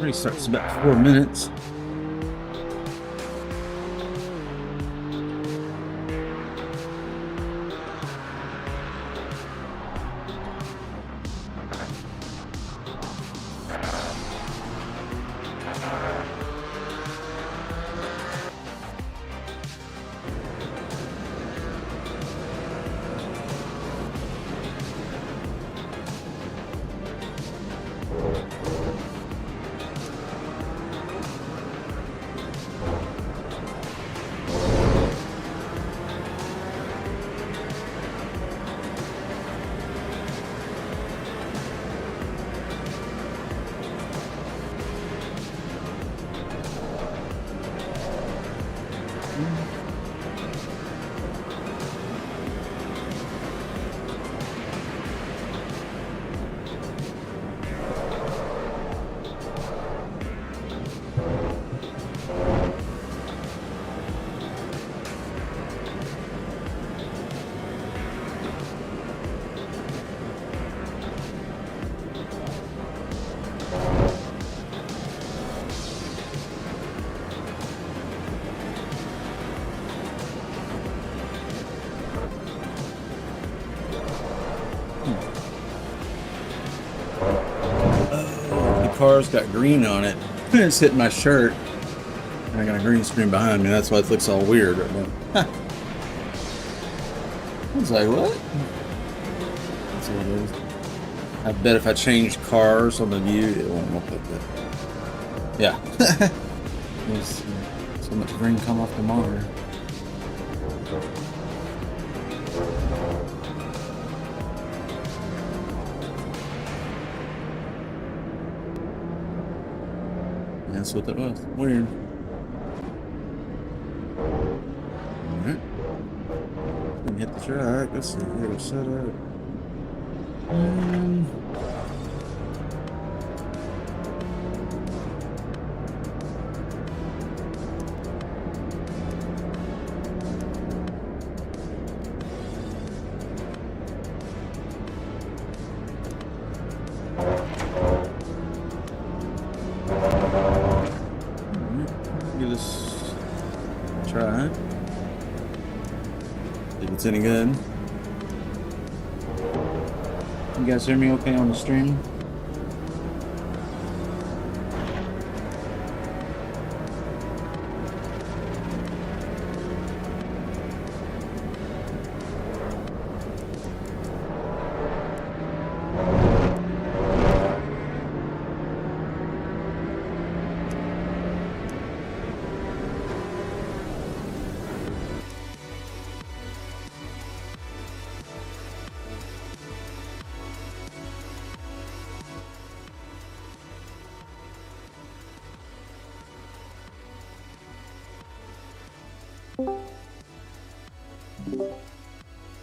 Restarts about 4 minutes. Car's got green on it. It's hitting my shirt. I got a green screen behind me. That's why it looks all weird right now. I was like, what? That's what it is. I bet if I changed cars on the view, it won't look like that. Yeah. There's so much green come off the monitor. That's what that was. Weird. Alright. Hit the track. Let's see. Here we set up. Give this a try. If it's any good. You guys hear me okay on the stream?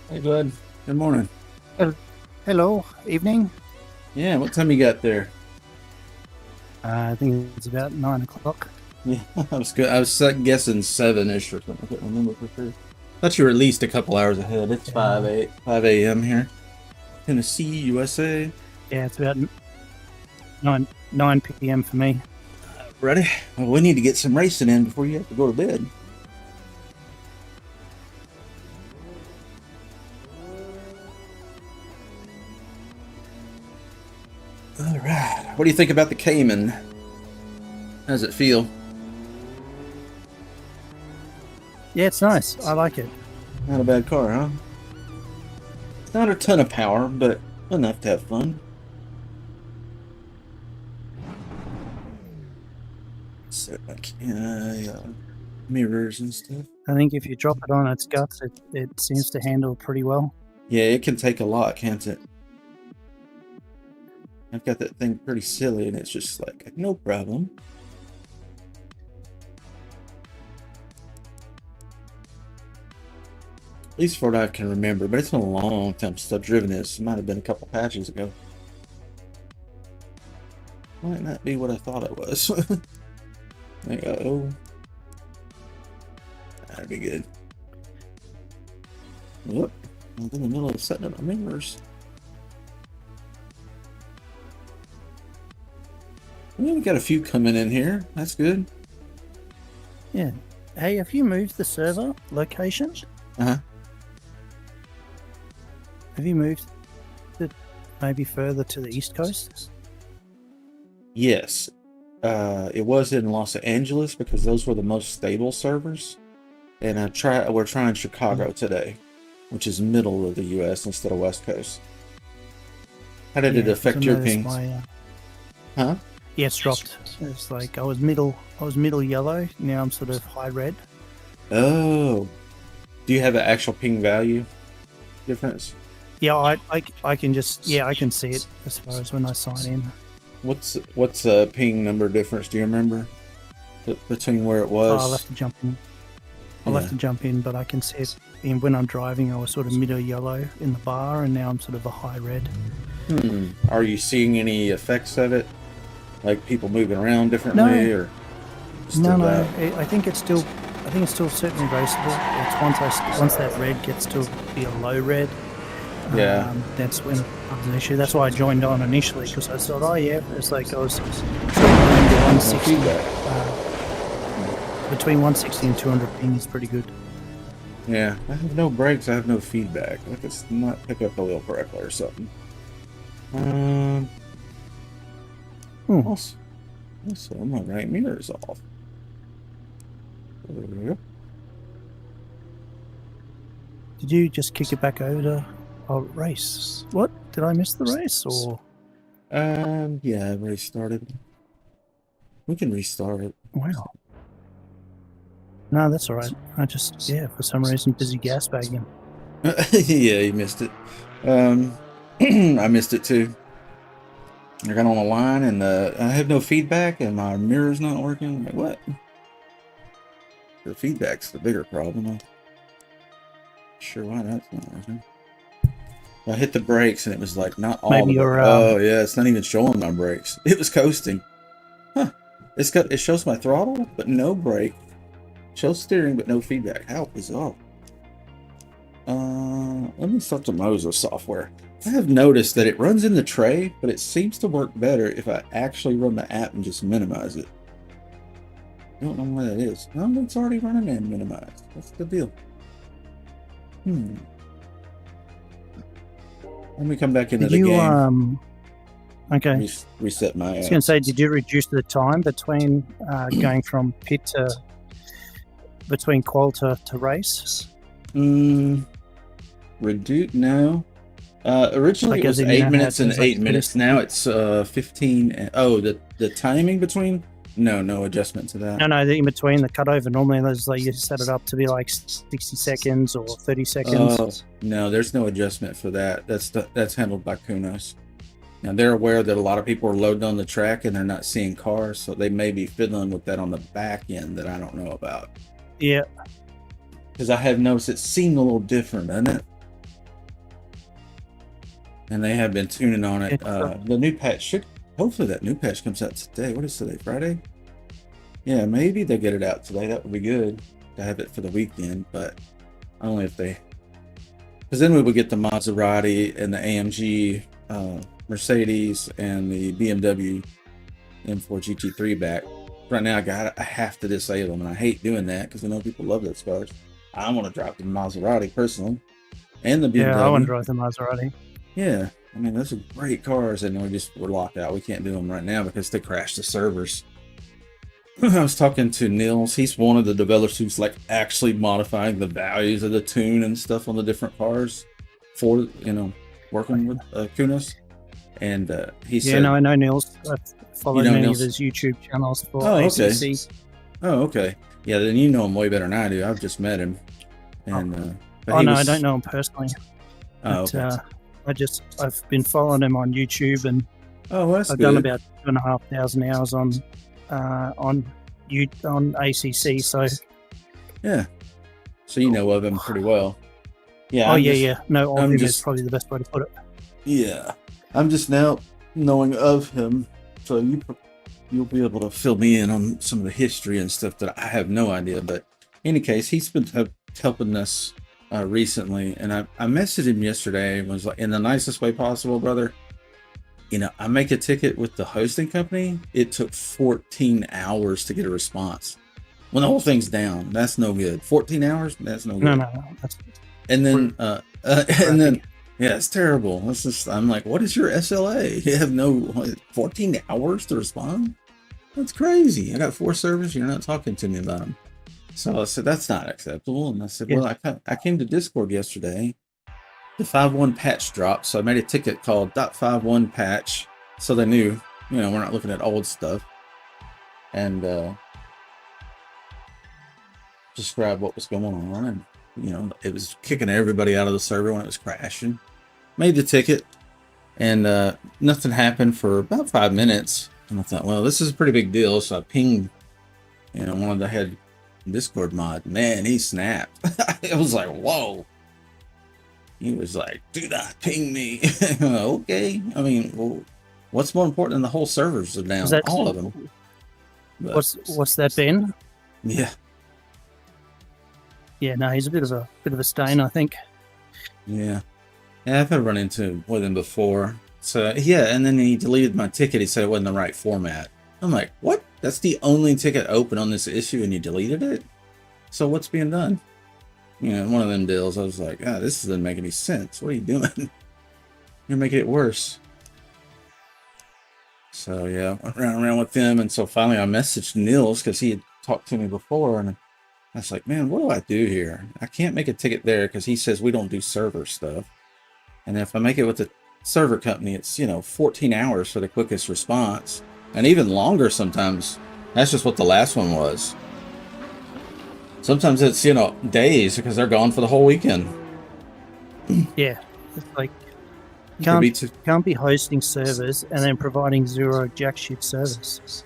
Hey, bud. Good morning. Hello, evening. Yeah, what time you got there? I think it's about 9 o'clock. Yeah, I was good. I was guessing 7-ish or something. I can't remember for sure. Thought you were at least a couple hours ahead. It's 5 a.m. here. Tennessee, USA. Yeah, it's about 9 p.m. for me. Ready? Well, we need to get some racing in before you have to go to bed. All right. What do you think about the Cayman? How does it feel? Yeah, it's nice. I like it. Not a bad car, huh? Not a ton of power, but enough to have fun. Set like mirrors and stuff. I think if you drop it on its guts, it seems to handle pretty well. Yeah, it can take a lot, can't it? I've got that thing pretty silly, and it's just like, no problem. At least for what I can remember, but it's been a long time since I've driven this. It might have been a couple patches ago. Might not be what I thought it was. There you go. That'd be good. Whoop. I'm in the middle of setting up my mirrors. we got a few coming in here. That's good. Yeah. Hey, have you moved the server location? Uh-huh. Have you moved it maybe further to the East Coast? Yes. It was in Los Angeles because those were the most stable servers. And we're trying Chicago today, which is middle of the US instead of West Coast. How did it affect your pings? Huh? Yeah, it's dropped. It's like I was middle yellow, now I'm sort of high red. Oh. Do you have an actual ping value difference? Yeah, I can just I can see it as far as when I sign in. What's a ping number difference? Do you remember between where it was? I'll have to jump in. I'll have to jump in, but I can see it. And when I'm driving, I was sort of middle yellow in the bar, and now I'm sort of a high red. Are you seeing any effects of it, like people moving around differently, or? No. I think it's still certainly raceable. It's once that red gets to be a low red. Yeah. That's when it becomes an issue. That's why I joined on initially, because I thought, it's like I was sort of going to 160. Between 160 and 200 ping is pretty good. Yeah, I have no brakes. I have no feedback. Like it's not pick up the wheel correctly or something. Also, my right mirror is off. There we go. Did you just kick it back over to a race? What? Did I miss the race or? Yeah, race started. We can restart it. Wow. No, that's all right. I just, for some reason, busy gas bagging. Yeah, you missed it. I missed it too. I got on the line and I have no feedback and my mirror's not working. I'm like, what? The feedback's the bigger problem. I'm sure why that's not working. I hit the brakes and it was like not all. Maybe oh yeah, it's not even showing my brakes. It was coasting. Huh? It shows my throttle but no brake. Shows steering but no feedback. How bizarre. Let me start the Moza software. I have noticed that it runs in the tray, but it seems to work better if I actually run the app and just minimize it. I don't know why that is. No, it's already running and minimized. What's the deal? Let me come back into the game. Okay. Reset my app. I was going to say, did you reduce the time between going from pit to between qual to race? Reduce? No. Originally it was 8 minutes and 8 minutes. Now it's 15. Oh, the timing between? No adjustment to that. No, in between the cutover. Normally, there's like you set it up to be like 60 seconds or 30 seconds. Oh, no, there's no adjustment for that. That's handled by Kunos. Now they're aware that a lot of people are loading on the track and they're not seeing cars, so they may be fiddling with that on the back end that I don't know about. Yeah. Because I have noticed it seemed a little different, doesn't it? And they have been tuning on it. The new patch should. Hopefully that new patch comes out today. What is today? Friday? Yeah, maybe they get it out today. That would be good to have it for the weekend, but only if they. Because then we would get the Maserati and the AMG, Mercedes, and the BMW M4 GT3 back. Right now, I have to disable them, and I hate doing that because I know people love those cars. I want to drive the Maserati personally, and the BMW. Yeah, I want to drive the Maserati. Yeah, I mean those are great cars, and we're locked out. We can't do them right now because they crashed the servers. I was talking to Nils. He's one of the developers who's like actually modifying the values of the tune and stuff on the different cars for working with Kunos. And he said, I know Nils. I've followed many of his YouTube channels for ACC. Okay. Oh, okay. Yeah, then you know him way better than I do. I've just met him. And I don't know him personally. Oh, but, okay. I've been following him on YouTube, and I've done about 2,500 hours on ACC. So yeah, so you know of him pretty well. Yeah. No, of him is probably the best way to put it. Yeah, I'm just now knowing of him, so you'll be able to fill me in on some of the history and stuff that I have no idea. But in any case, he's been helping us recently, and I messaged him yesterday and was like, in the nicest way possible, brother. I make a ticket with the hosting company. It took 14 hours to get a response. When the whole thing's down, that's no good. 14 hours, that's no good. No, that's and then, and then, yeah, it's terrible. I'm like, what is your SLA? You have no 14 hours to respond? That's crazy. I got 4 servers. You're not talking to me about them. So I said, that's not acceptable. And I said, well, I came to Discord yesterday. The 5.1 patch dropped. So I made a ticket called .51 patch. So they knew, we're not looking at old stuff. And describe what was going on. And, it was kicking everybody out of the server when it was crashing. Made the ticket. And nothing happened for about 5 minutes. And I thought, well, this is a pretty big deal. So I pinged, one of the head Discord mod. Man, he snapped. It was like, whoa. He was like, do not ping me. Okay. I mean, well, what's more important than the whole servers are down? All of them. But, what's that been? Yeah. Yeah, no, he's a bit of a stain, I think. Yeah. Yeah, I've had run into with him before. So yeah, and then he deleted my ticket. He said it wasn't the right format. I'm like, what? That's the only ticket open on this issue and you deleted it? So what's being done? One of them deals, I was like, this doesn't make any sense. What are you doing? You're making it worse. So yeah, I went around with them, and so finally I messaged Nils because he had talked to me before, and I was like, man, what do I do here? I can't make a ticket there because he says we don't do server stuff. And if I make it with the server company, it's 14 hours for the quickest response, and even longer sometimes. That's just what the last one was. Sometimes it's days because they're gone for the whole weekend. Yeah, it's like can't be hosting servers and then providing zero jack shit service.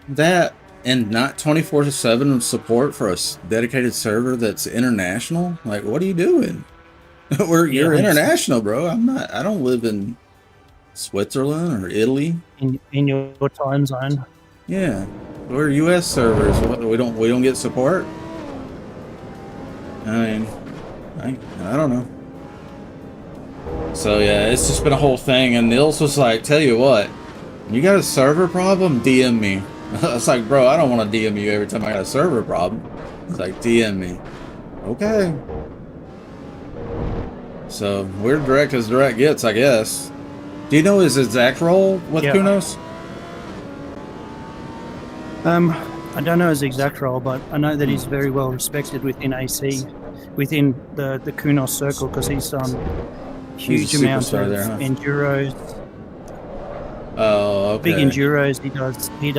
That and not 24/7 support for a dedicated server that's international. Like, what are you doing? You're international, bro. I don't live in Switzerland or Italy. In your time zone. Yeah, we're U.S. servers. We don't get support. I mean, I don't know. So yeah, it's just been a whole thing. And Nils was like, "Tell you what, you got a server problem? DM me." I was like, "Bro, I don't want to DM you every time I got a server problem." It's like, "DM me." Okay. So we're direct as direct gets, I guess. Do you know his exact role with Kunos? I don't know his exact role, but I know that he's very well respected within AC, within the Kunos circle, because he's done huge amounts of enduros. Oh, okay. Big enduros. He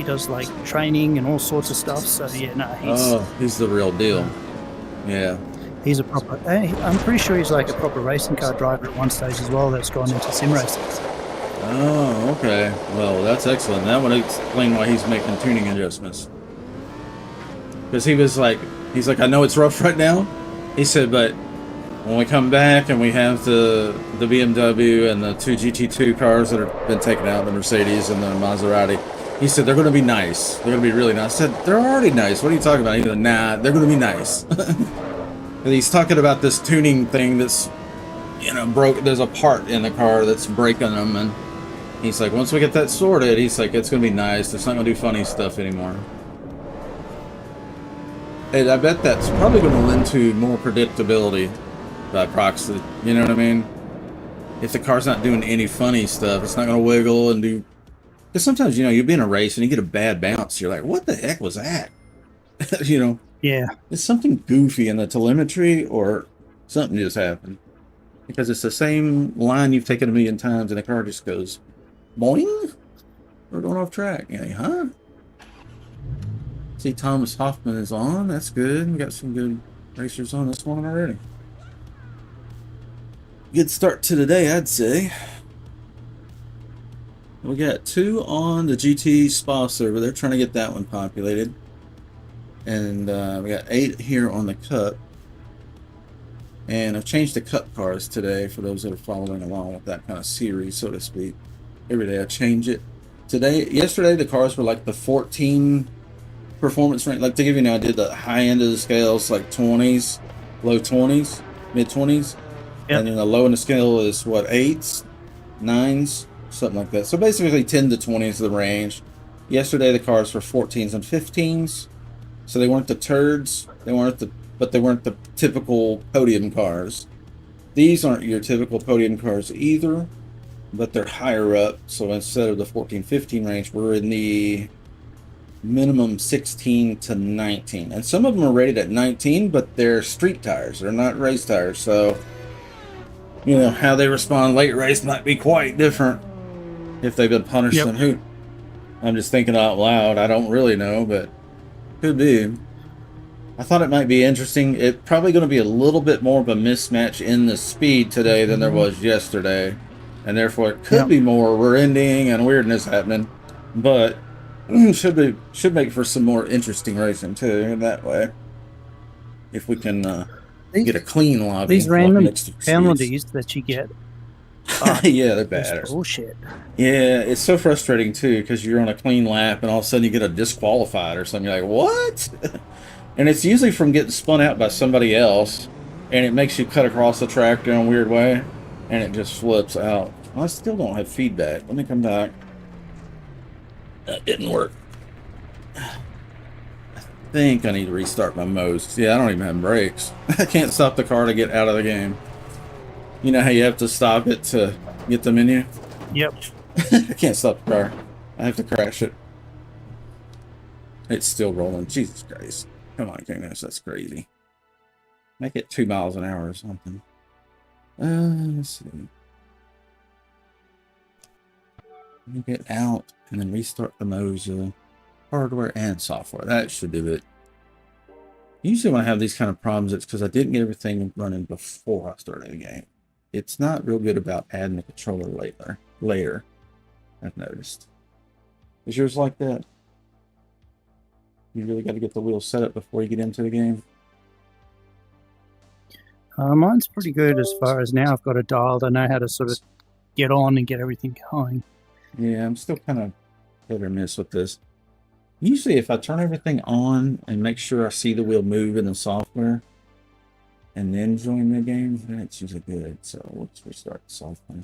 does like training and all sorts of stuff. So yeah, no, he's the real deal. Yeah. He's a proper. I'm pretty sure he's like a proper racing car driver at one stage as well. That's gone into sim racing. Oh, okay. Well, that's excellent. That would explain why he's making tuning adjustments. Because he's like, I know it's rough right now. He said, but when we come back and we have the BMW and the 2 GT2 cars that have been taken out, the Mercedes and the Maserati, he said they're going to be nice. They're going to be really nice. I said, they're already nice. What are you talking about? He said, nah, they're going to be nice. And he's talking about this tuning thing that's, broke. There's a part in the car that's breaking them, and he's like, once we get that sorted, he's like, it's going to be nice. It's not going to do funny stuff anymore. And I bet that's probably going to lend to more predictability by proxy. You know what I mean? If the car's not doing any funny stuff, it's not going to wiggle and do... Because sometimes, you'll be in a race and you get a bad bounce. You're like, what the heck was that? Yeah. It's something goofy in the telemetry or something just happened. Because it's the same line you've taken a million times and the car just goes, boing? We're going off track. Huh? See, Thomas Hoffman is on. That's good. We got some good racers on this one already. Good start to the day, I'd say. We got 2 on the GT Spa server. They're trying to get that one populated. And we got 8 here on the Cup. And I've changed the Cup cars today for those that are following along with that kind of series, so to speak. Every day I change it. Yesterday the cars were like the 14 performance range. Like, to give you an idea, the high end of the scales like 20s, low 20s, mid 20s. Yep. And then the low end of the scale is what, 8s, 9s, something like that. So basically 10 to 20 is the range. Yesterday the cars were 14s and 15s. So they weren't the turds, but they weren't the typical podium cars. These aren't your typical podium cars either, but they're higher up. So instead of the 14, 15 range, we're in the minimum 16 to 19. And some of them are rated at 19, but they're street tires. They're not race tires. So, you know, how they respond late race might be quite different if they've been punished Yep. and hoot. I'm just thinking out loud. I don't really know, but could be. I thought it might be interesting. It's probably going to be a little bit more of a mismatch in the speed today than there was yesterday. And therefore it could be more rear-ending and weirdness happening. But should make for some more interesting racing too that way. If we can get a clean lobby. These random penalties that you get. Yeah, they're bad. Bullshit. Yeah, it's so frustrating too because you're on a clean lap and all of a sudden you get a disqualified or something. You're like, what? And it's usually from getting spun out by somebody else, and it makes you cut across the track in a weird way, and it just flips out. I still don't have feedback. Let me come back. That didn't work. I think I need to restart my modes. Yeah, I don't even have brakes. I can't stop the car to get out of the game. You know how you have to stop it to get the menu? Yep. I can't stop the car. I have to crash it. It's still rolling. Jesus Christ. Come on, Kingos. That's crazy. Make it 2 miles an hour or something. Let's see. Let me get out and then restart the Moza. Hardware and software. That should do it. Usually when I have these kind of problems, it's because I didn't get everything running before I started the game. It's not real good about adding the controller later, I've noticed. Is yours like that? You really got to get the wheels set up before you get into the game? Mine's pretty good as far as now I've got it dialed. I know how to sort of get on and get everything going. Yeah, I'm still kind of hit or miss with this. Usually if I turn everything on and make sure I see the wheel move in the software and then join the game, then it's usually good. So let's restart the software.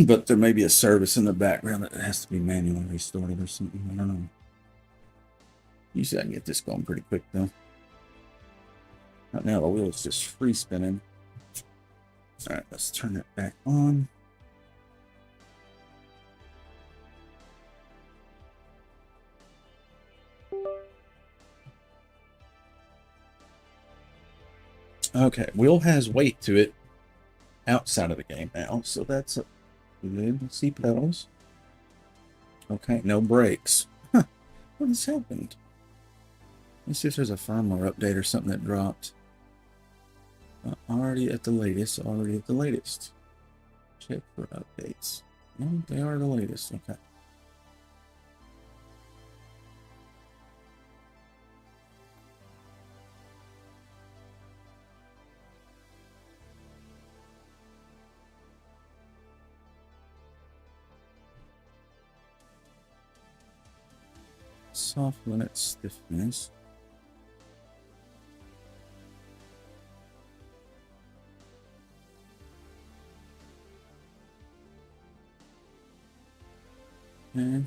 But there may be a service in the background that has to be manually restarted or something. I don't know. Usually I can get this going pretty quick though. Right now the wheel is just free spinning. Alright, let's turn it back on. Okay, wheel has weight to it outside of the game now, so that's good. See pedals. Okay, no brakes. Huh, what has happened? Let's see if there's a firmware update or something that dropped. Already at the latest, Check for updates. No, they are the latest, okay. Soft limit stiffness. Okay.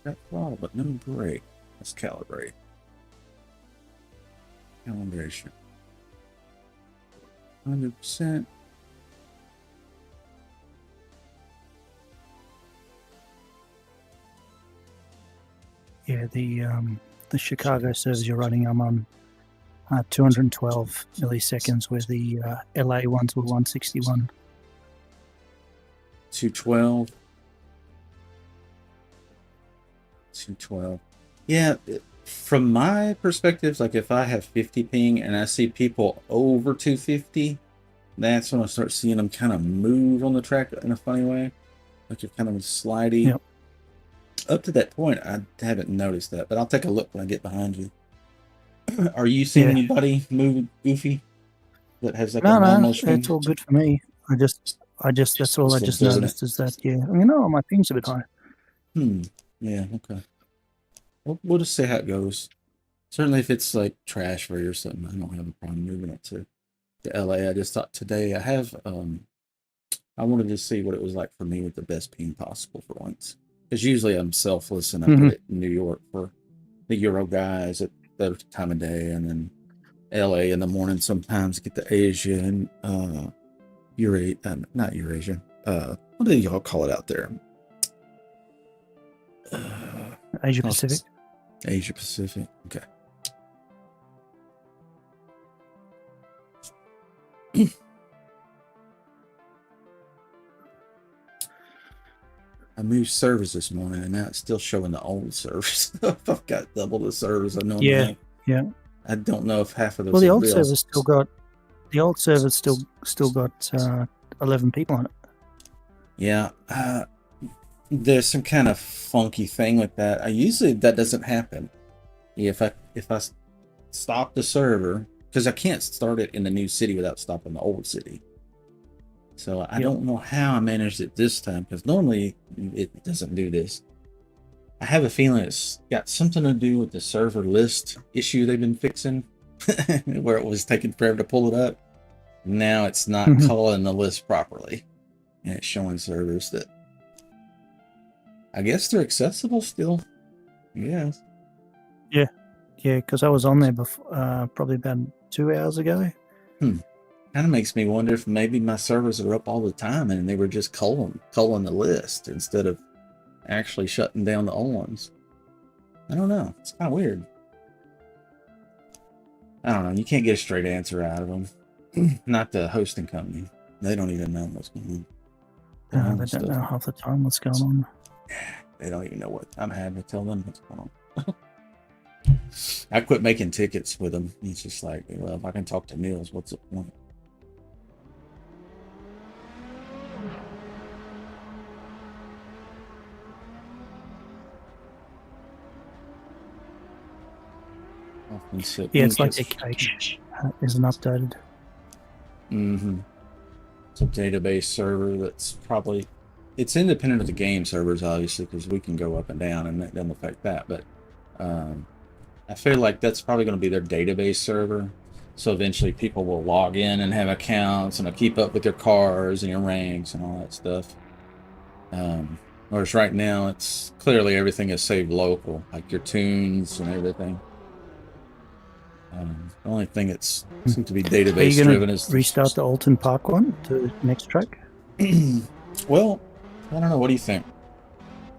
Got throttle, but no brake. Let's calibrate. Calibration. 100%. Yeah, the Chicago servers you're running, I'm on 212 milliseconds, where the LA ones were 161. 212. 212. Yeah, from my perspective, like if I have 50 ping and I see people over 250, that's when I start seeing them kind of move on the track in a funny way. Like you're kind of slidey. Yep. Up to that point, I haven't noticed that, but I'll take a look when I get behind you. Are you seeing anybody move goofy that has like a normal screen? It's all good for me. I just that's all I just noticed is that, yeah. I mean, oh, my ping's a bit high. Yeah, okay. We'll just see how it goes. Certainly if it's like trash for you or something, I don't have a problem moving it too. to LA. I just thought today I wanted to see what it was like for me with the best ping possible for once. Because usually I'm selfless and I put it in New York for the Euro guys at the time of day, and then LA in the morning sometimes get the Asia and not Eurasia. What do y'all call it out there? Asia Pacific. Asia Pacific. Okay. I moved servers this morning, and now it's still showing the old servers. I've got double the servers I normally have. Yeah. I don't know if half of those. Well, the old server's still got 11 people on it. Yeah. There's some kind of funky thing with that. That doesn't happen. If I stop the server, because I can't start it in the new city without stopping the old city. So I don't know how I managed it this time, because normally it doesn't do this. I have a feeling it's got something to do with the server list issue they've been fixing, where it was taking forever to pull it up. Now it's not calling the list properly, and it's showing servers that I guess they're accessible still. Yes. Yeah, because I was on there before, probably about 2 hours ago. Kind of makes me wonder if maybe my servers are up all the time and they were just culling the list instead of actually shutting down the old ones. I don't know. It's kind of weird. I don't know. You can't get a straight answer out of them. Not the hosting company. They don't even know what's going on. They don't know half the time what's going on. They don't even know what I'm having to tell them what's going on. I quit making tickets with them. It's just like, well, if I can talk to Niels, what's the point? Yeah, it's like the cache isn't updated. It's a database server that's probably, it's independent of the game servers, obviously, because we can go up and down and that doesn't affect that. But I feel like that's probably going to be their database server. So eventually people will log in and have accounts and keep up with their cars and your ranks and all that stuff. Whereas right now, it's clearly everything is saved local, like your tunes and everything. The only thing that's seems to be database driven is restart the Alton Park one to next track. Well, I don't know. What do you think?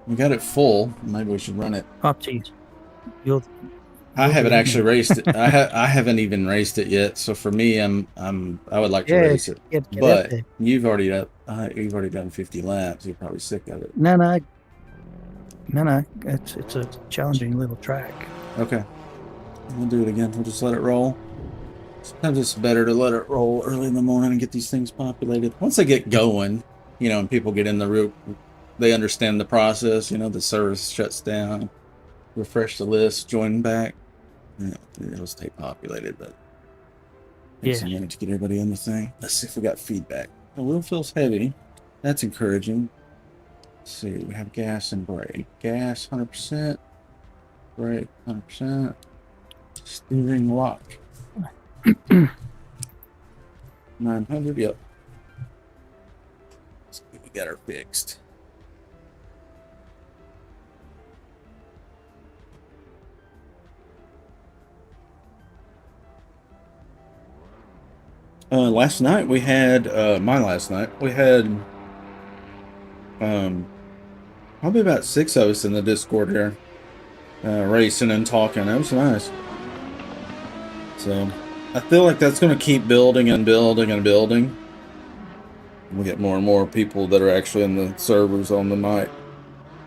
We got it full. Maybe we should run it. Up to you. I haven't actually raced it. I haven't even raced it yet. So for me, I would like to race it. But you've already done 50 laps. You're probably sick of it. No. It's a challenging little track. Okay. We'll do it again. We'll just let it roll. Sometimes it's better to let it roll early in the morning and get these things populated. Once they get going, and people get in the route, they understand the process. The service shuts down, refresh the list, join back. It'll stay populated, but it's a minute to get everybody on the thing. Let's see if we got feedback. The wheel feels heavy. That's encouraging. Let's see. We have gas and brake. Gas 100%. Brake 100%. Steering lock 900. Yep. So we got her fixed. Last night we had probably about 6 of us in the Discord here, racing and talking. That was nice. So I feel like that's going to keep building and building and building. We'll get more and more people that are actually in the servers on the night.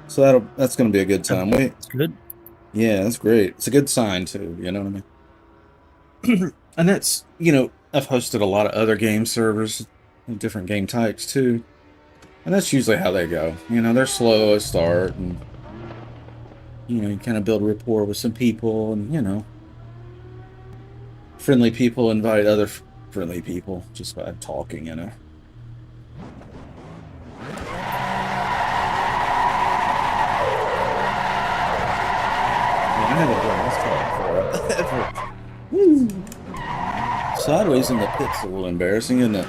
So that's going to be a good time. That's good. Yeah, that's great. It's a good sign too. You know what I mean? And that's, I've hosted a lot of other game servers, different game types too. And that's usually how they go. They're slow at start, and you kind of build rapport with some people, and friendly people invite other friendly people just by talking, I had a blast talking for it. Sideways in the pit's a little embarrassing, isn't it?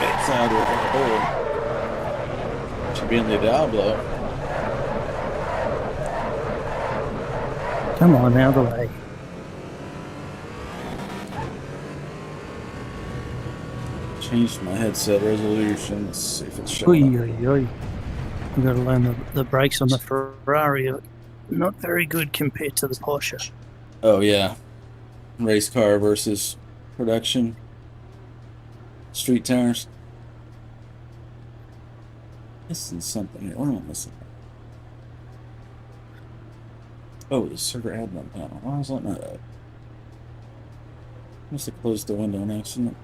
That sideways on the board. Should be in the Diablo. Come on, out of the way. Changed my headset resolution. Let's see if it's showing. You've got to learn the brakes on the Ferrari are not very good compared to the Porsche. Oh yeah, race car versus production. Street tires. Missing something here. What am I missing? Oh, the server admin panel. Why is that not up? Must have closed the window on accident.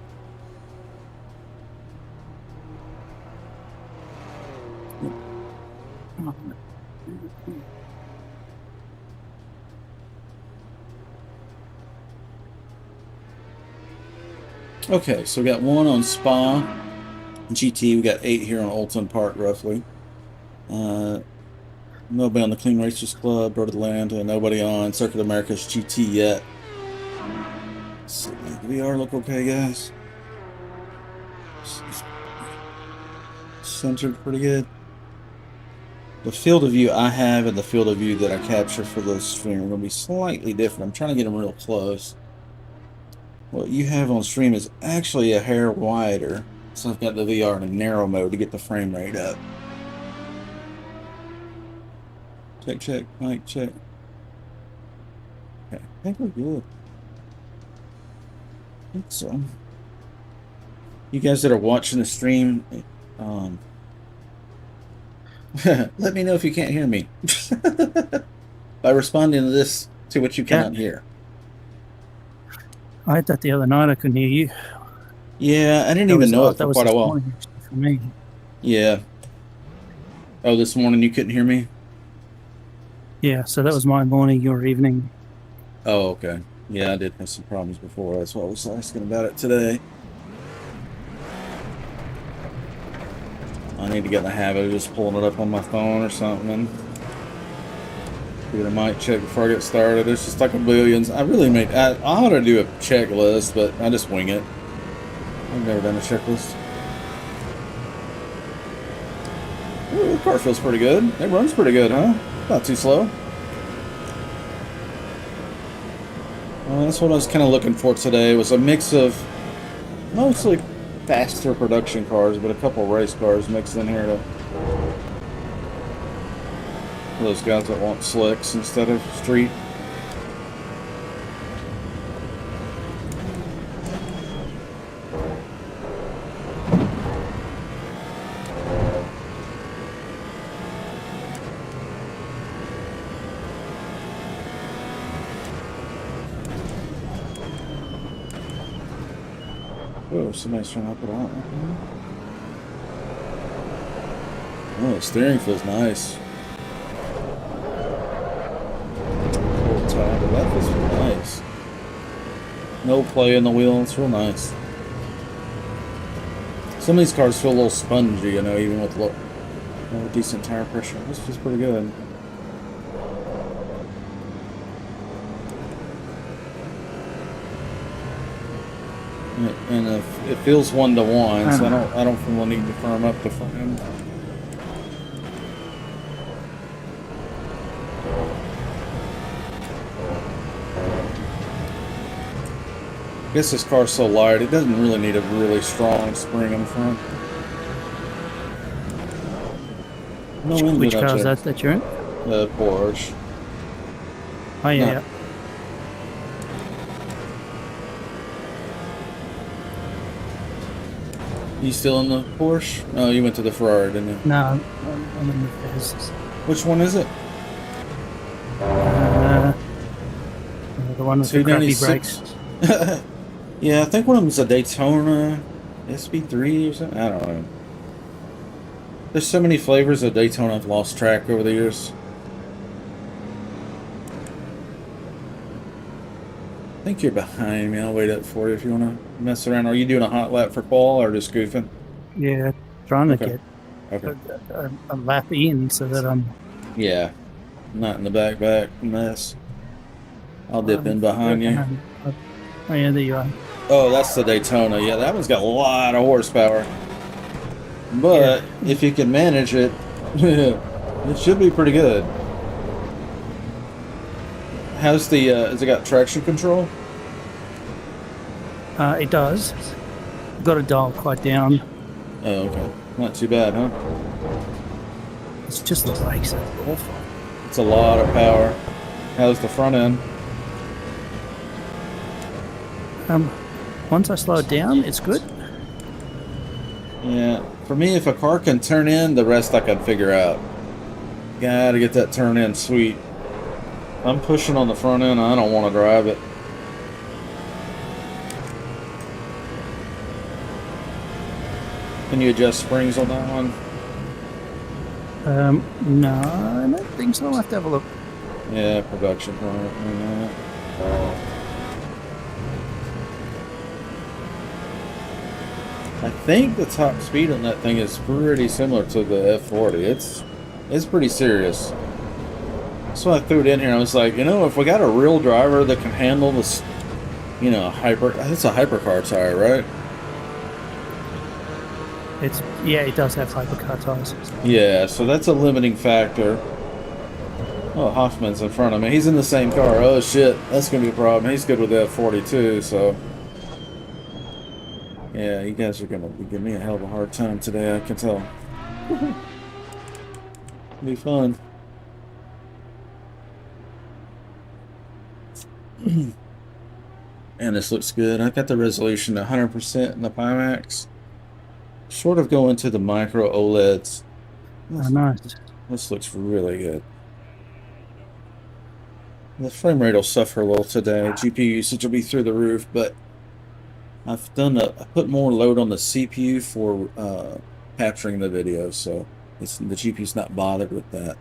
Okay, so we got 1 on Spa GT. We got 8 here on Olton Park, roughly. Nobody on the Clean Racers Club, Bird of the Land, nobody on Circuit America's GT yet. Let's see, VR look okay, guys? Centered pretty good. The field of view I have and the field of view that I capture for the stream are going to be slightly different. I'm trying to get them real close. What you have on stream is actually a hair wider. So I've got the VR in a narrow mode to get the frame rate up. Check, check, mic, check. Okay, I think we're good. I think so. You guys that are watching the stream, let me know if you can't hear me by responding to this to what you cannot hear. I had that the other night. I couldn't hear you. Yeah, I didn't even know it for quite a while. For me. Yeah. Oh, this morning you couldn't hear me? Yeah, so that was my morning, your evening. Oh, okay. Yeah, I did have some problems before. That's why I was asking about it today. I need to get in the habit of just pulling it up on my phone or something. Get a mic check before I get started. There's just like a billions. I ought to do a checklist, but I just wing it. I've never done a checklist. Ooh, the car feels pretty good. It runs pretty good, huh? Not too slow. Well, that's what I was kind of looking for today. Was a mix of mostly faster production cars, but a couple of race cars mixed in here to those guys that want slicks instead of street. Oh, somebody's trying to help it out. Oh, the steering feels nice. That feels nice. No play in the wheel, it's real nice. Some of these cars feel a little spongy, you know, even with decent tire pressure. This feels pretty good. And it feels 1-to-1, so I don't feel the need to firm up the frame. I guess this car's so light, it doesn't really need a really strong spring in the front. No Which car is that you're in? The Porsche. Oh, yeah. No. You still in the Porsche? Oh, you went to the Ferrari, didn't you? No, I'm in the Fez. Which one is it? The one with the crappy brakes. Yeah, I think one of them is a Daytona SB3 or something. I don't know. There's so many flavors of Daytona I've lost track over the years. I think you're behind me. I'll wait up for you if you want to mess around. Are you doing a hot lap for qual or just goofing? Yeah, trying to get a lap in so that I'm... Yeah, not in the back mess. I'll dip in behind you. Oh yeah, there you are. Oh, that's the Daytona. Yeah, that one's got a lot of horsepower. But if you can manage it, it should be pretty good. How's the, has it got traction control? It does. Got to dial quite down. Oh, okay. Not too bad, huh? It's just the brakes are awful. It's a lot of power. How's the front end? Once I slow it down, it's good. Yeah, for me, if a car can turn in, the rest I can figure out. Gotta get that turn in sweet. I'm pushing on the front end, I don't want to drive it. Can you adjust springs on that one? No, I don't think so. I'll have to have a look. Yeah, production part. I think the top speed on that thing is pretty similar to the F40. It's pretty serious. So I threw it in here. I was like, you know, if we got a real driver that can handle this, you know, it's a hypercar tire, right? It does have hypercar tires. Yeah, so that's a limiting factor. Oh, Hoffman's in front of me. He's in the same car. Oh shit, that's gonna be a problem. He's good with the F40 too, so yeah, you guys are gonna be giving me a hell of a hard time today, I can tell. It'll be fun. And this looks good. I got the resolution to 100% in the Pimax. Sort of going to the micro OLEDs. Oh, nice. This looks really good. The frame rate will suffer a little today. GPU usage will be through the roof, but I put more load on the CPU for capturing the video, so the GPU's not bothered with that.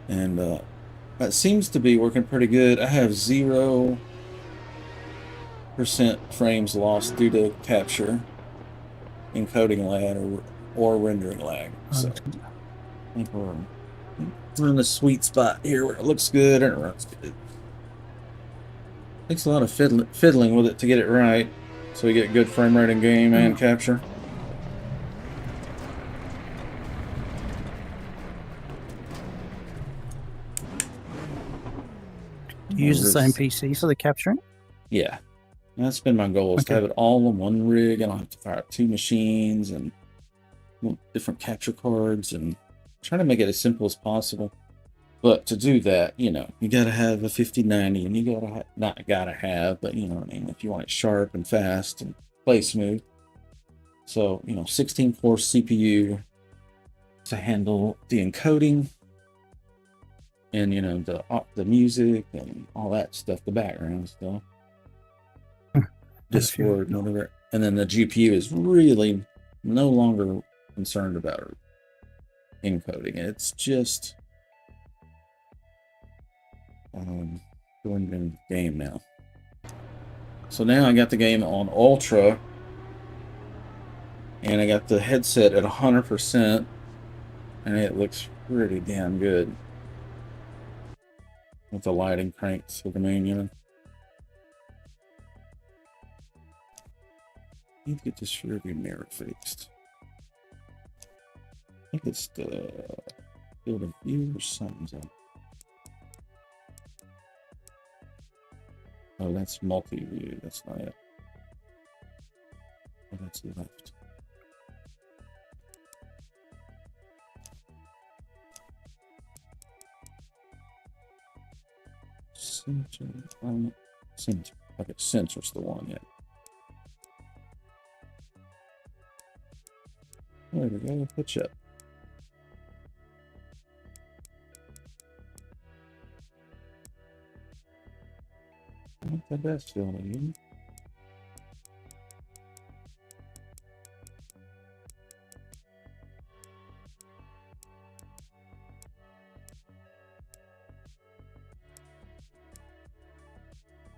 And that seems to be working pretty good. I have 0% frames lost due to capture, encoding lag, or rendering lag. So I think we're in the sweet spot here where it looks good and it runs good. Takes a lot of fiddling with it to get it right, so we get good frame rate in game and capture. Do you use the same PC for the capturing? Yeah, that's been my goal, is to have it all on one rig. I don't have to fire up 2 machines and different capture cards, and try to make it as simple as possible. But to do that, you know, you gotta have a 5090, and you but you know what I mean, if you want it sharp and fast and play smooth. So, you know, 16-core CPU to handle the encoding and, you know, the music and all that stuff, the background stuff. Discord and whatever. And then the GPU is really no longer concerned about encoding. It's just going in game now. So now I got the game on Ultra, and I got the headset at 100%, and it looks pretty damn good with the lighting cranks with the main unit. I need to get this rear view mirror fixed. I think it's the field of view or something's up. Oh, that's multi-view. That's not it. Oh, that's left. Center. Center. Okay, center's the one, yeah. There we go. Pitch up. Not the best feeling.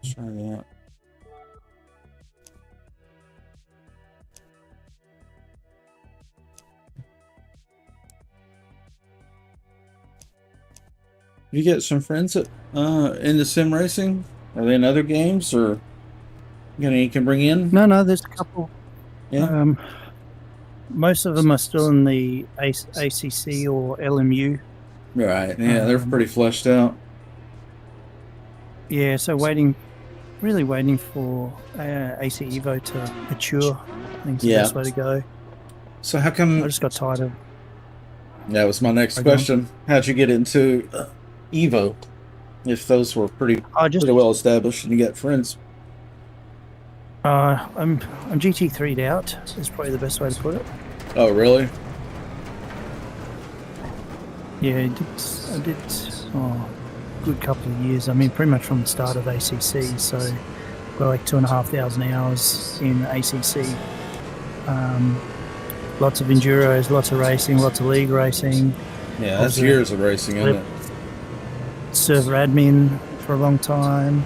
Let's try that. You get some friends that into sim racing? Are they in other games, or you can bring in? No, there's a couple. Yeah. Most of them are still in the ACC or LMU. Right. Yeah, they're pretty fleshed out. Yeah, so really waiting for AC Evo to mature. I think it's the best way to go. So how I come? just got tired of. That was my next question. How'd you get into Evo? If those were pretty well established and you got friends. I'm GT3'd out. Is probably the best way to put it. Oh, really? Yeah, I did. Oh, good couple of years. I mean, pretty much from the start of ACC. So, got like 2,500 hours in ACC. Lots of enduros, lots of racing, lots of league racing. Yeah, that's years of racing, isn't it? Server admin for a long time.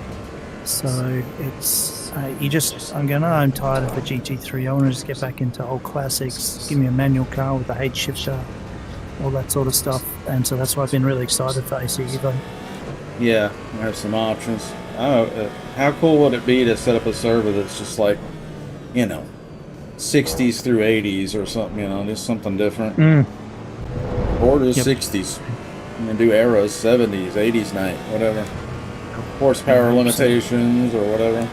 So it's I'm tired of the GT3. I want to just get back into old classics. Give me a manual car with a H shifter, all that sort of stuff. And so that's why I've been really excited for AC Evo. Yeah, I have some options. Oh, how cool would it be to set up a server that's just like, 60s through 80s or something, just something different. Or just 60s. And do eras, 70s, 80s night, whatever. Horsepower limitations or whatever.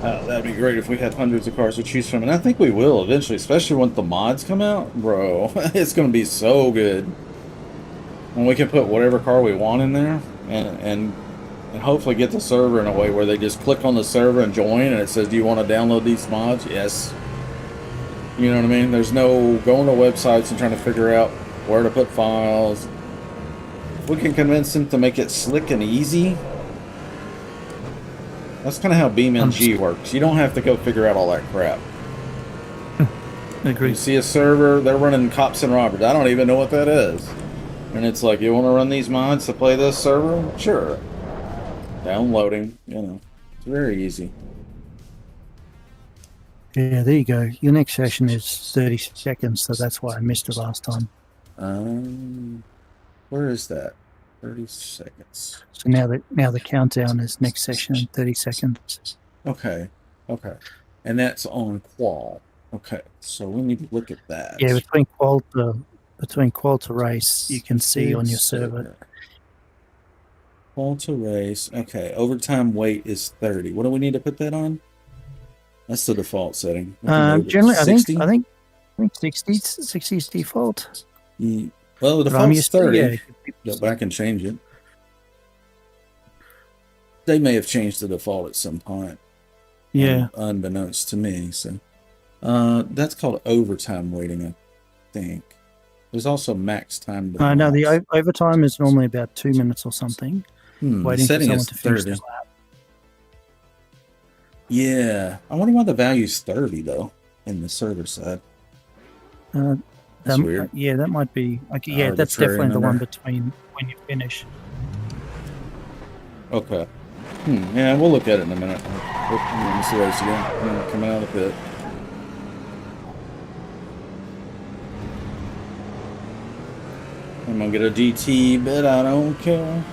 That'd be great if we had hundreds of cars to choose from. And I think we will eventually, especially when the mods come out. Bro, it's going to be so good. And we can put whatever car we want in there and hopefully get the server in a way where they just click on the server and join and it says, do you want to download these mods? Yes. You know what I mean? There's no going to websites and trying to figure out where to put files. If we can convince them to make it slick and easy, that's kind of how BeamNG works. You don't have to go figure out all that crap. Agree. You see a server, they're running Cops and Robbers. I don't even know what that is. And it's like, you want to run these mods to play this server? Sure. Downloading, it's very easy. Yeah, there you go. Your next session is 30 seconds, so that's why I missed it last time. Where is that? 30 seconds. So now the countdown is next session in 30 seconds. Okay. And that's on qual. Okay, so we need to look at that. Yeah, between qual to race, you can see on your server. Qual to race. Okay, overtime weight is 30. What do we need to put that on? That's the default setting. Generally, 60? I think 60 is default. Well, the default's 30, but I can change it. They may have changed the default at some point. Yeah. Unbeknownst to me. So that's called overtime waiting, I think. There's also max time. No, the overtime is normally about 2 minutes or something. Waiting for someone to finish their lap. Yeah. I wonder why the value's 30, though, in the server side. That's weird. Yeah, that might be. Yeah, that's definitely the one between when you finish. Okay. Yeah, we'll look at it in a minute. Let me see race again. Coming out of the pit. I'm gonna get a GT, but I don't care.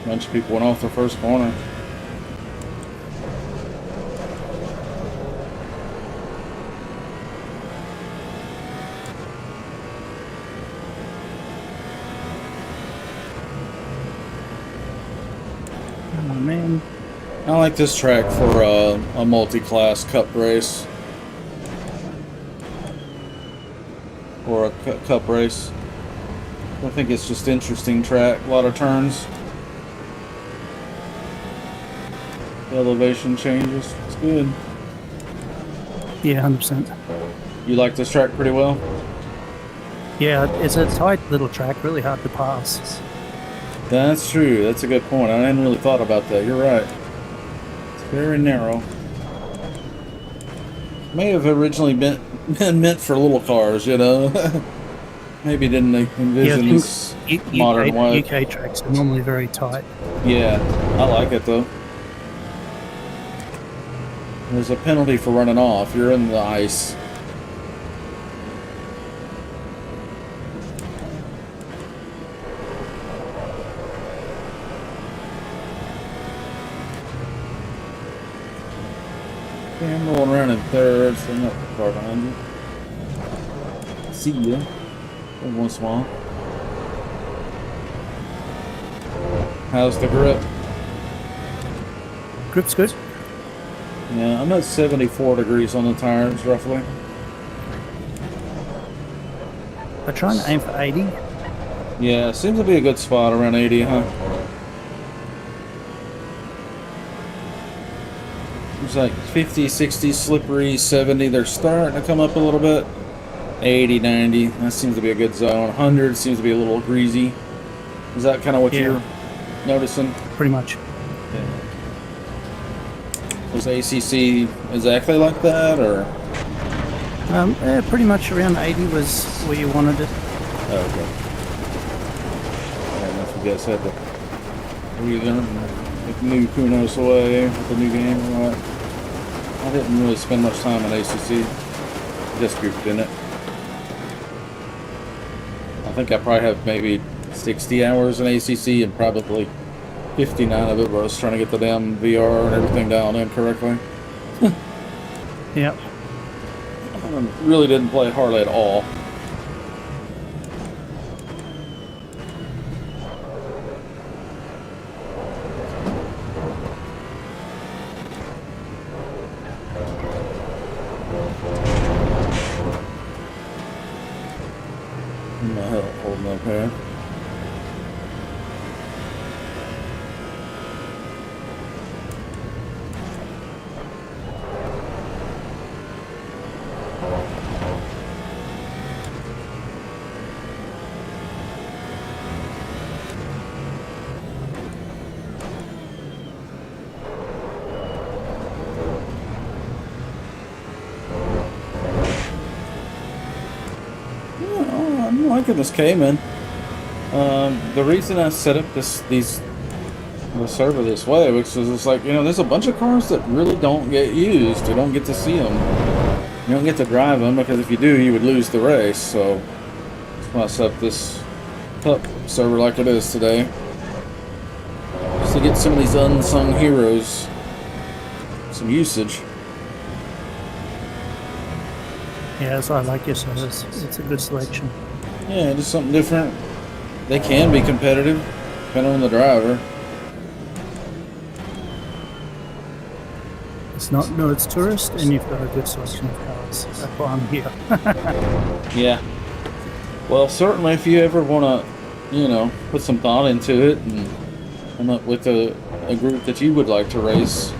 A bunch of people went off the first corner. Oh man, I like this track for a multi-class cup race. Or a cup race. I think it's just interesting track. A lot of turns. The elevation changes. It's good. Yeah, 100%. You like this track pretty well? Yeah, it's a tight little track, really hard to pass. That's true. That's a good point. I hadn't really thought about that. You're right. It's very narrow. May have originally been meant for little cars, Maybe didn't envision this modern way. UK tracks are normally very tight. Yeah, I like it though. There's a penalty for running off. You're in the ice. Okay, I'm rolling around in third, so I'm not far behind you. See ya. Every once in a while. How's the grip? Grip's good. Yeah, I'm at 74 degrees on the tires, roughly. I try and aim for 80. Yeah, seems to be a good spot around 80, huh? It's like 50, 60, slippery, 70. They're starting to come up a little bit. 80, 90. That seems to be a good zone. 100 seems to be a little greasy. Is that kind of what you're noticing? Pretty much. Yeah. Was ACC exactly like that, or? Yeah, pretty much around 80 was where you wanted it. Oh, okay. I don't know if you guys had to relearn the new Kunos away with the new game or what. I didn't really spend much time in ACC. Just grouped in it. I think I probably have maybe 60 hours in ACC and probably 59 of it where I was trying to get the damn VR and everything down in correctly. Yep. Really didn't play hardly at all. What the hell, holding up here? I'm liking this Cayman. The reason I set up the server this way, which is it's like, you know, there's a bunch of cars that really don't get used. You don't get to see them. You don't get to drive them because if you do, you would lose the race. So that's why I set up this pup server like it is today, just to get some of these unsung heroes some usage. Yeah, so I like your service. It's a good selection. Yeah, just something different. They can be competitive, depending on the driver. It's not it's tourist, and you've got a good selection of cars. That's why I'm here. Yeah. Well, certainly if you ever want to, you know, put some thought into it and come up with a group that you would like to race,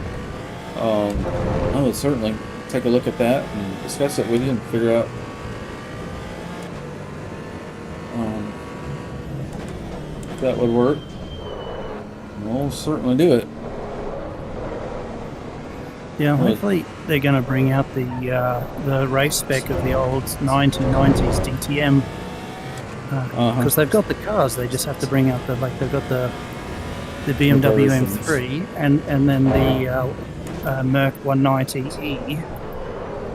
I would certainly take a look at that and discuss it with you and figure out if that would work. We'll certainly do it. Yeah, hopefully they're going to bring out the race spec of the old 1990s DTM because they've got the cars. They just have to bring out they've got the BMW M3 and then the Merc 190E.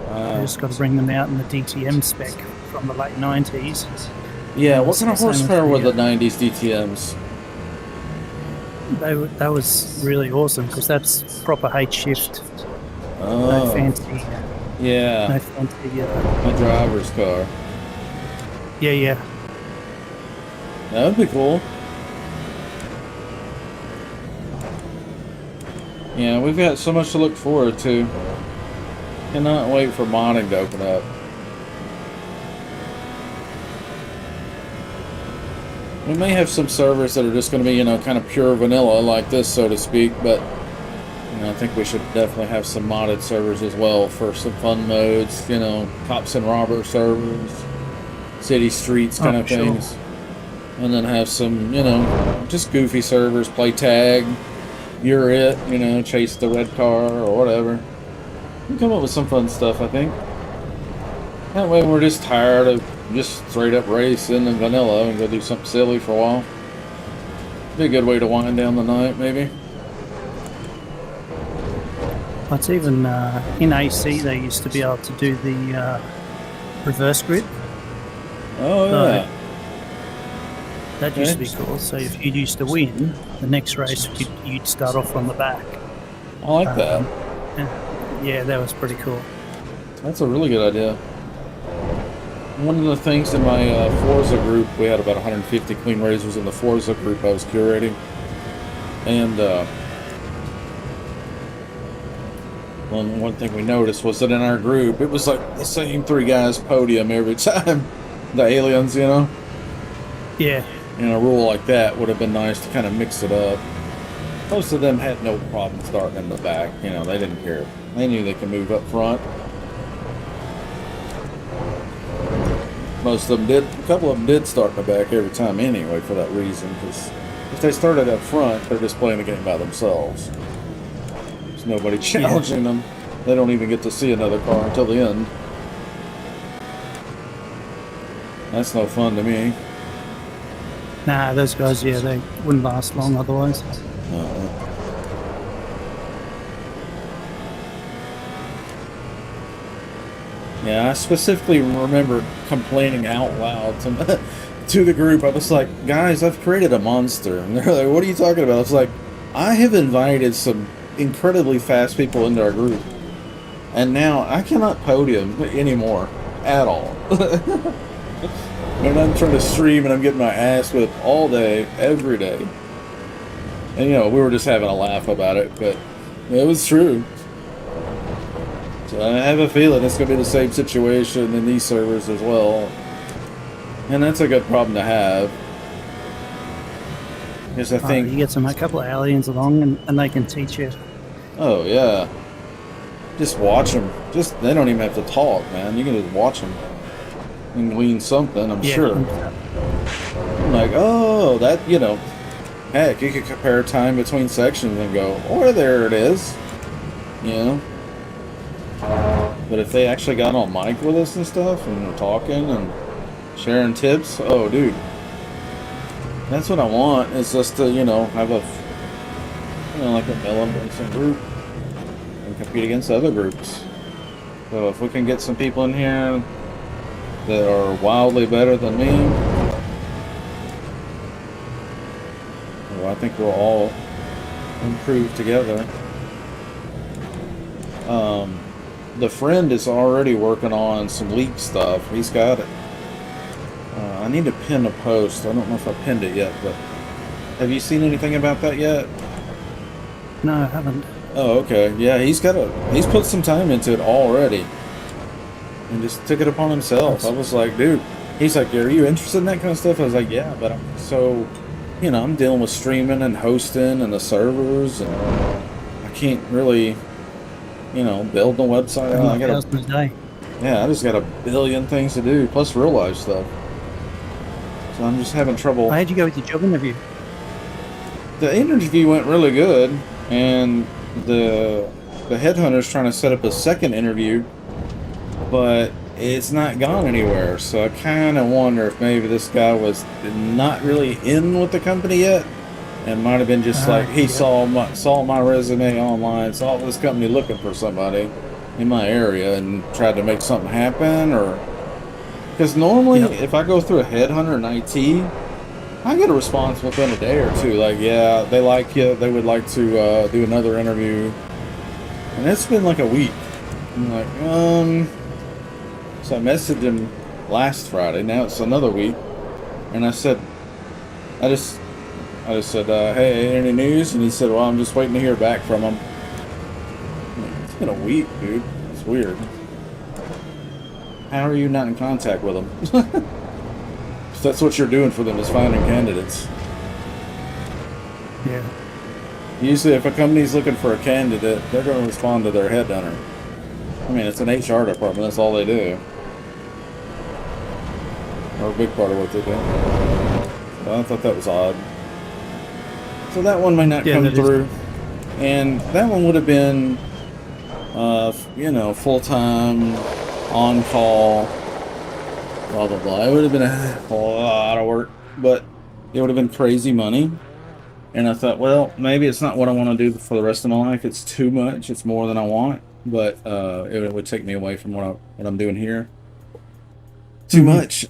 They just got to bring them out in the DTM spec from the late 90s. Yeah, what kind of horsepower were the 90s DTMs? That was really awesome because that's proper H shift. Oh, No fancy. yeah. No fancy. My driver's car. Yeah. That would be cool. Yeah, we've got so much to look forward to. Cannot wait for modding to open up. We may have some servers that are just going to be, you know, kind of pure vanilla like this, so to speak, but you know, I think we should definitely have some modded servers as well for some fun modes, you know, cops and robbers servers, city streets kind of things. Sure. And then have some, you know, just goofy servers, play tag, you're it, you know, chase the red car or whatever. We can come up with some fun stuff, I think. That way we're just tired of just straight up racing and vanilla and go do something silly for a while. Be a good way to wind down the night, maybe. It's even in AC they used to be able to do the reverse grip. Oh yeah. That used to be cool. So if you used to win, the next race you'd start off on the back. I like that. Yeah, that was pretty cool. That's a really good idea. One of the things in my Forza group, we had about 150 clean razors in the Forza group I was curating. And one thing we noticed was that in our group, it was like the same 3 guys podium every time. The aliens, you know? Yeah. And a rule like that would have been nice to kind of mix it up. Most of them had no problem starting in the back. You know, they didn't care. They knew they could move up front. Most of them did. A couple of them did start in the back every time anyway for that reason. Because if they started up front, they're just playing the game by themselves. There's nobody challenging them. They don't even get to see another car until the end. That's no fun to me. Nah, those guys, yeah, they wouldn't last long otherwise. Yeah, I specifically remember complaining out loud to the group. I was like, guys, I've created a monster. And they're like, what are you talking about? I was like, I have invited some incredibly fast people into our group. And now I cannot podium anymore at all. And I'm trying to stream and I'm getting my ass whipped all day, every day. And, you know, we were just having a laugh about it, but it was true. So I have a feeling it's going to be the same situation in these servers as well. And that's a good problem to have. Because I think... You get a couple of aliens along and they can teach you. Oh, yeah. Just watch them. They don't even have to talk, man. You can just watch them. And glean something, I'm sure. I'm like, oh, that, you know, heck, you could compare time between sections and go, oh, there it is. You know? But if they actually got on mic with us and stuff, and were talking and sharing tips, oh, dude. That's what I want, is just to, you know, have a, you know, like a million-person group and compete against other groups. So if we can get some people in here that are wildly better than me, well, I think we'll all improve together. The friend is already working on some leak stuff. He's got it. I need to pin a post. I don't know if I pinned it yet, but have you seen anything about that yet? No, I haven't. Oh, okay. Yeah, he's put some time into it already. And just took it upon himself. I was like, dude, he's like, are you interested in that kind of stuff? I was like, yeah, but I'm so, you know, I'm dealing with streaming and hosting and the servers, and I can't really, you know, build the website. I just got a billion things to do, plus real life stuff. So I'm just having trouble. How'd you go with your job interview? The interview went really good, and the headhunter's trying to set up a second interview, but it's not gone anywhere. So I kind of wonder if maybe this guy was not really in with the company yet, and might have been just like he saw my resume online, saw this company looking for somebody in my area, and tried to make something happen. Or because normally if I go through a headhunter in IT, I get a response within a day or two. Like, yeah, they like you, they would like to do another interview, and it's been like a week. I'm like, So I messaged him last Friday. Now it's another week, and I said, I just said, hey, any news? And he said, well, I'm just waiting to hear back from him. It's been a week, dude. It's weird. How are you not in contact with them? If that's what you're doing for them, is finding candidates. Yeah. Usually, if a company's looking for a candidate, they're going to respond to their headhunter. I mean, it's an HR department. That's all they do. Or a big part of what they do. So I thought that was odd. So that one may not come through. And that one would have been, you know, full-time, on-call, blah, blah, blah. It would have been a lot of work, but it would have been crazy money. And I thought, well, maybe it's not what I want to do for the rest of my life. It's too much. It's more than I want. But it would take me away from what I'm doing here. Too much.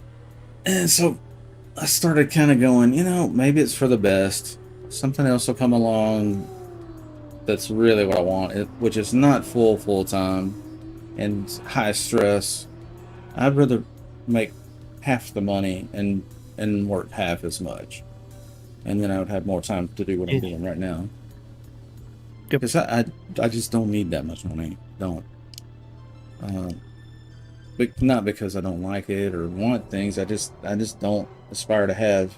And so I started kind of going, you know, maybe it's for the best. Something else will come along that's really what I want, which is not full time and high stress. I'd rather make half the money and work half as much, and then I would have more time to do what I'm doing right now. Yep. Because I just don't need that much money. Don't. But not because I don't like it or want things. I just don't aspire to have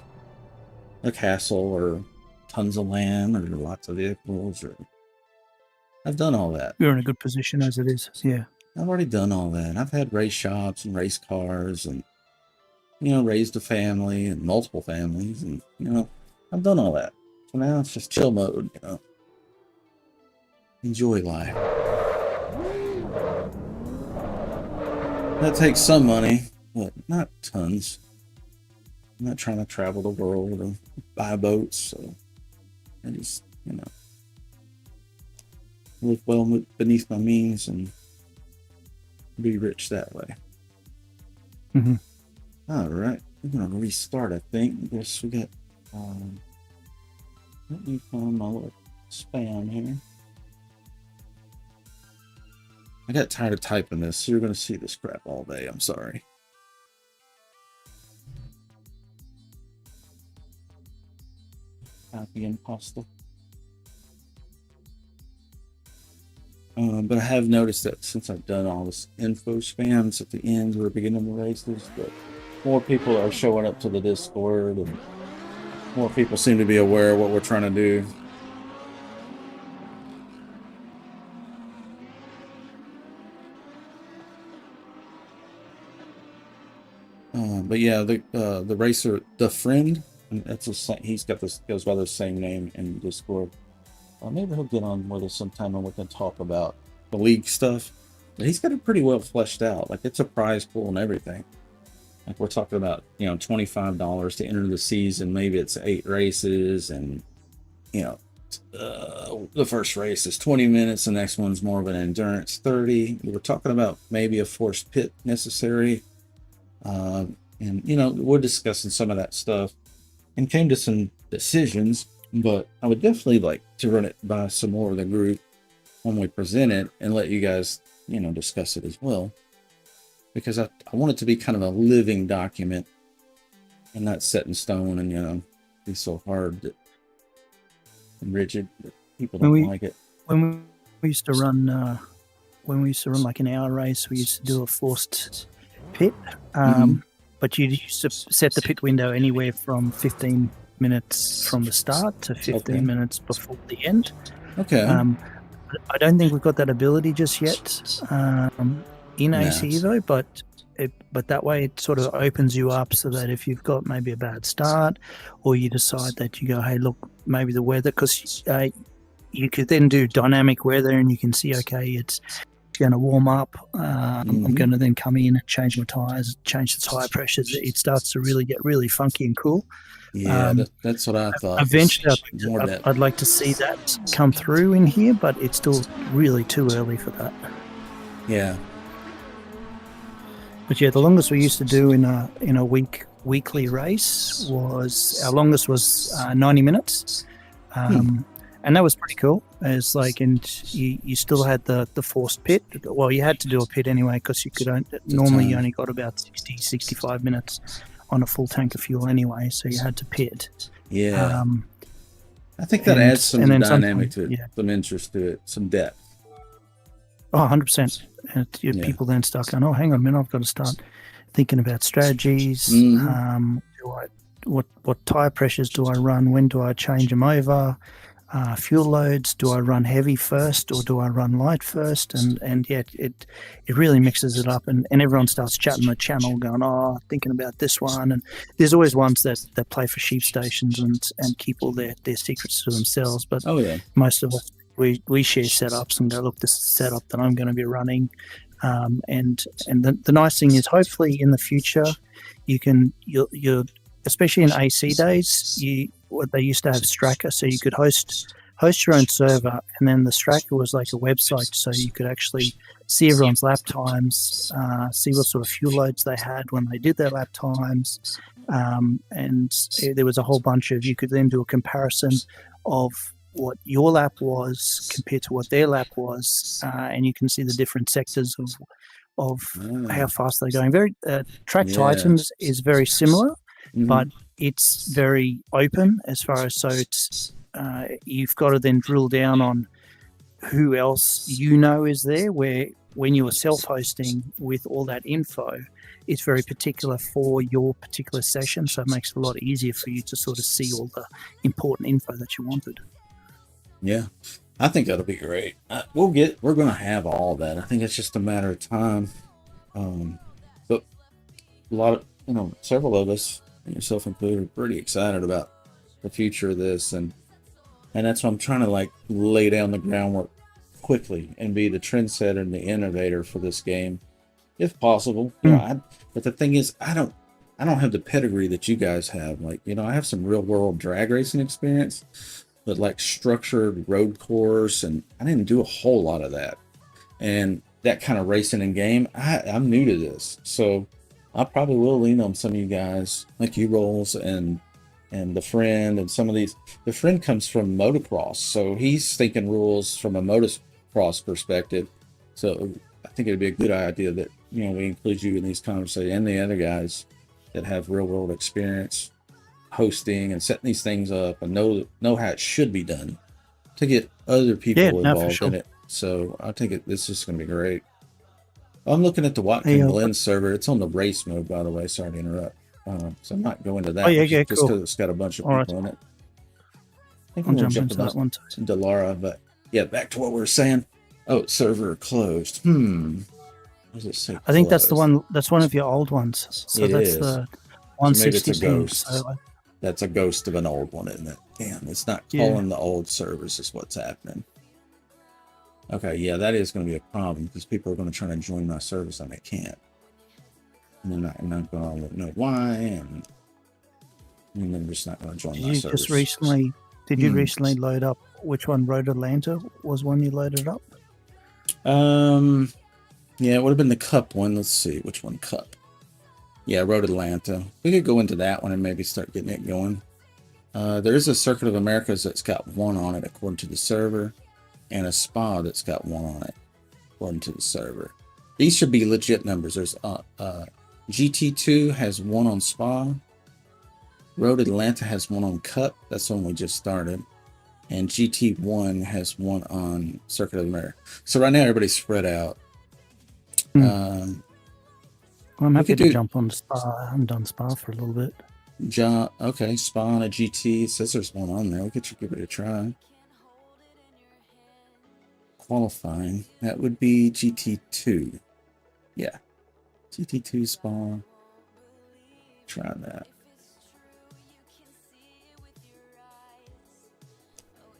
a castle or tons of land or lots of vehicles. Or I've done all that. You're in a good position as it is. Yeah. I've already done all that. I've had race shops and race cars and, you know, raised a family and multiple families, and, you know, I've done all that. So now it's just chill mode, you know. Enjoy life. That takes some money, but not tons. I'm not trying to travel the world or buy boats, so I just, you know, live well beneath my means and be rich that way. Mm-hmm. All right, we're gonna restart. I think. Yes, we got. Let me find my little spam here. I got tired of typing this, so you're gonna see this crap all day. I'm sorry. Copy and pasta. But I have noticed that since I've done all this info spams at the end or beginning of the races, that more people are showing up to the Discord, and more people seem to be aware of what we're trying to do. But yeah, the racer, the friend, that's he's got this, goes by the same name in Discord. Maybe he'll get on with us sometime and we can talk about the league stuff. But he's got it pretty well fleshed out. Like, it's a prize pool and everything. Like, we're talking about, you know, $25 to enter the season. Maybe it's 8 races, and, you know, the first race is 20 minutes. The next one's more of an endurance 30. We're talking about maybe a forced pit necessary. And, you know, we're discussing some of that stuff and came to some decisions, but I would definitely like to run it by some more of the group when we present it and let you guys, you know, discuss it as well. Because I want it to be kind of a living document and not set in stone and, you know, be so hard and rigid that people don't like it. When we used to run, like an hour race, we used to do a forced pit. But you used to set the pit window anywhere from 15 minutes from the start to 15 minutes before the end. Okay. I don't think we've got that ability just yet in AC Evo, but that way it sort of opens you up so that if you've got maybe a bad start, or you decide that you go, hey, look, maybe the weather, because you could then do dynamic weather and you can see, okay, it's going to warm up. I'm going to then come in and change my tires, change the tire pressures. It starts to really get really funky and cool. Yeah, that's what I thought. Eventually, I'd like to see that come through in here, but it's still really too early for that. Yeah. But yeah, the longest we used to do in a weekly race was, our longest was 90 minutes. And that was pretty cool. It's like, and you still had the forced pit. Well, you had to do a pit anyway, because you could normally you only got about 60, 65 minutes on a full tank of fuel anyway, so you had to pit. Yeah. I think that adds some dynamic to it, some interest to it, some depth. Oh, 100%. And people then start going, oh, hang on a minute, I've got to start thinking about strategies. What tire pressures do I run? When do I change them over? Fuel loads, do I run heavy first or do I run light first? And yeah, it really mixes it up, and everyone starts chatting the channel going, oh, thinking about this one. And there's always ones that play for sheep stations and keep all their secrets to themselves, but most of us, we share setups and go, look, this is the setup that I'm going to be running. And the nice thing is, hopefully in the future you're especially in AC days, they used to have Straka, so you could host your own server, and then the Straka was like a website, so you could actually see everyone's lap times, see what sort of fuel loads they had when they did their lap times, and there was a whole bunch of, you could then do a comparison of what your lap was compared to what their lap was, and you can see the different sectors of how fast they're going. Very Track Titans is very similar, but it's very open as far as, so it's you've got to then drill down on who else is there, where when you are self-hosting with all that info, it's very particular for your particular session, so it makes it a lot easier for you to sort of see all the important info that you wanted. Yeah, I think that'll be great. We're going to have all that. I think it's just a matter of time. But a lot of, several of us, yourself included, are pretty excited about the future of this, and that's why I'm trying to like lay down the groundwork quickly and be the trendsetter and the innovator for this game, if possible. But the thing is, I don't have the pedigree that you guys have. Like, I have some real world drag racing experience, but like structured road course, and I didn't do a whole lot of that. And that kind of racing in game, I'm new to this, so I probably will lean on some of you guys, like you Rolls and the friend, and some of these. The friend comes from motocross, so he's thinking rules from a motocross perspective. So I think it'd be a good idea that we include you in these conversations, and the other guys that have real world experience hosting and setting these things up and know how it should be done, to get other people involved in it. So I think this is going to be great. I'm looking at the Watkins Glen server. It's on the race mode, by the way. Sorry to interrupt. So I'm not going to that. Just because it's got a bunch of people in it. I think I'm going to jump into that one to Delara, but yeah, back to what we were saying. Oh, server closed. What does it say? I think that's the one. That's one of your old ones. So that's the 160. So maybe it's a ghost. That's a ghost of an old one, isn't it? Damn, it's not calling the old servers is what's happening. Okay, yeah, that is going to be a problem, because people are going to try to join my service and they can't. And they're not going to know why, and they're just not going to join my service. Did you recently load up? Which one? Road Atlanta was one you loaded up? Yeah, it would have been the Cup one. Let's see, which one Cup? Yeah, Road Atlanta. We could go into that one and maybe start getting it going. There is a Circuit of Americas that's got one on it according to the server, and a Spa that's got one on it according to the server. These should be legit numbers. There's GT2 has one on Spa. Road Atlanta has one on Cup. That's the one we just started. And GT1 has one on Circuit of America. So right now everybody's spread out. I'm happy to jump on Spa. I haven't done Spa for a little bit. Okay, Spa on a GT. It says there's one on there. We could give it a try. Qualifying. That would be GT2. Yeah. GT2 Spa. Try that.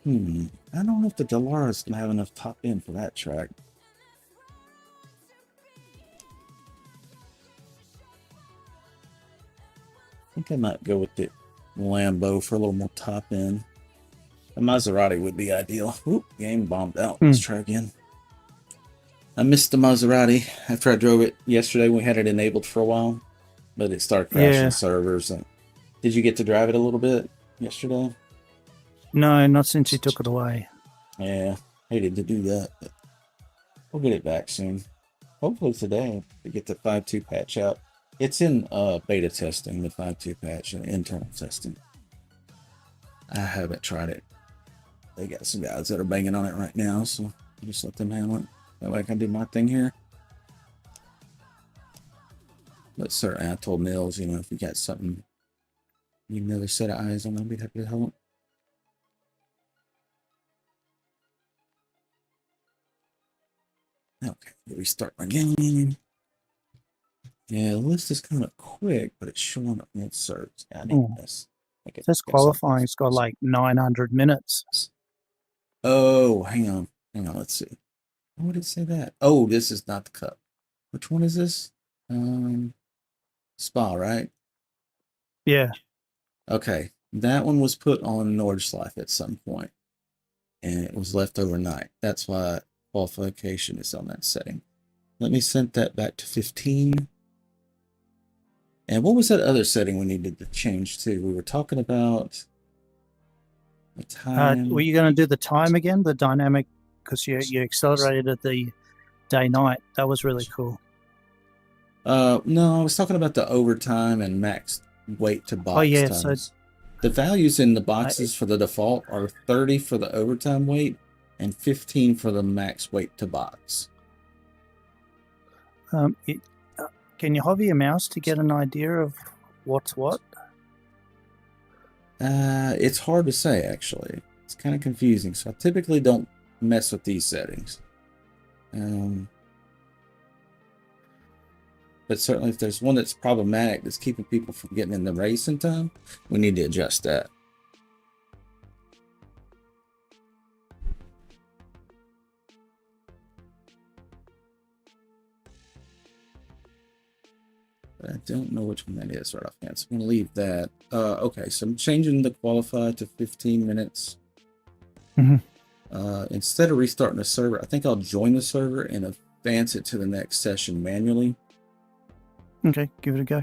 I don't know if the Delara's gonna have enough top end for that track. I think I might go with the Lambo for a little more top end. A Maserati would be ideal. Oop, game bombed out. Let's try again. I missed the Maserati after I drove it yesterday. We had it enabled for a while, but it started crashing servers. Did you get to drive it a little bit yesterday? No, not since you took it away. Yeah, hated to do that, but we'll get it back soon. Hopefully today to get the 5.2 patch out. It's in beta testing, the 5.2 patch, and internal testing. I haven't tried it. They got some guys that are banging on it right now, so I'll just let them handle it. That way I can do my thing here. But certainly I told Nils, if you got something, need another set of eyes on, I'd be happy to help. Okay, restart my game. Yeah, the list is kind of quick, but it's showing up mid search. I need this. This qualifying's got like 900 minutes. Oh, hang on. Let's see. Why would it say that? Oh, this is not the Cup. Which one is this? Spa, right? Yeah. Okay, that one was put on Nordschleife at some point, and it was left overnight. That's why qualification is on that setting. Let me set that back to 15. And what was that other setting we needed to change to? We were talking about The time. Were you going to do the time again, the dynamic? Because you accelerated at the day-night. That was really cool. No, I was talking about the overtime and max weight to box yeah, times. so the values in the boxes for the default are 30 for the overtime weight and 15 for the max weight to box. Can you hover your mouse to get an idea of what's what? It's hard to say, actually. It's kind of confusing, so I typically don't mess with these settings. But certainly if there's one that's problematic, that's keeping people from getting in the race in time, we need to adjust that. But I don't know which one that is right offhand, so I'm going to leave that. Okay, so I'm changing the qualify to 15 minutes. Instead of restarting the server, I think I'll join the server and advance it to the next session manually. Okay, give it a go.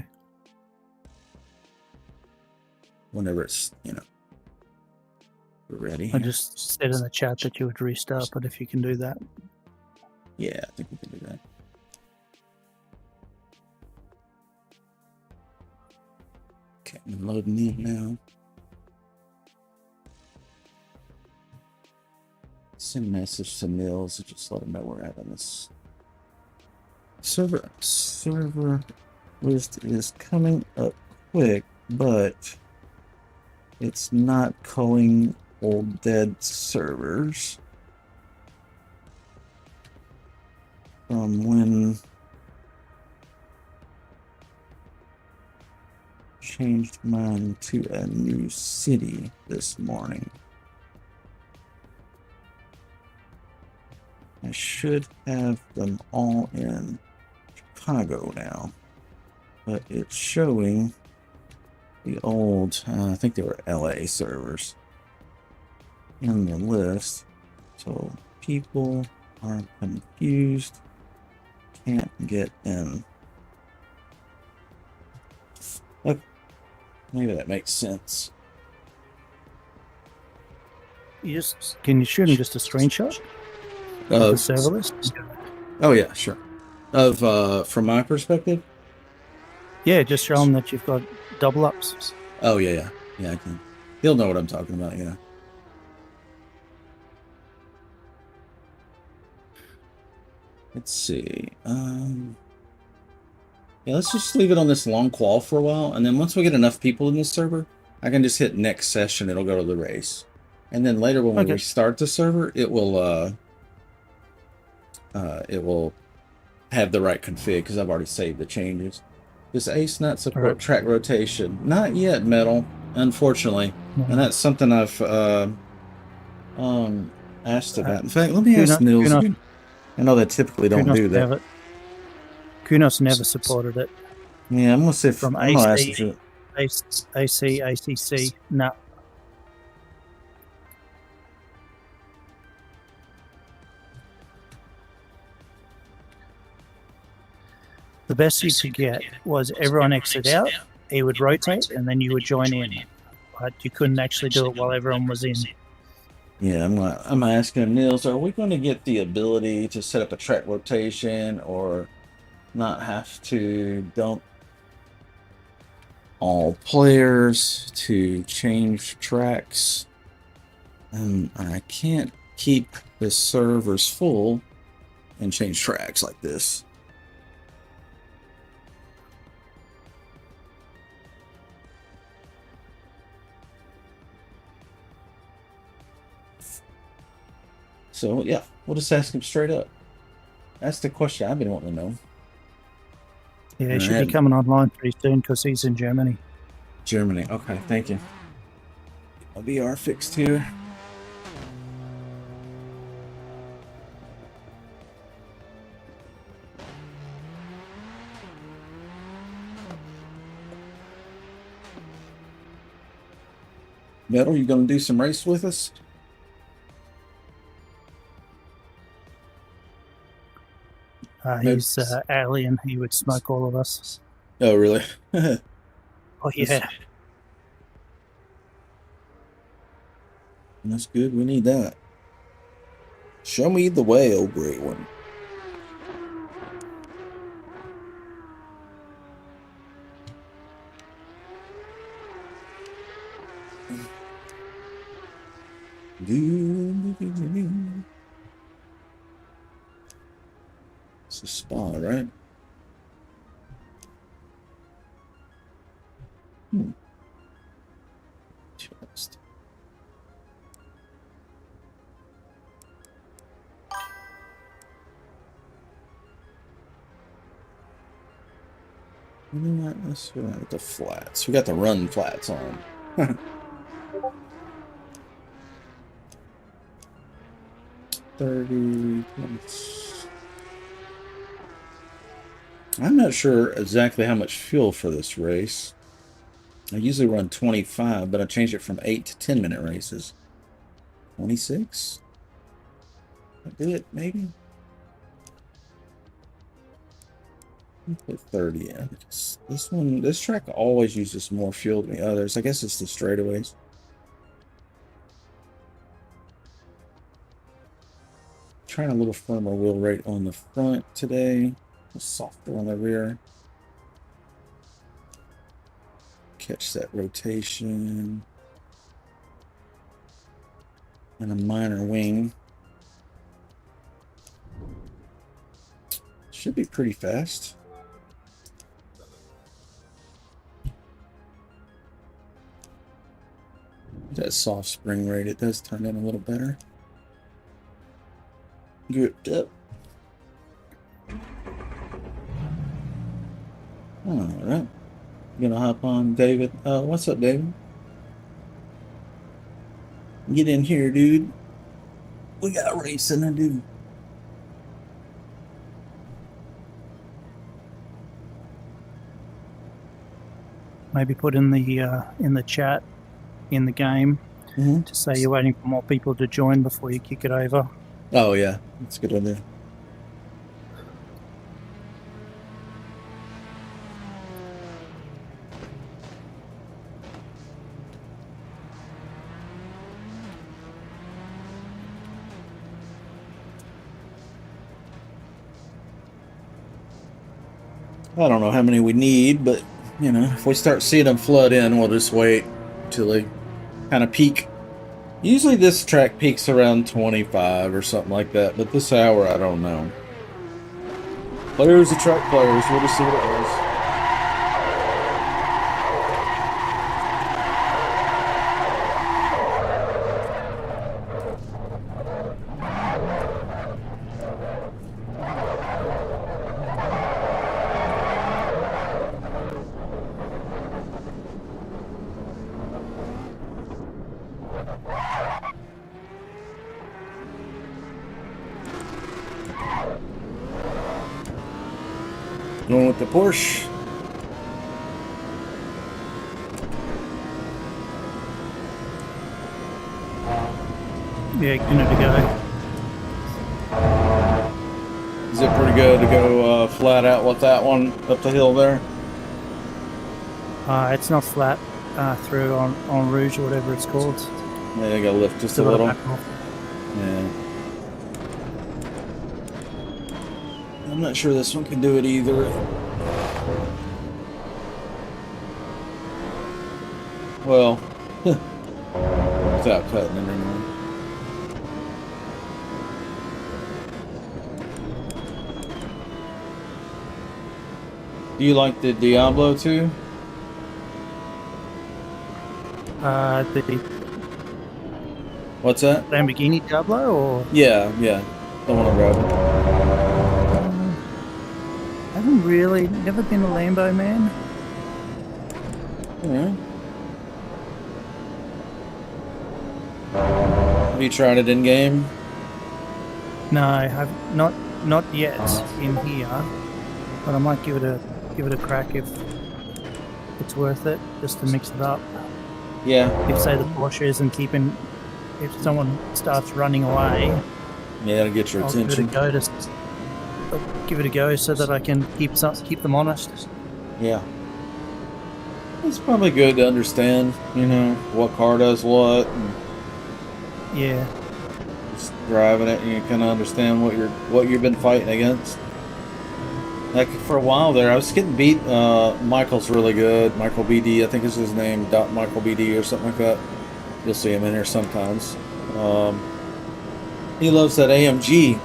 Whenever it's, we're ready. I just said in the chat that you would restart, but if you can do that. Yeah, I think we can do that. Okay, I'm loading in now. Send message to Mills, just let him know we're having this. Server list is coming up quick, but it's not calling old dead servers from when changed mine to a new city this morning. I should have them all in Chicago now, but it's showing the old, I think they were LA servers in the list. So people are confused, can't get in. Okay, maybe that makes sense. Can you shoot him just a screenshot of the server list? Oh yeah, sure. Of from my perspective? Yeah, just show him that you've got double ups. Oh yeah, I can. He'll know what I'm talking about. Yeah. Let's see. Yeah, let's just leave it on this long qual for a while, and then once we get enough people in this server, I can just hit next session. It'll go to the race, and then later when we restart the server, it will have the right config because I've already saved the changes. Does Ace not support track rotation? Not yet, Metal, unfortunately. And that's something I've asked about. In fact, let me ask Nils again. I know they typically don't do that. Kunos never supported it. Yeah, I'm going to say from AC, ACC, no. The best you could get was everyone exit out, he would rotate, and then you would join in. But you couldn't actually do it while everyone was in. Yeah, I'm asking Nils, are we going to get the ability to set up a track rotation or not have to dump all players to change tracks? I can't keep the servers full and change tracks like this. So, yeah, we'll just ask him straight up. That's the question I've been wanting to know. Yeah, he should be coming online pretty soon because he's in Germany. Germany, okay, thank you. A VR fixed here. Metal, you gonna do some race with us? He's alien. He would smoke all of us. Oh, really? Oh, yeah. That's good. We need that. Show me the way, oh great one. It's a spa, right? Just. You know what? Let's go with the flats. We got the run flats on. 30 plus. I'm not sure exactly how much fuel for this race. I usually run 25, but I changed it from 8 to 10-minute races. 26? I do it, maybe? Put 30 in. This track always uses more fuel than the others. I guess it's the straightaways. Trying a little firmer wheel rate on the front today. Softer on the rear. Catch that rotation. And a minor wing. Should be pretty fast. That soft spring rate, it does turn in a little better. Gripped up. Alright. Gonna hop on David. What's up, David? Get in here, dude. We got racing to do. Maybe put in the chat in the game to say you're waiting for more people to join before you kick it over. Oh yeah, that's a good idea. I don't know how many we need, but you know, if we start seeing them flood in, we'll just wait till they kind of peak. Usually this track peaks around 25 or something like that, but this hour, I don't know. Players attract players. We'll just see what it was. Going with the Porsche. Yeah, give it a go. Is it pretty good to go flat out with that one up the hill there? It's not flat through on Rouge or whatever it's called. Yeah, you gotta lift just a Still little. Yeah. I'm not sure this one can do it either. Well, without cutting it anymore. Do you like the Diablo too? The What's that? Lamborghini Diablo, or Yeah. Don't want to grab it. I haven't really never been a Lambo man. Yeah. Have you tried it in game? No, I've not yet in here, but I might give it a crack if it's worth it, just to mix it up. Yeah. If say the Porsche isn't keeping, if someone starts running away, Yeah, it'll get your I'll attention. give it a go so that I can keep them honest. Yeah. It's probably good to understand, you know, what car does what. And Yeah. Just driving it, and you kind of understand what you've been fighting against. Like for a while there, I was getting beat. Michael's really good. Michael BD, I think is his name. Michael BD or something like that. You'll see him in here sometimes. He loves that AMG.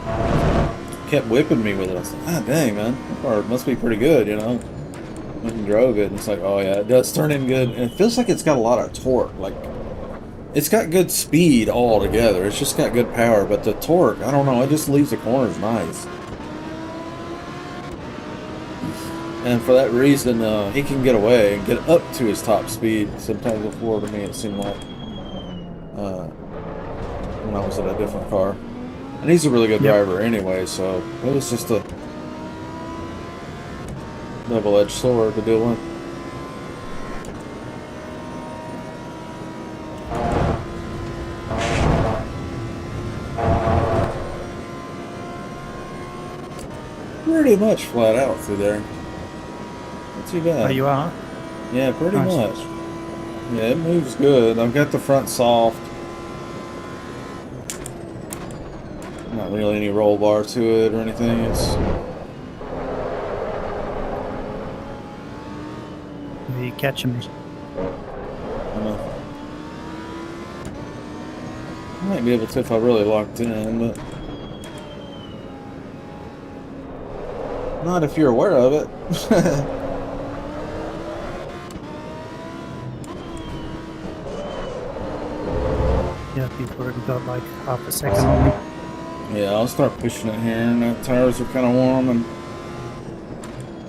Kept whipping me with it. I was like, ah, dang, man. That car must be pretty good, you know? Went and drove it, and it's like, oh yeah, it does turn in good. And it feels like it's got a lot of torque. Like, it's got good speed all together. It's just got good power. But the torque, I don't know, it just leaves the corners nice. And for that reason, he can get away and get up to his top speed. Sometimes before, to me, it seemed like when I was in a different car. And he's a really good driver anyway, so it was just a double-edged sword to deal with. Pretty much flat out through there. Not too bad. Oh, you are? Yeah, pretty much. Yeah, it moves good. I've got the front soft. Not really any roll bar to it or anything. It's... Are you catching me? I might be able to if I really locked in, but... Not if you're aware of it. Yeah, you've already got like half a second on me. Yeah, I'll start pushing it here, and the tires are kind of warm, and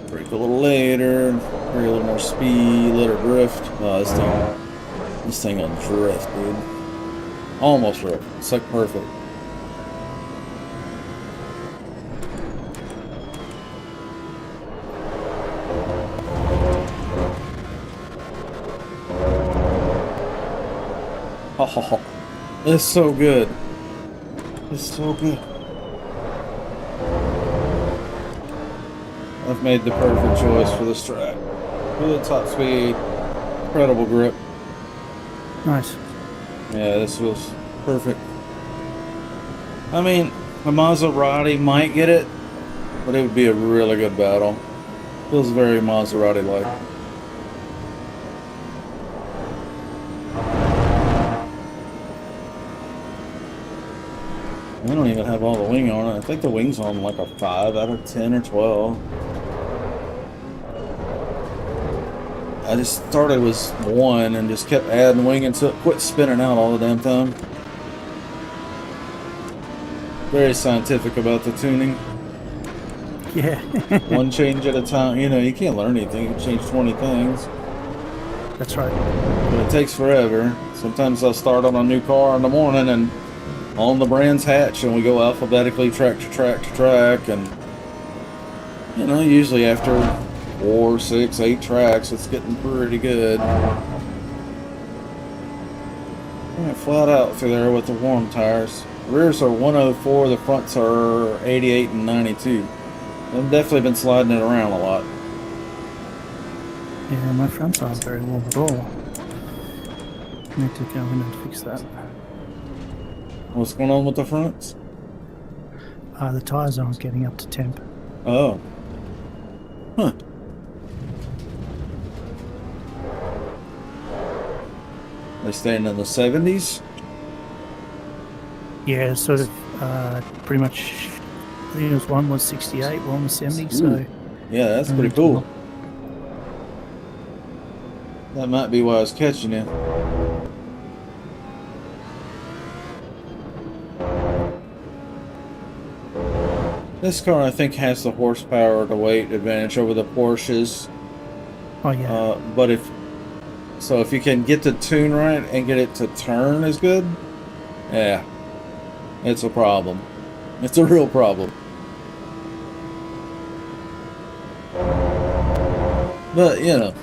brake a little later, bring a little more speed, let her drift. Oh, this thing will drift, dude. Almost drift. It's like perfect. Oh, it's so good. It's so good. I've made the perfect choice for this track. Good top speed, incredible grip. Nice. Yeah, this was perfect. I mean, a Maserati might get it, but it would be a really good battle. Feels very Maserati-like. I don't even have all the wing on it. I think the wing's on like a 5 out of 10 or 12. I just started with 1 and just kept adding wing until it quit spinning out all the damn time. Very scientific about the tuning. Yeah. One change at a time. You know, you can't learn anything. You can change 20 things. That's right. But it takes forever. Sometimes I'll start on a new car in the morning and on the brand's hatch, and we go alphabetically track to track to track, and you know, usually after 4, 6, 8 tracks, it's getting pretty good. Right, flat out through there with the warm tires. Rears are 104, the fronts are 88 and 92. I've definitely been sliding it around a lot. Yeah, my fronts aren't very warm at all. Need to go in and fix that. What's going on with the fronts? The tyres aren't getting up to temp. Oh. Huh. They staying in the 70s? Yeah, sort of pretty much. I think it was one was 68, one was 70. Ooh. So yeah, that's pretty cool. That might be why I was catching you. This car, I think, has the horsepower to weight advantage over the Porsches. Oh yeah. But if you can get the tune right and get it to turn as good, yeah, it's a problem. It's a real problem. But you know,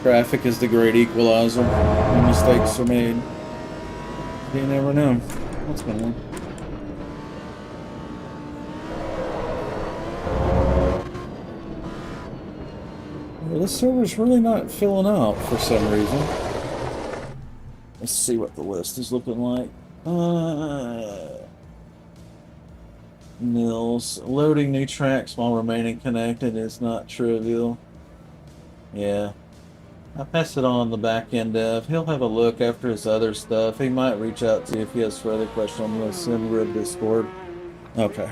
traffic is the great equalizer when mistakes are made. You never know what's going on. Well, this server's really not filling up for some reason. Let's see what the list is looking like. Nils. Loading new tracks while remaining connected is not trivial. Yeah. I pass it on the back end dev. He'll have a look after his other stuff. He might reach out to you if he has further questions on the SimRib Discord. Okay.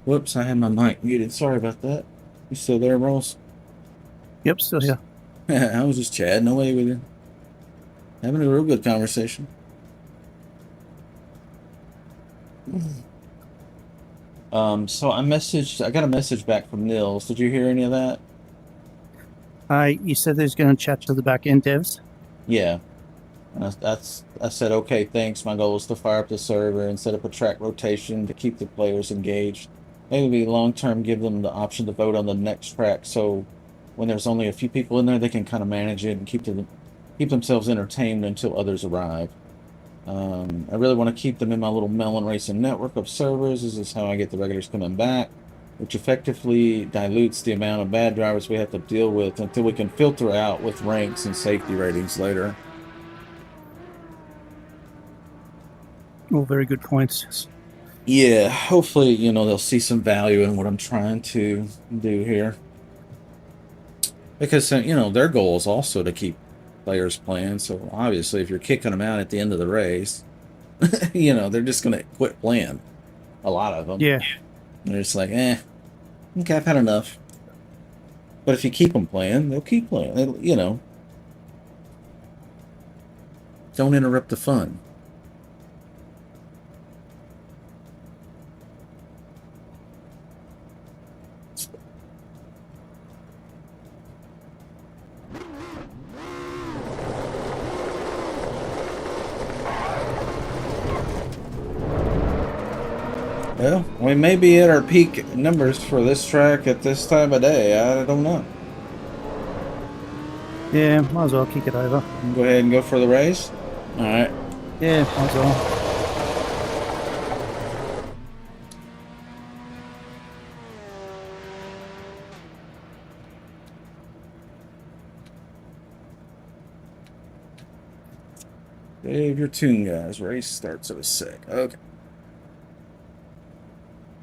Whoops, I had my mic muted. Sorry about that. You still there, Ross? Yep, still here. I was just chatting away with you. Having a real good conversation. So I got a message back from Nils. Did you hear any of that? You said there's going to chat to the back-end devs? Yeah. And I said, okay, thanks. My goal is to fire up the server and set up a track rotation to keep the players engaged. Maybe long-term give them the option to vote on the next track, so when there's only a few people in there, they can kind of manage it and keep themselves entertained until others arrive. I really want to keep them in my little melon racing network of servers. This is how I get the regulars coming back, which effectively dilutes the amount of bad drivers we have to deal with until we can filter out with ranks and safety ratings later. All very good points. Yeah, hopefully, they'll see some value in what I'm trying to do here. Because, their goal is also to keep players playing. So, obviously, if you're kicking them out at the end of the race, they're just going to quit playing. A lot of them. Yeah. They're just like, okay, I've had enough. But if you keep them playing, they'll keep playing. Don't interrupt the fun. Well, we may be at our peak numbers for this track at this time of day. I don't know. Yeah, might as well kick it over. Go ahead and go for the race. All right. Yeah, might as well. Save your tune, guys. Race starts in a sec. Okay.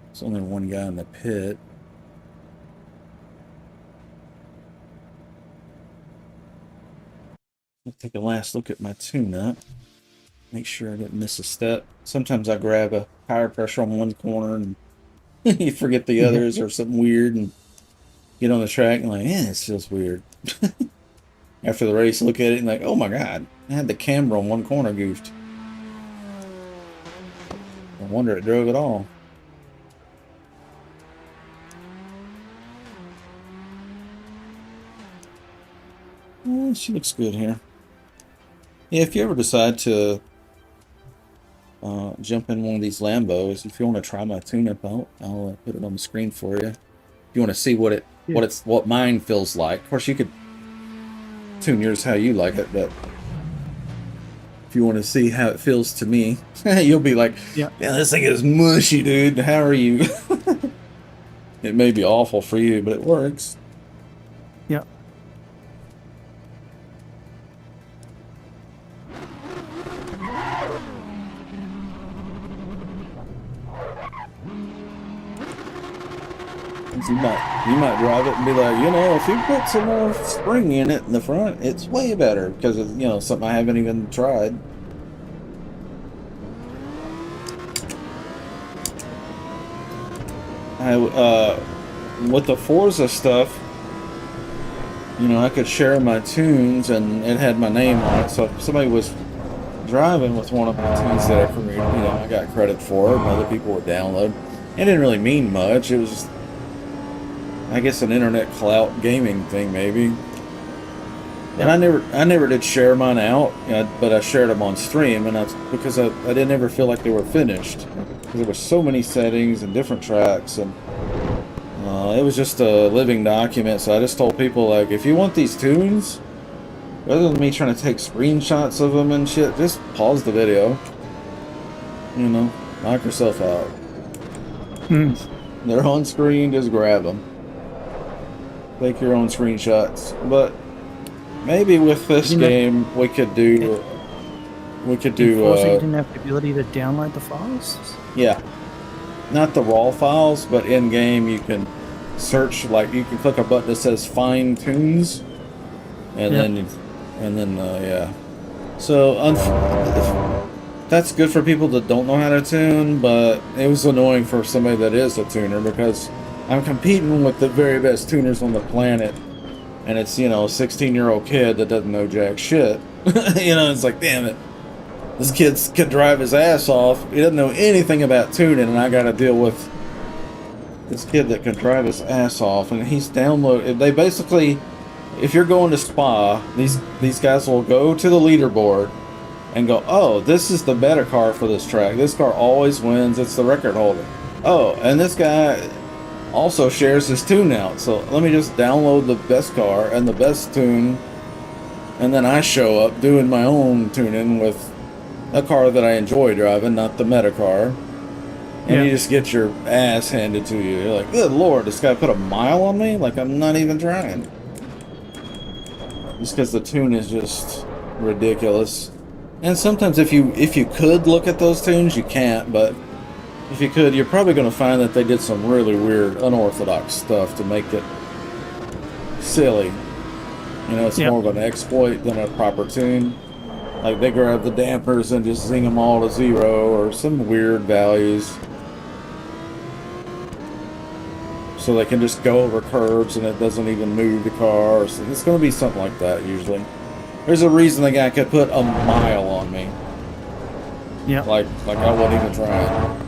There's only one guy in the pit. I'll take a last look at my tune-up. Make sure I didn't miss a step. Sometimes I grab a tire pressure on one corner and you forget the others or something weird and get on the track and like, it feels weird. After the race, look at it and like, oh my god, I had the camera on one corner goofed. No wonder it drove it all. She looks good here. Yeah, if you ever decide to jump in one of these Lambos, if you want to try my tune-up out, I'll put it on the screen for you. If you want to see what mine feels like. Of course, you could tune yours how you like it, but if you want to see how it feels to me, you'll be like, yeah, this thing is mushy, dude. How are you? It may be awful for you, but it works. Yeah. You might drive it and be like, if you put some more spring in it in the front, it's way better because it's, something I haven't even tried. With the Forza stuff, I could share my tunes and it had my name on it. So if somebody was driving with one of my tunes that I premiered, I got credit for it and other people would download. It didn't really mean much. It was just, I guess, an internet clout gaming thing, maybe. And I never did share mine out, but I shared them on stream, and because I didn't ever feel like they were finished, because there were so many settings and different tracks, and it was just a living document. So I just told people, like, if you want these tunes, rather than me trying to take screenshots of them and shit, just pause the video. Knock yourself out. They're on screen, just grab them. Take your own screenshots. But maybe with this game we could do you didn't have the ability to download the files? Yeah. Not the raw files, but in game you can search, like you can click a button that says find tunes and then yeah. So that's good for people that don't know how to tune, but it was annoying for somebody that is a tuner because I'm competing with the very best tuners on the planet, and it's, you know, a 16-year-old kid that doesn't know jack shit. You know, it's like, damn it. This kid can drive his ass off. He doesn't know anything about tuning, and I got to deal with this kid that can drive his ass off, and he's downloaded. They basically, if you're going to Spa, these guys will go to the leaderboard and go, oh, this is the better car for this track. This car always wins. It's the record holder. Oh, and this guy also shares his tune out. So let me just download the best car and the best tune, and then I show up doing my own tuning with a car that I enjoy driving, not the meta car. And you just get your ass handed to you. You're like, good lord, this guy put a mile on me? Like, I'm not even trying. Just because the tune is just ridiculous. And sometimes if you could look at those tunes, you can't, but if you could, you're probably going to find that they did some really weird, unorthodox stuff to make it silly. You know, it's more of an exploit than a proper tune. Like, they grab the dampers and just zing them all to 0 or some weird values. So they can just go over curbs and it doesn't even move the car. So it's going to be something like that usually. There's a reason the guy could put a mile on me. Yeah. Like I wasn't even trying.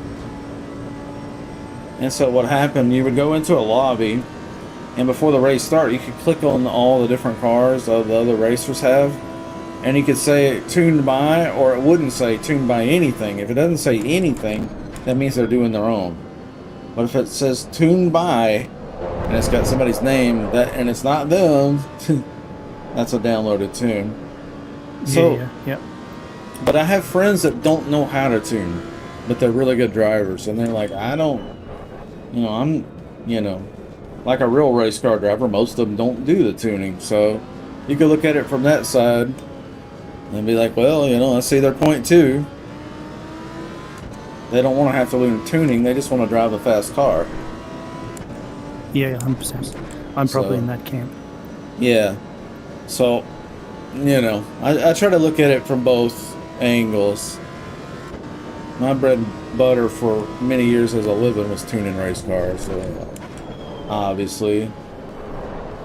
And so what happened, you would go into a lobby, and before the race started, you could click on all the different cars that the other racers have, and you could say tuned by, or it wouldn't say tuned by anything. If it doesn't say anything, that means they're doing their own. But if it says tuned by, and it's got somebody's name, and it's not them, that's a downloaded tune. So, but I have friends that don't know how to tune, but they're really good drivers, and they're like, I don't, you know, I'm, you know, like a real race car driver, most of them don't do the tuning. So you could look at it from that side and be like, well, you know, I see their point too. They don't want to have to learn tuning, they just want to drive a fast car. Yeah, 100%. I'm probably in that camp. Yeah. So, you know, I try to look at it from both angles. My bread and butter for many years as a living was tuning race cars. So obviously,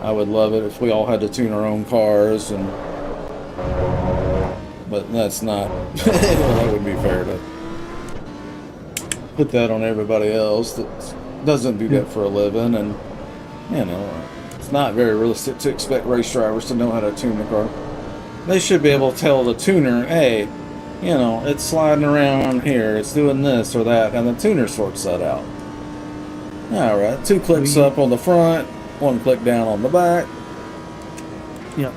I would love it if we all had to tune our own cars, but that's not. That wouldn't be fair to put that on everybody else that doesn't do that for a living, and you know, it's not very realistic to expect race drivers to know how to tune the car. They should be able to tell the tuner, hey, you know, it's sliding around here, it's doing this or that, and the tuner sorts that out. Alright, 2 clicks up on the front, 1 click down on the back. Yep.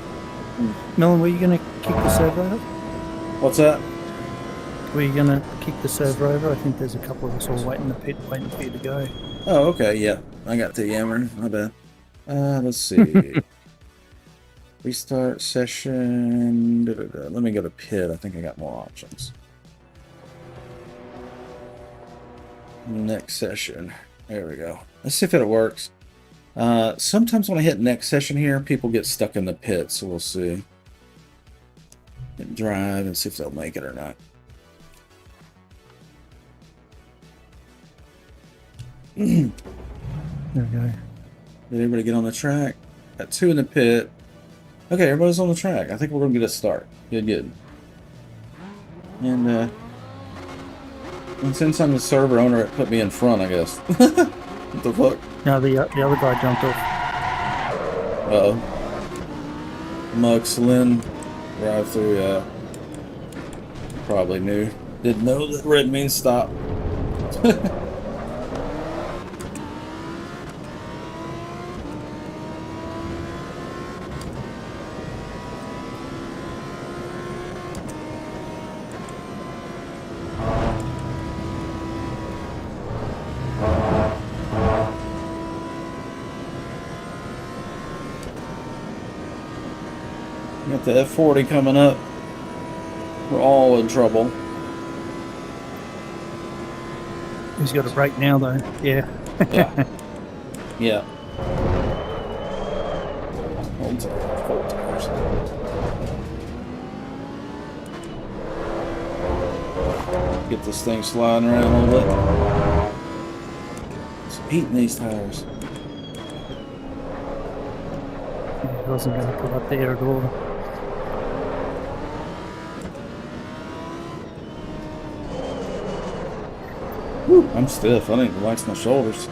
Melon, were you going to kick the server over? What's that? Were you going to kick the server over? I think there's a couple of us all waiting in the pit, waiting for you to go. Oh, okay, yeah. I got to yammering, my bad. Let's see. Restart session. Let me go to pit. I think I got more options. Next session. There we go. Let's see if it works. Sometimes when I hit next session here, people get stuck in the pit, so we'll see. Hit drive and see if they'll make it or not. There we go. Did everybody get on the track? Got 2 in the pit. Okay, everybody's on the track. I think we're going to get a start. Good. And since I'm the server owner, it put me in front, I guess. What the fuck? No, the other guy jumped off. Uh-oh. Muxlin. Drive through, yeah. Probably knew. Didn't know that red means stop. Got the F40 coming up. We're all in trouble. He's got a break now, though. Yeah. Yeah. Hold tires. Get this thing sliding around a little bit. It's heating these tires. I wasn't going to put up there at all. Whew, I'm stiff. I need to relax my shoulders.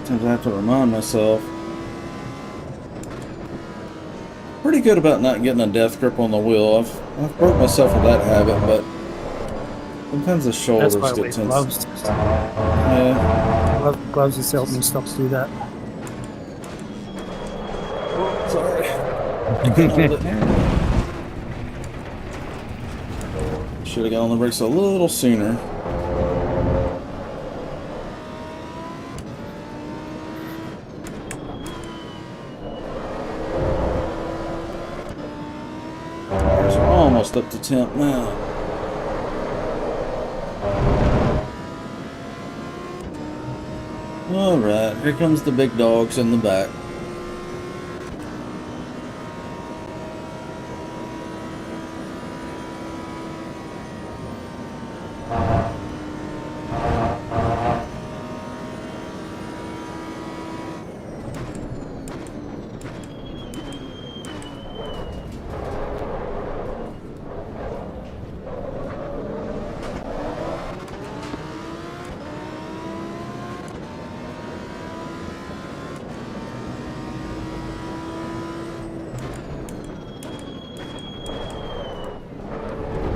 Sometimes I have to remind myself. Pretty good about not getting a death grip on the wheel. I've broke myself of that habit, but sometimes the shoulders That's why get we tense. gloves. Yeah. Gloves has helped me stop to do that. Sorry. I can't hold it. Should have got on the brakes a little sooner. Tires are almost up to temp now. Alright, here comes the big dogs in the back.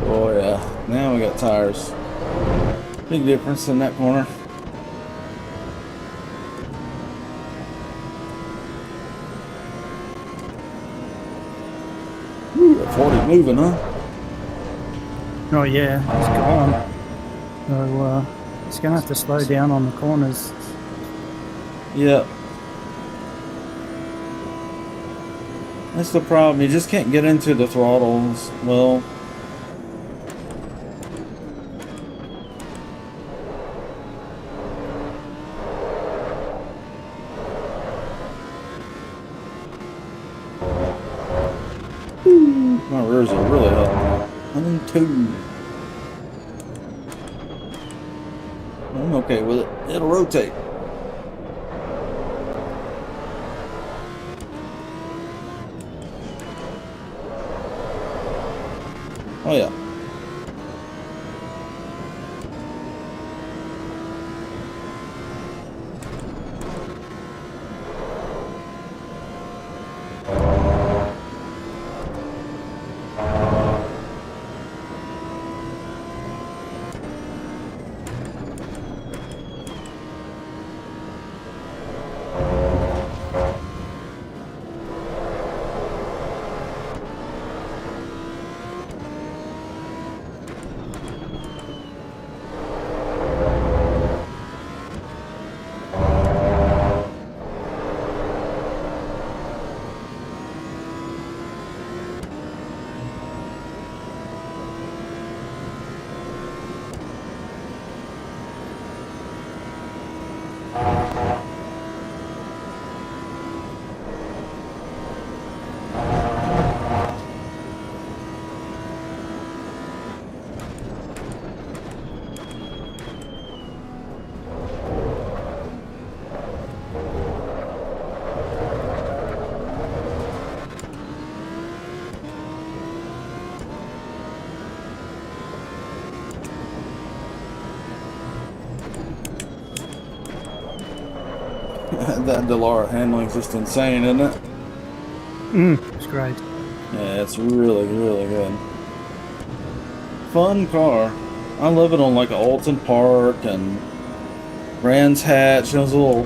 Oh yeah, now we got tires. Big difference in that corner. Woo, 40 moving, huh? Oh yeah, it's gone. So it's going to have to slow down on the corners. Yep. That's the problem. You just can't get into the throttles. Well, my rears are really hot. 102. I'm okay with it. It'll rotate. Oh yeah. That Delara handling's just insane, isn't it? It's great. Yeah, it's really, really good. Fun car. I love it on like Alton Park and Brands Hatch. Those little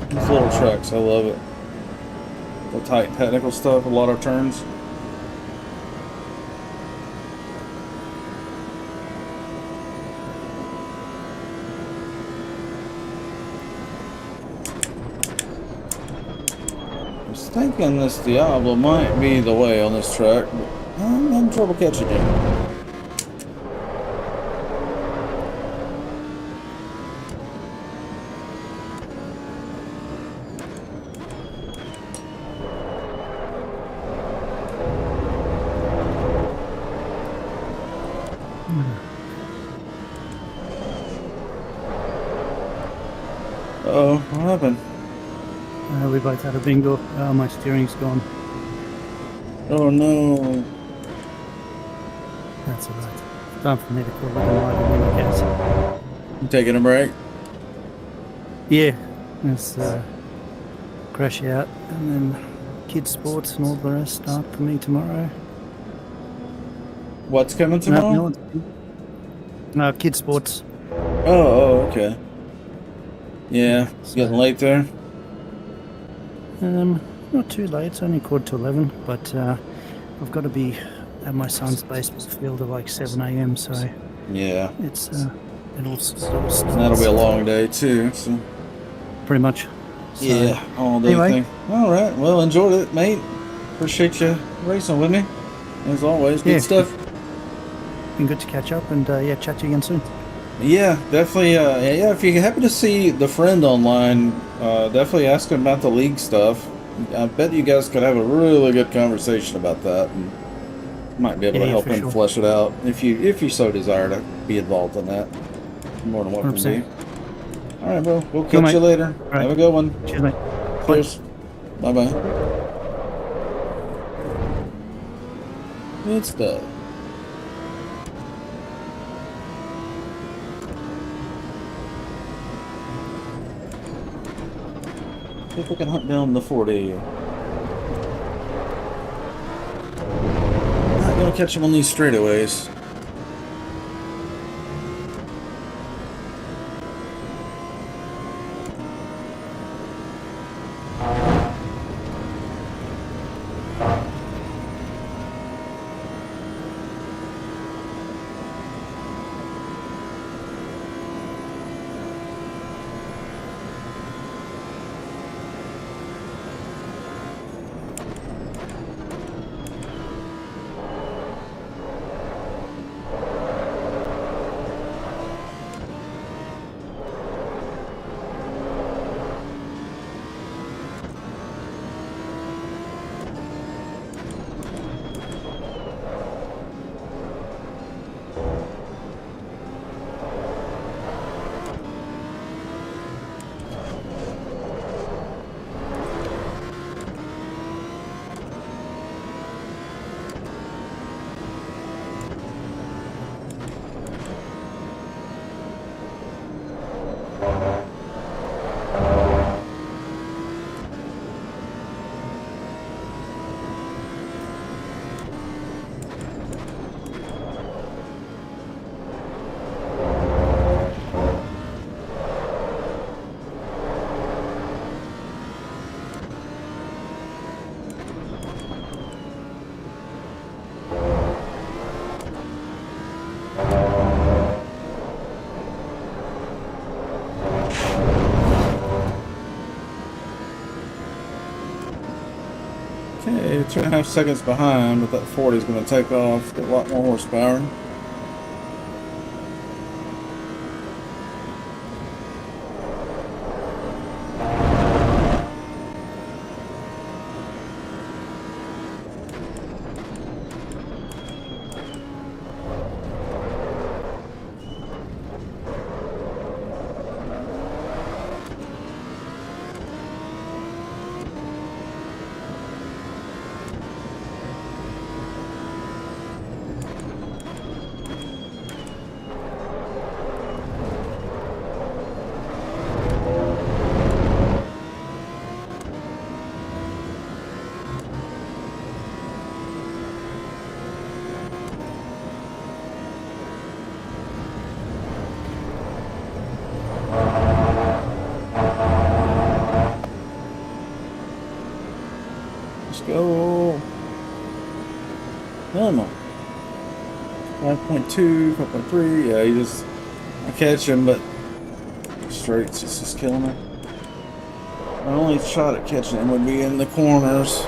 trucks. I love it. The tight technical stuff, a lot of turns. I was thinking this Diablo might be the way on this track, but I'm having trouble catching it. Oh, what happened? We both had a bingo. My steering's gone. Oh no. That's alright. Time for me to call it a night again, I guess. You taking a break? Yeah, let's crash out, and then kids' sports and all the rest start for me tomorrow. What's coming tomorrow? No, kids' sports. Oh, okay. Yeah, it's getting late there. Not too late. It's only 11:15, but I've got to be at my son's baseball field at like 7 a.m. So Yeah. it's it all starts. And that'll be a long day too. So. Pretty much. So, Yeah, all day anyway. thing. All right. Well, enjoyed it, mate. Appreciate you racing with me. As always, good stuff. Been good to catch up, and yeah, chat to you again soon. Yeah, definitely. Yeah, if you're happy to see the friend online, definitely ask him about the league stuff. I bet you guys could have a really good conversation about that, and might be able to help him flesh it out if you so desire to be involved in that. You're more than welcome to be. All right, bro. We'll catch you later. Have a good one. Cheers, mate. Cheers. Bye bye. Good stuff. See if we can hunt down the 40. Not gonna catch him on these straightaways. Okay, 2.5 seconds behind, but that 40 is going to take off. Get a lot more horsepower. Let's go. No, no. 5.2, 5.3. Yeah, you just I catch him, but straights just killing him. My only shot at catching him would be in the corners.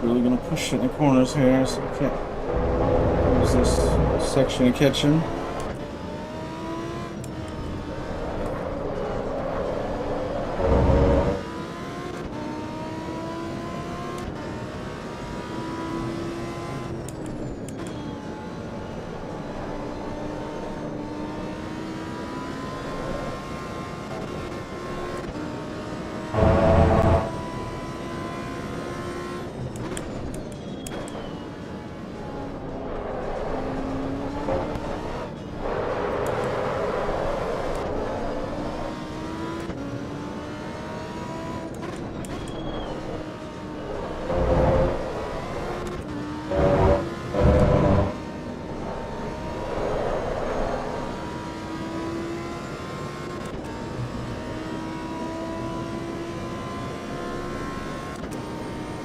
Really gonna push it in the corners here, so I can't use this section to catch him.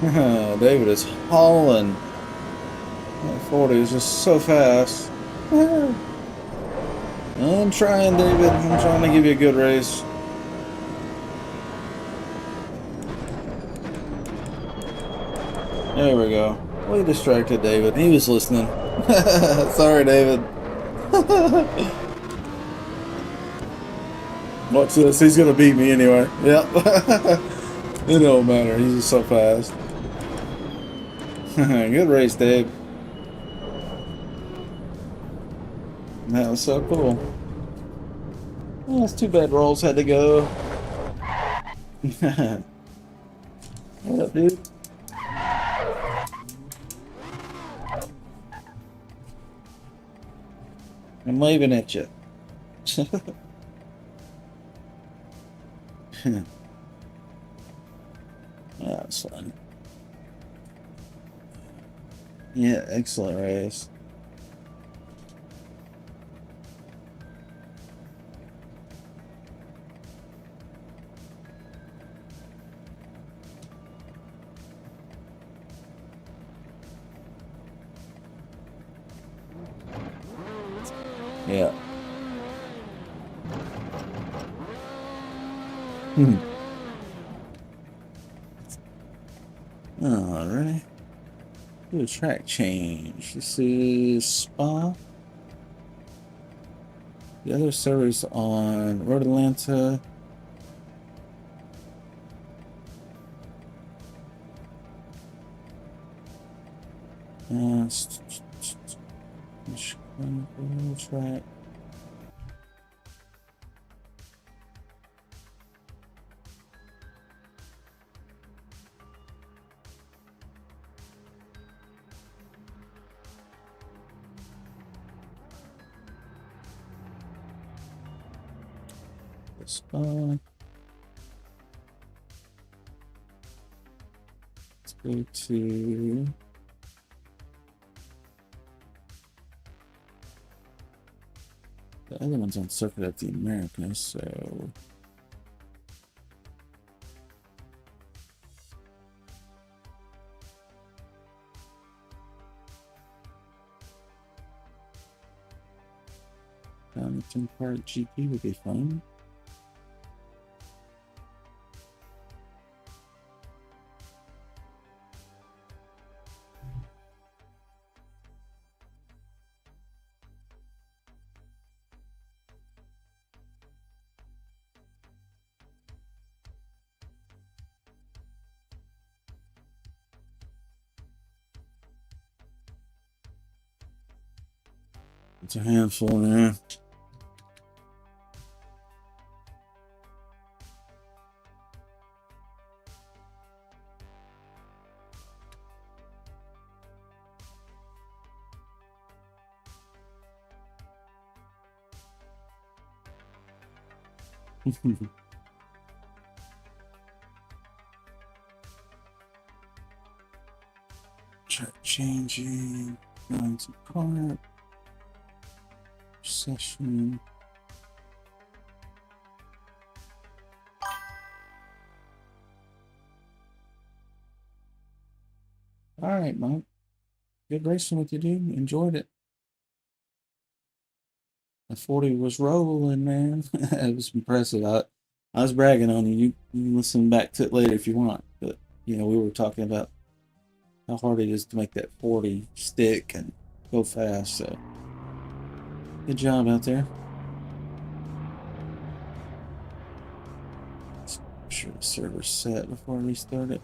David is hauling. That 40 is just so fast. I'm trying, David. I'm trying to give you a good race. There we go. We distracted David. He was listening. Sorry, David. Watch this. He's gonna beat me anyway. Yep. It don't matter. He's just so fast. Good race, Dave. That was so cool. Well, it's too bad Rolls had to go. What up, dude? I'm waving at you. That was fun. Yeah, excellent race. Yeah. Alright. Do a track change. This is Spa. The other server's on Road Atlanta. Track. Spa. Let's go to the other one's on Circuit of the Americas, so Donington Park GP would be fun. It's a handful, man. Track changing, going to park, session. All right, Mike. Good racing with you, dude. Enjoyed it. The 40 was rolling, man. It was impressive. I was bragging on you. You can listen back to it later if you want. But, you know, we were talking about how hard it is to make that 40 stick and go fast. So, good job out there. Let's make sure the server's set before we restart it.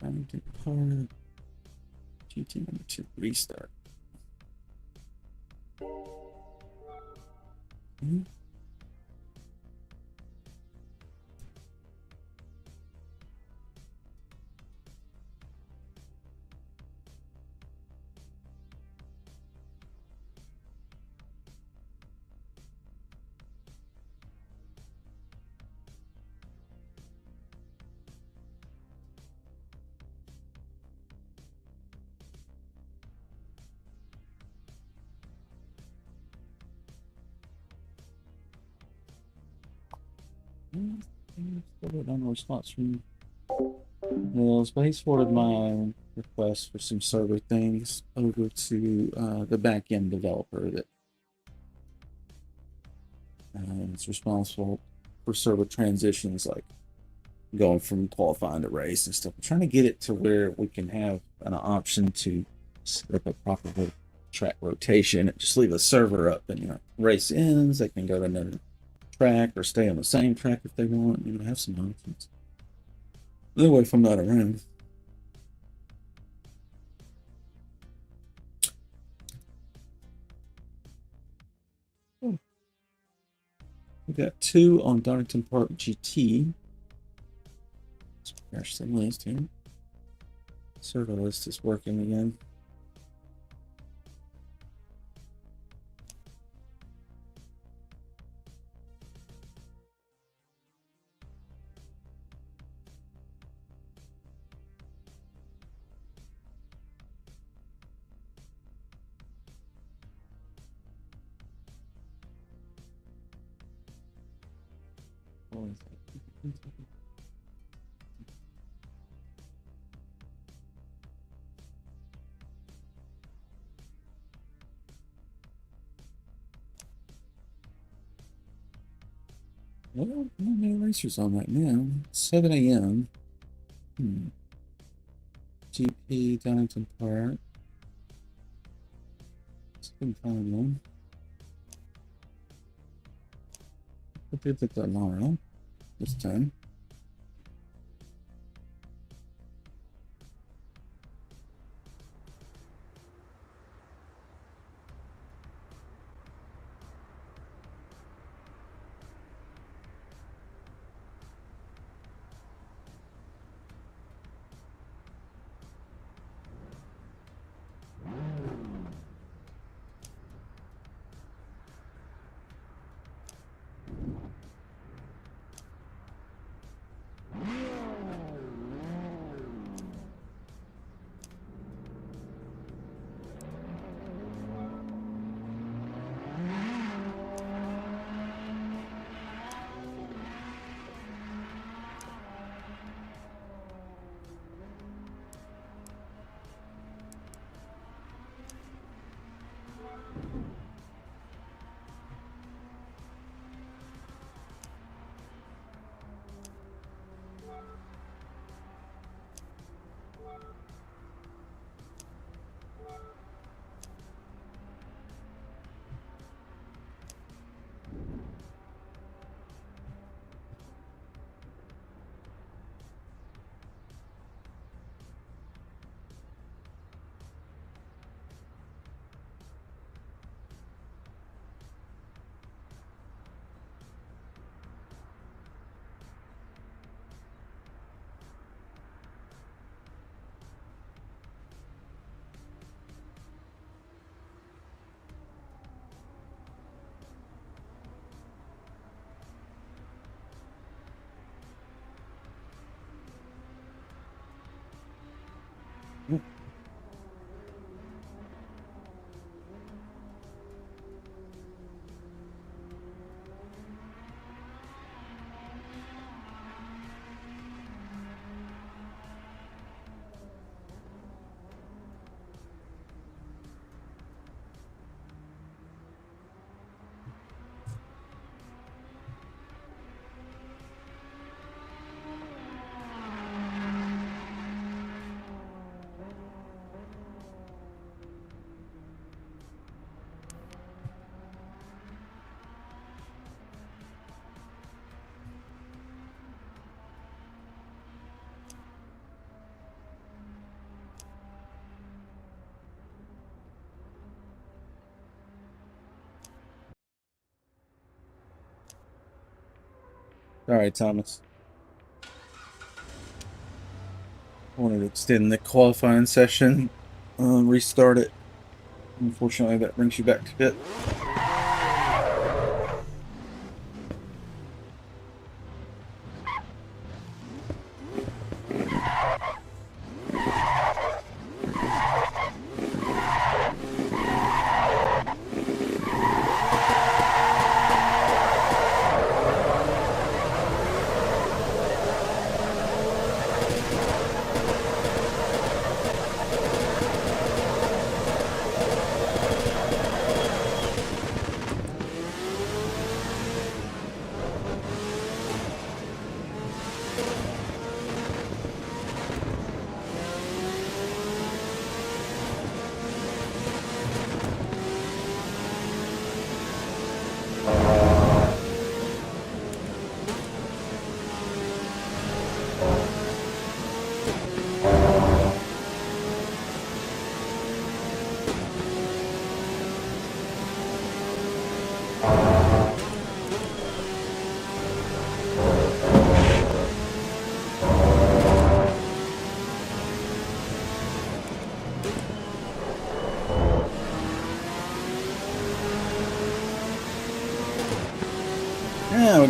Remington Park. GT number 2 restart. Mm-hmm. Still no response from Mills, but he's forwarded my request for some server things over to the back end developer that is responsible for server transitions, like going from qualifying to race and stuff. I'm trying to get it to where we can have an option to set up a proper track rotation and just leave a server up, and race ends, they can go to another track or stay on the same track if they want. Have some options. That way, if I'm not around. Oh. We got 2 on Darlington Park GT. Let's refresh the list here. Server list is working again. Well, not many racers on that now. 7 a.m. GP Donington Park. It's been fun one. We'll do it tomorrow. This time. All right, Thomas. I wanted to extend the qualifying session, restart it. Unfortunately, that brings you back to pit.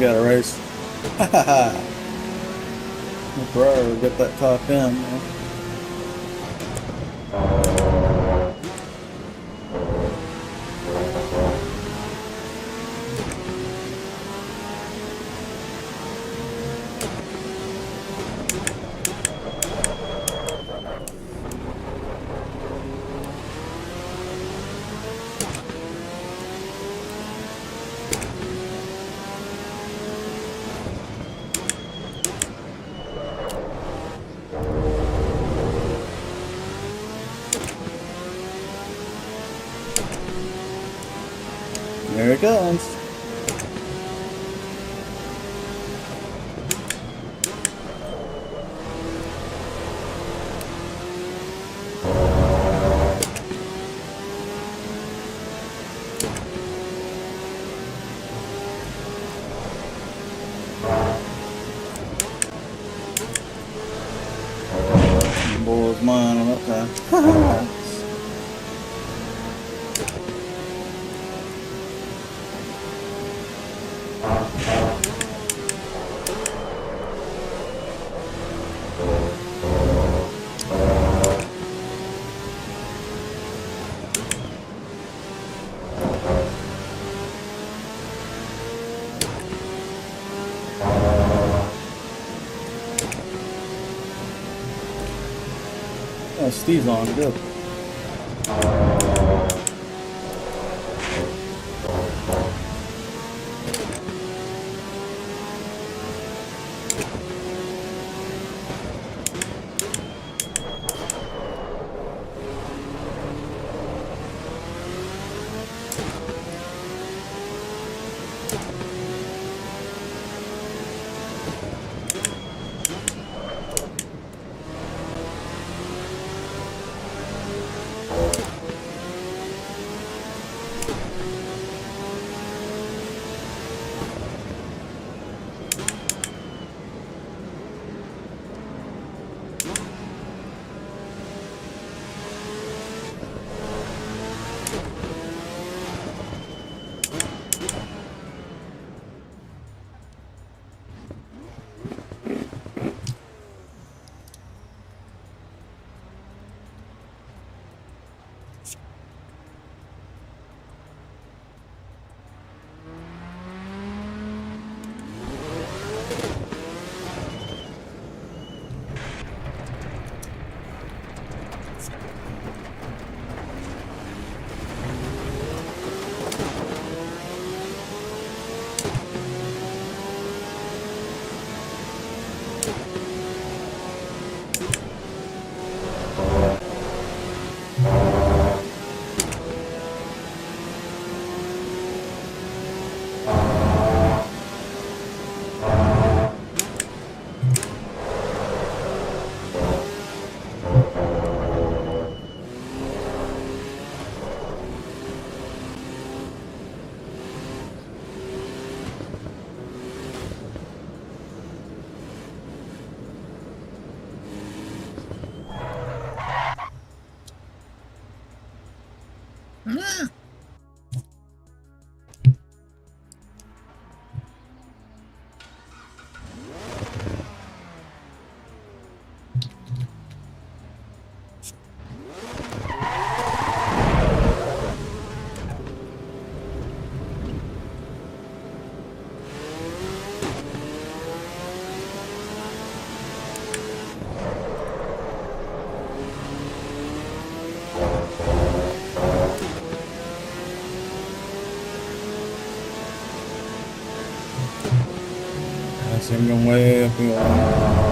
got a race. Haha. Bro, get that top end, man. There it goes. Boy's mine on that time. Oh, Steve's on, good. I see him going way up here.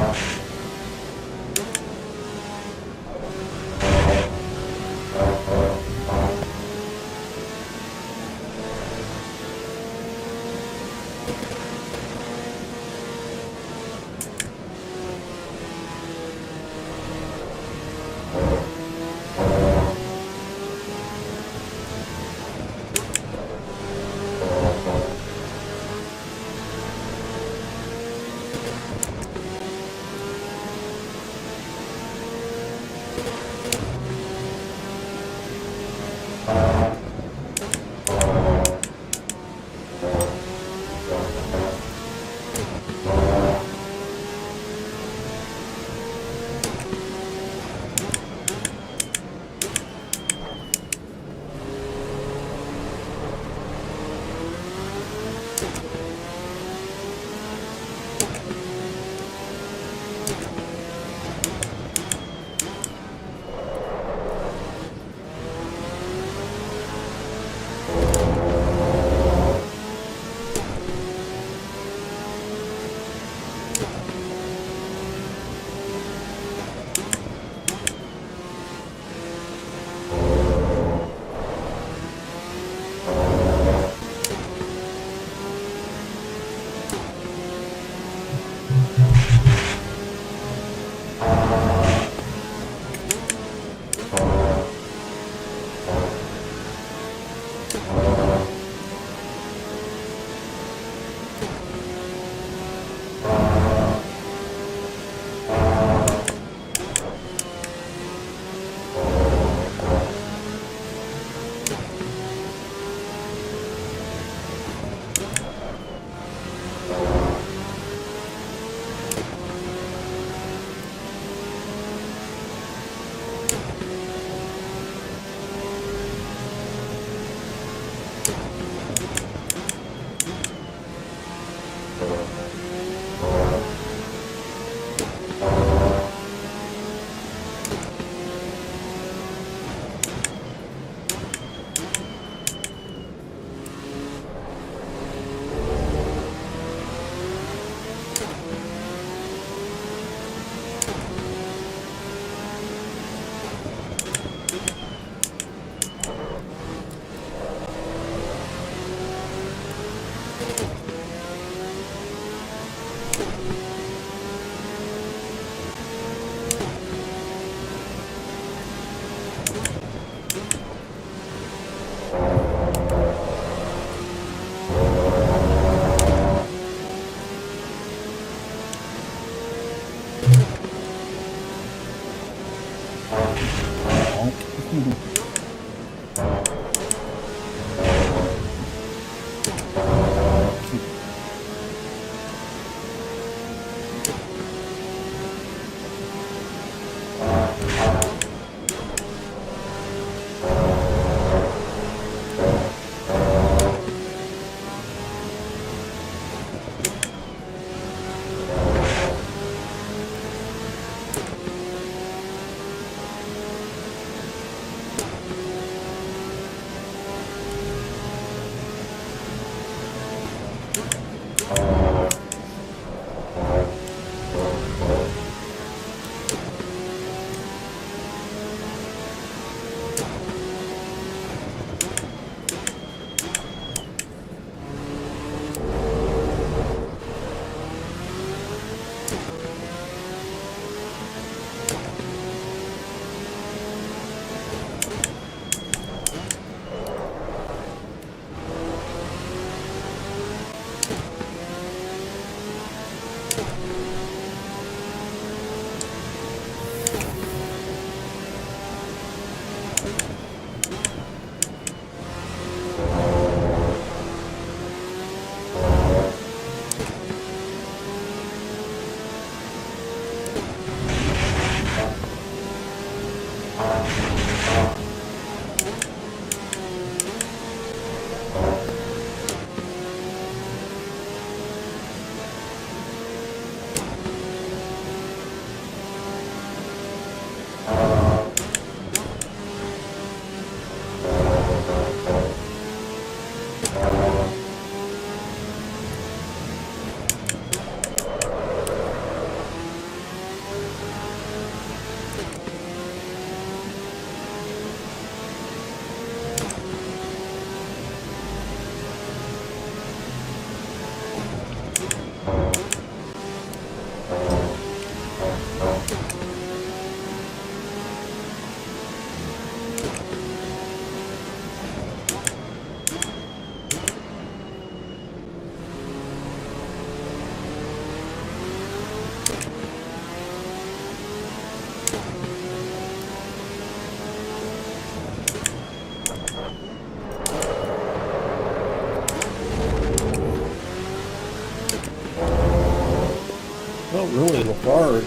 Not really, Lafarge.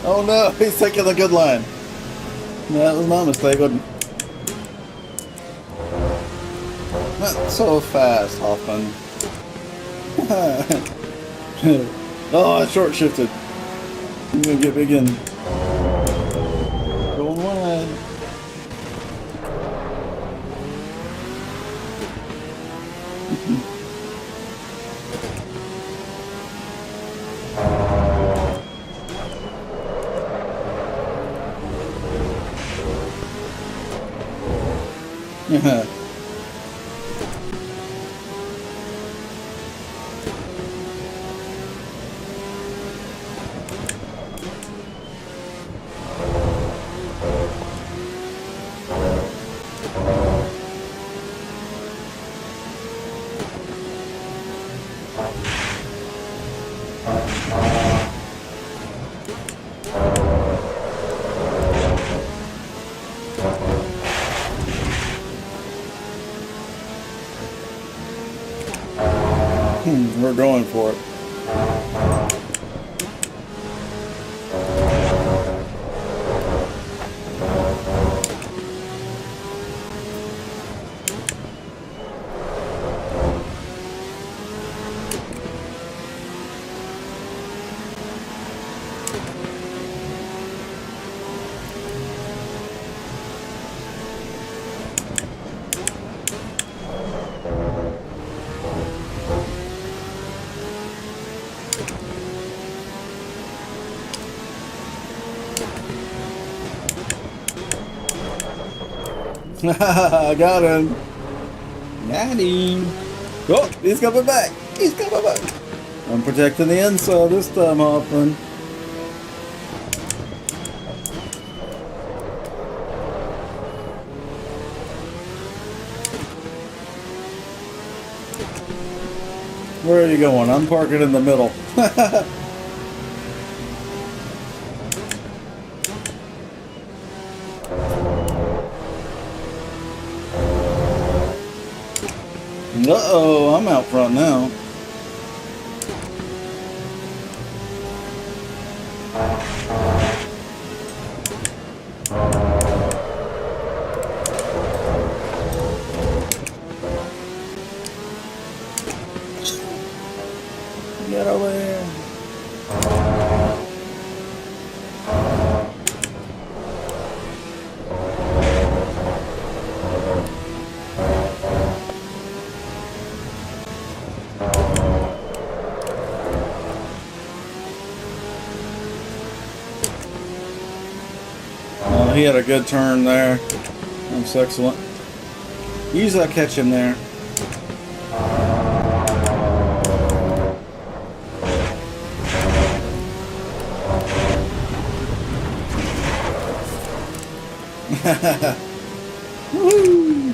Oh no, he's taking the good line. No, that was my mistake, wasn't it? Not so fast, Hoffman. Oh, I short shifted. I'm gonna get big in. Going wide. Yeah. We're going for it. I got him. Got him. Oh, he's coming back. He's coming back. I'm protecting the inside this time, Hoffman. Where are you going? I'm parking in the middle. Uh-oh, I'm out front now. Get over here. Oh, he had a good turn there. That's excellent. Usually I catch him there. Woo!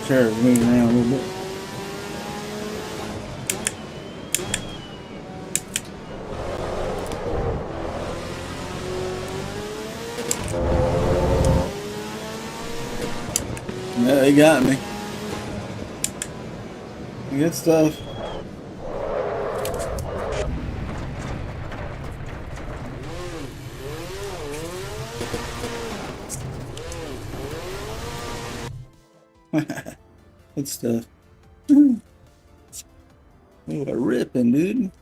Chair is moving around a little bit. Yeah, he got me. Good stuff. Good stuff. What a ripping, dude.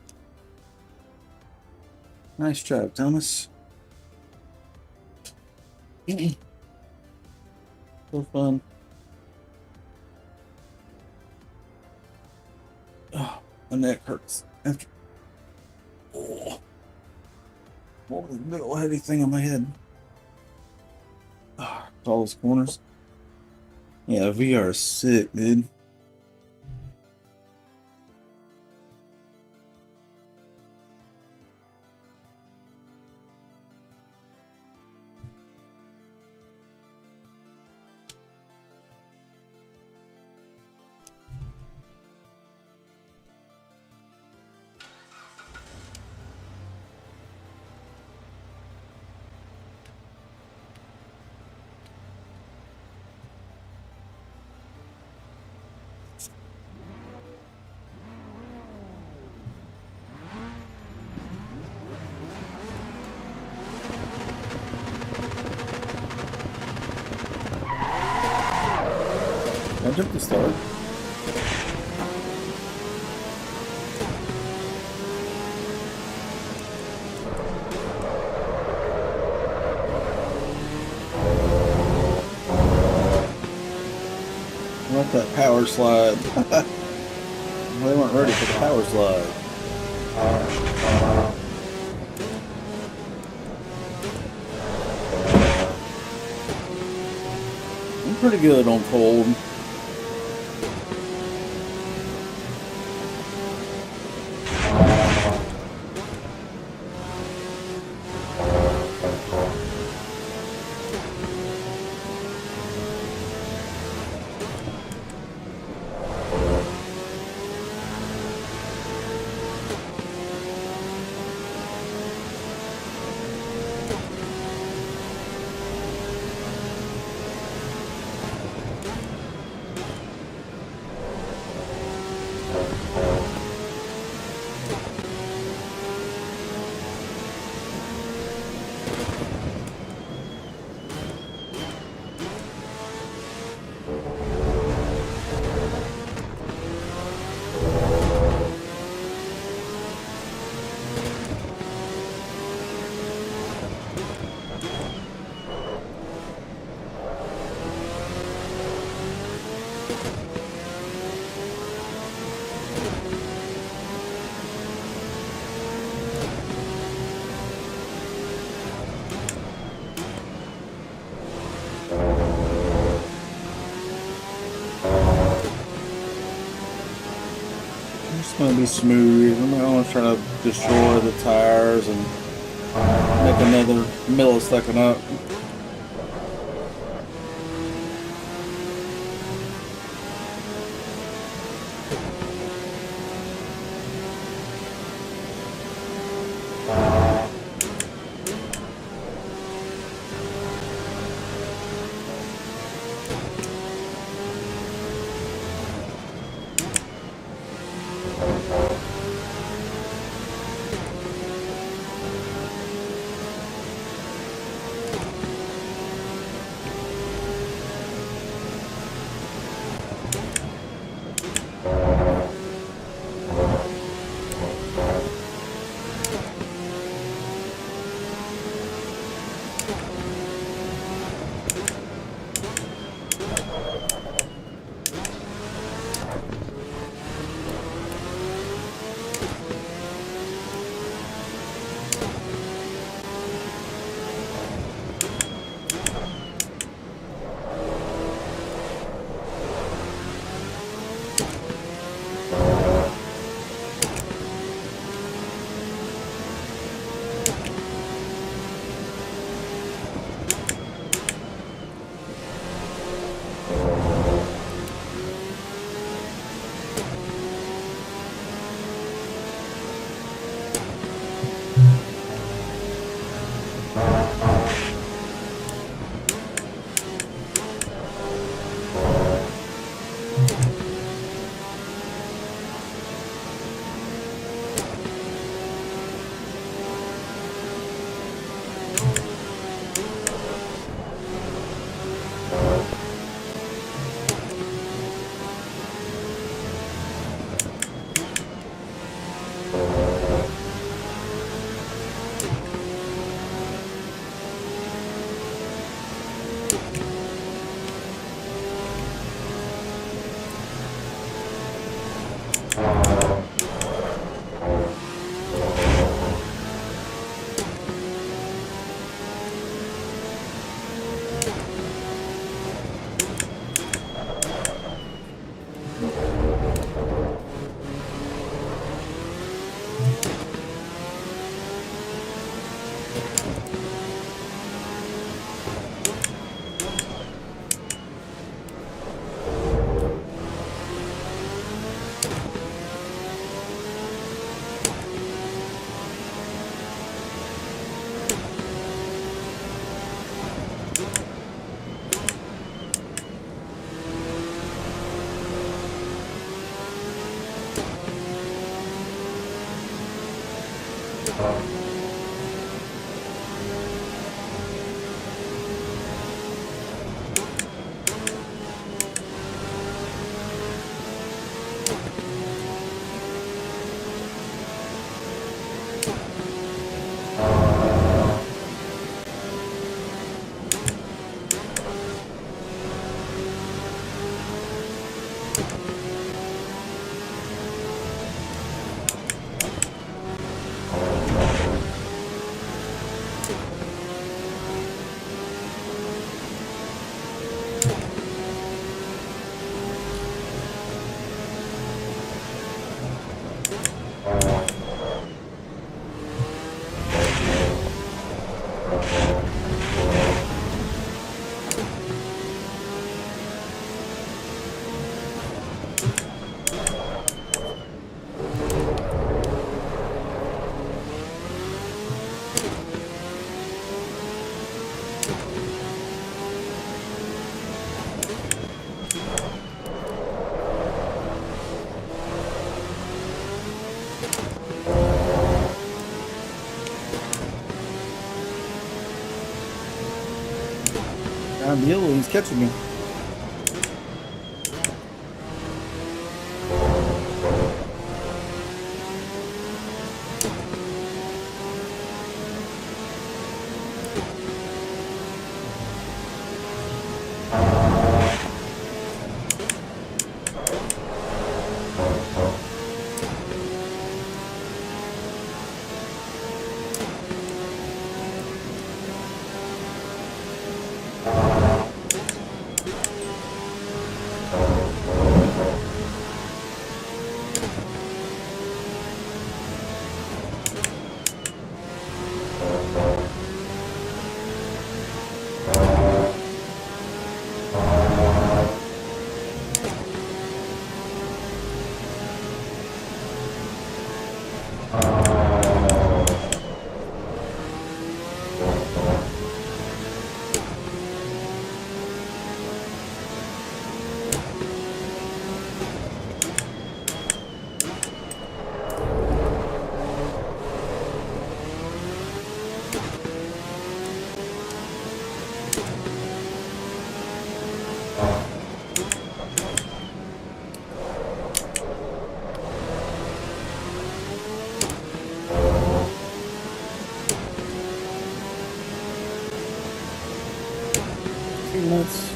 Nice job, Thomas. So fun. Oh, my neck hurts. After. Oh. What was the big old heavy thing on my head? Oh, all those corners. Yeah, VR is sick, dude. I took the start. What that power slide? They weren't ready for the power slide. I'm pretty good on cold. want to be smooth. I'm not going to try to destroy the tires and make another millisecond up. I'm yellow, he's catching me. minutes.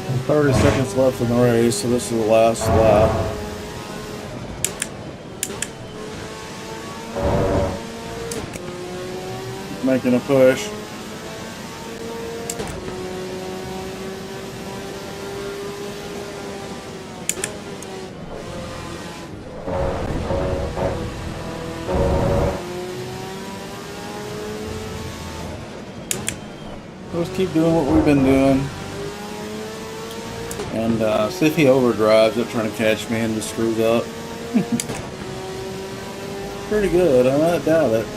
And 30 seconds left in the race, so this is the last lap. Making a push. Let's keep doing what we've been doing. And see if he overdrives it trying to catch me and just screws up. Pretty good, I doubt it.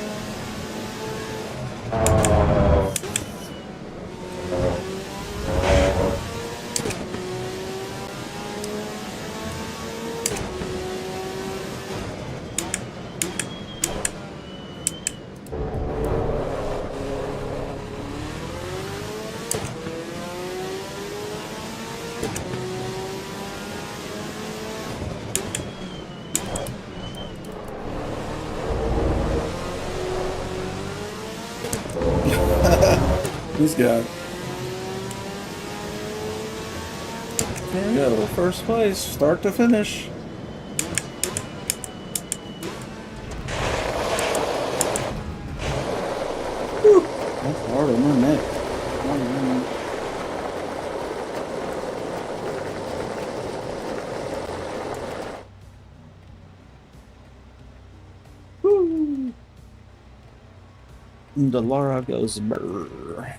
This guy. There we go, first place, start to finish. Whew. That's hard on my neck. Woo. The Laura goes brrr.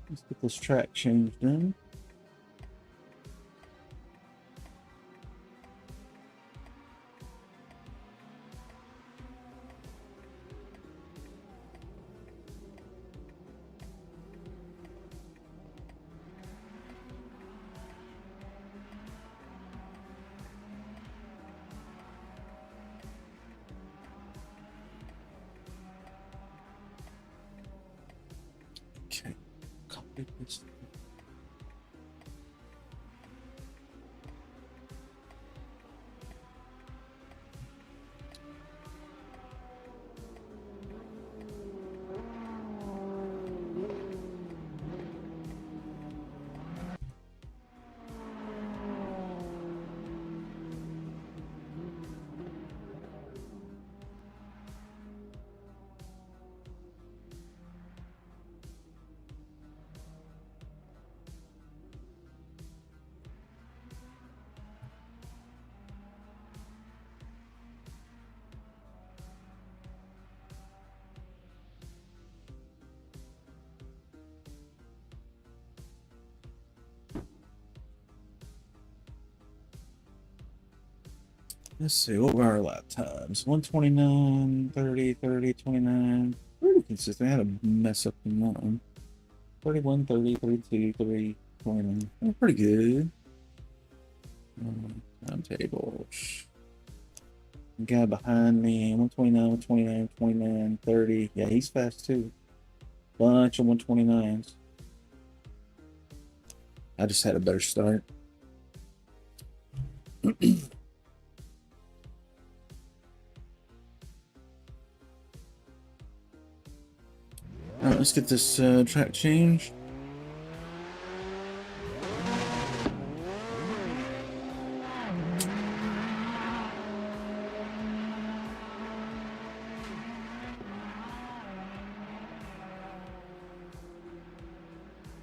Let's get this track changed in. Okay, copy this. Let's see, what were our lap times? 129, 30, 30, 29. Pretty consistent. I had a mess up in that one. 31, 30, 32, 30, 29. Oh, pretty good. Timetables. Guy behind me, 129, 129, 29, 30. Yeah, he's fast too. Bunch of 129s. I just had a better start. Alright, let's get this track changed.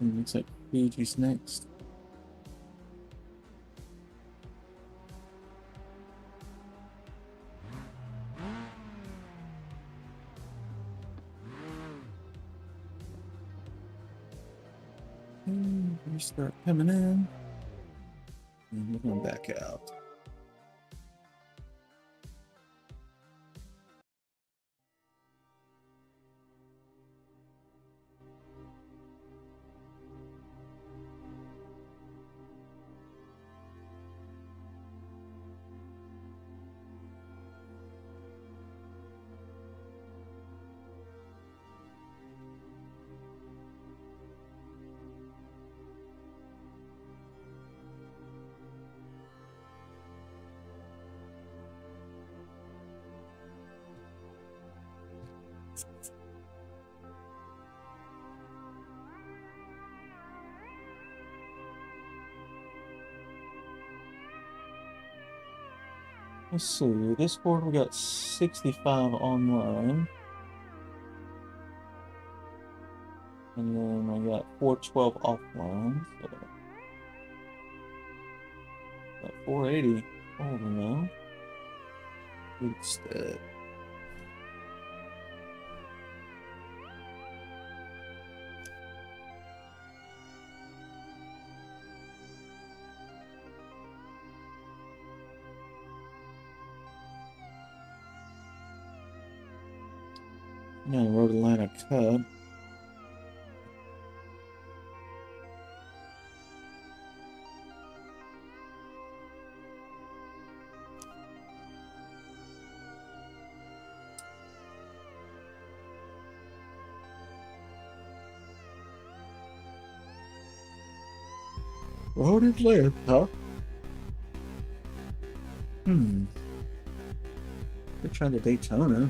Looks like Fuji's next. We start coming in. And we're going back out. Let's see, this board we got 65 online. And then I got 412 offline. So got 480 over now. Good stat. Now Road Atlanta Cup. Road Atlanta. We're trying to Daytona.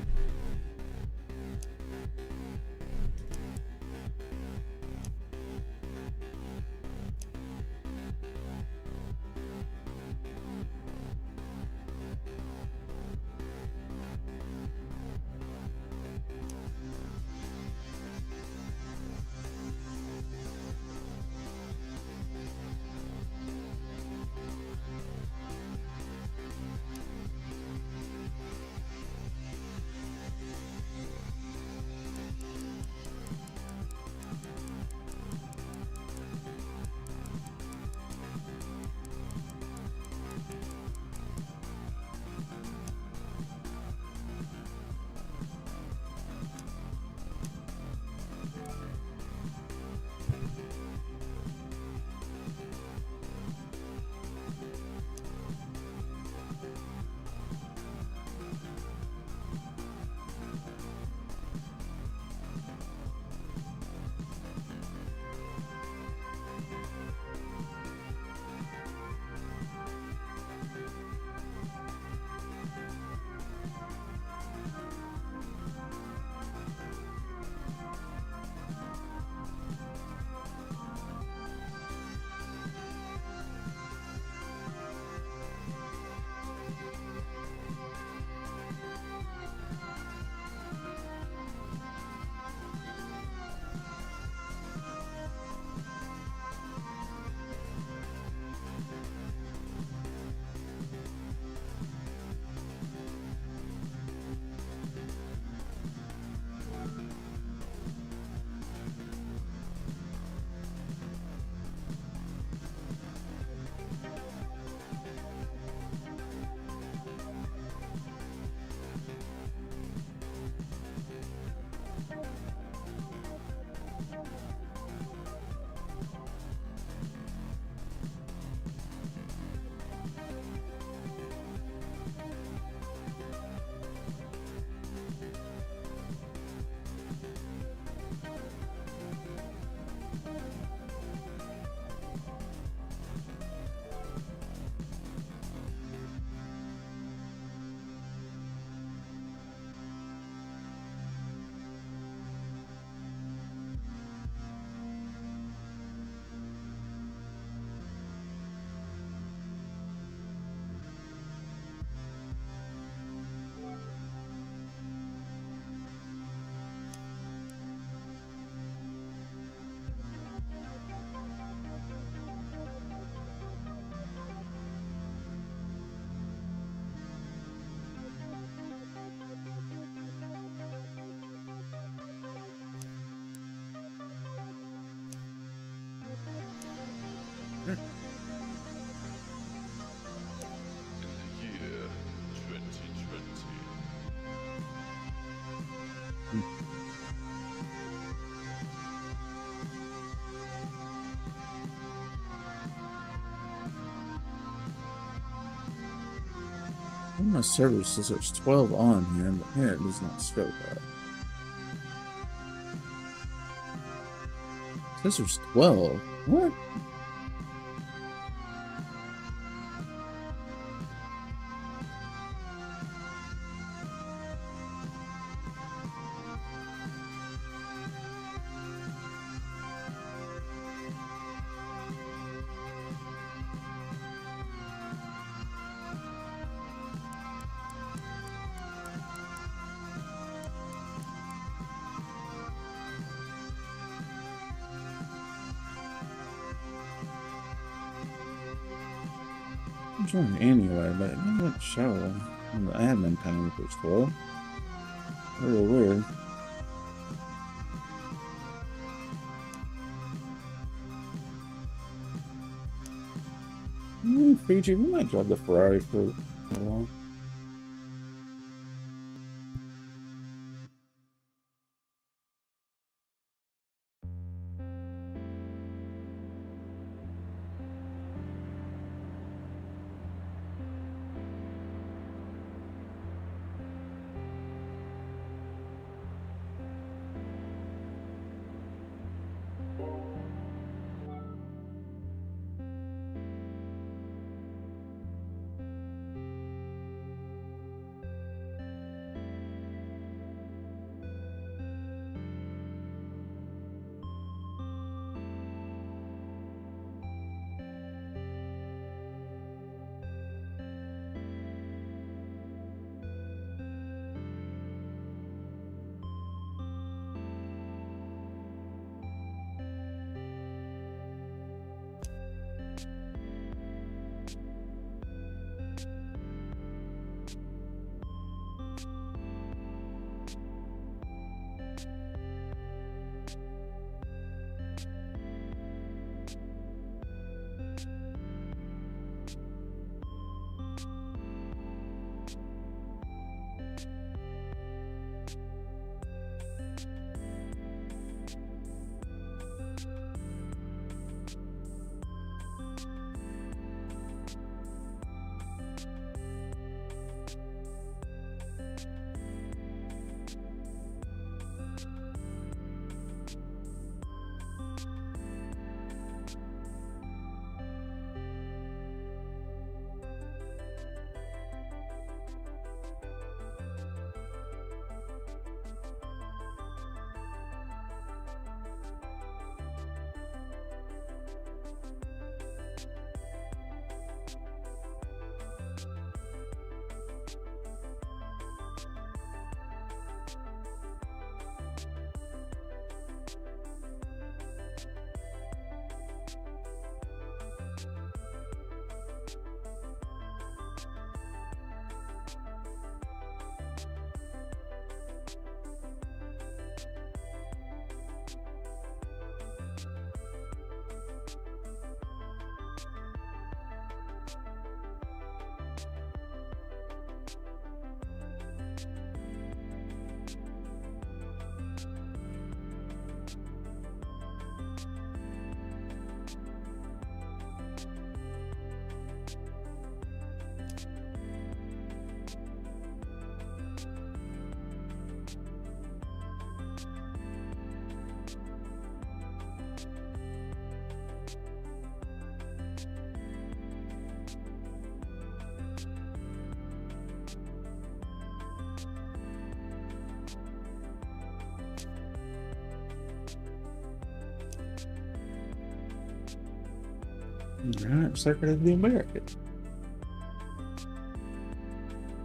My server says there's 12 on here, but here it does not show that. It says there's 12. What? I'm trying anyway, but it doesn't show on the admin panel if it's 12. Really weird. Fiji, we might drive the Ferrari for a while. Alright, Secret of the American.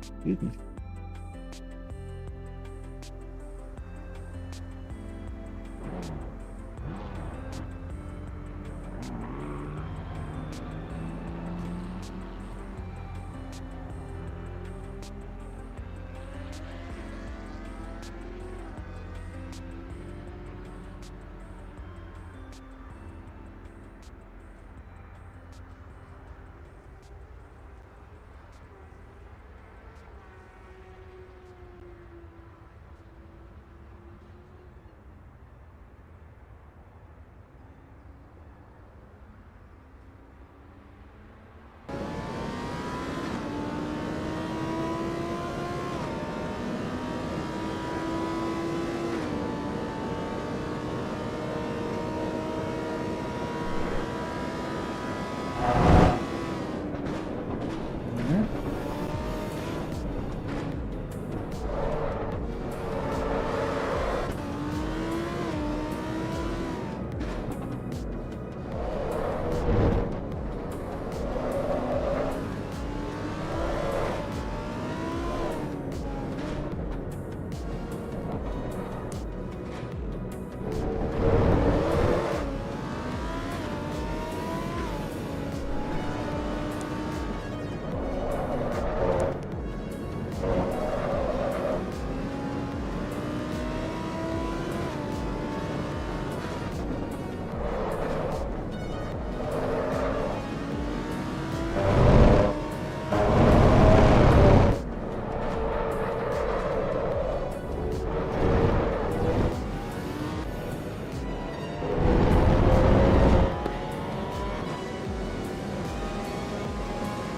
Excuse me.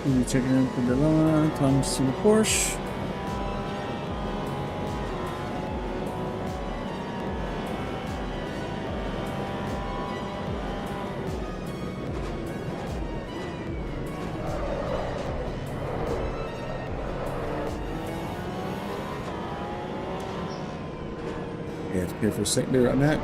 You checking out the Delana, time to see the Porsche. Yeah, it's here for a second, be right back.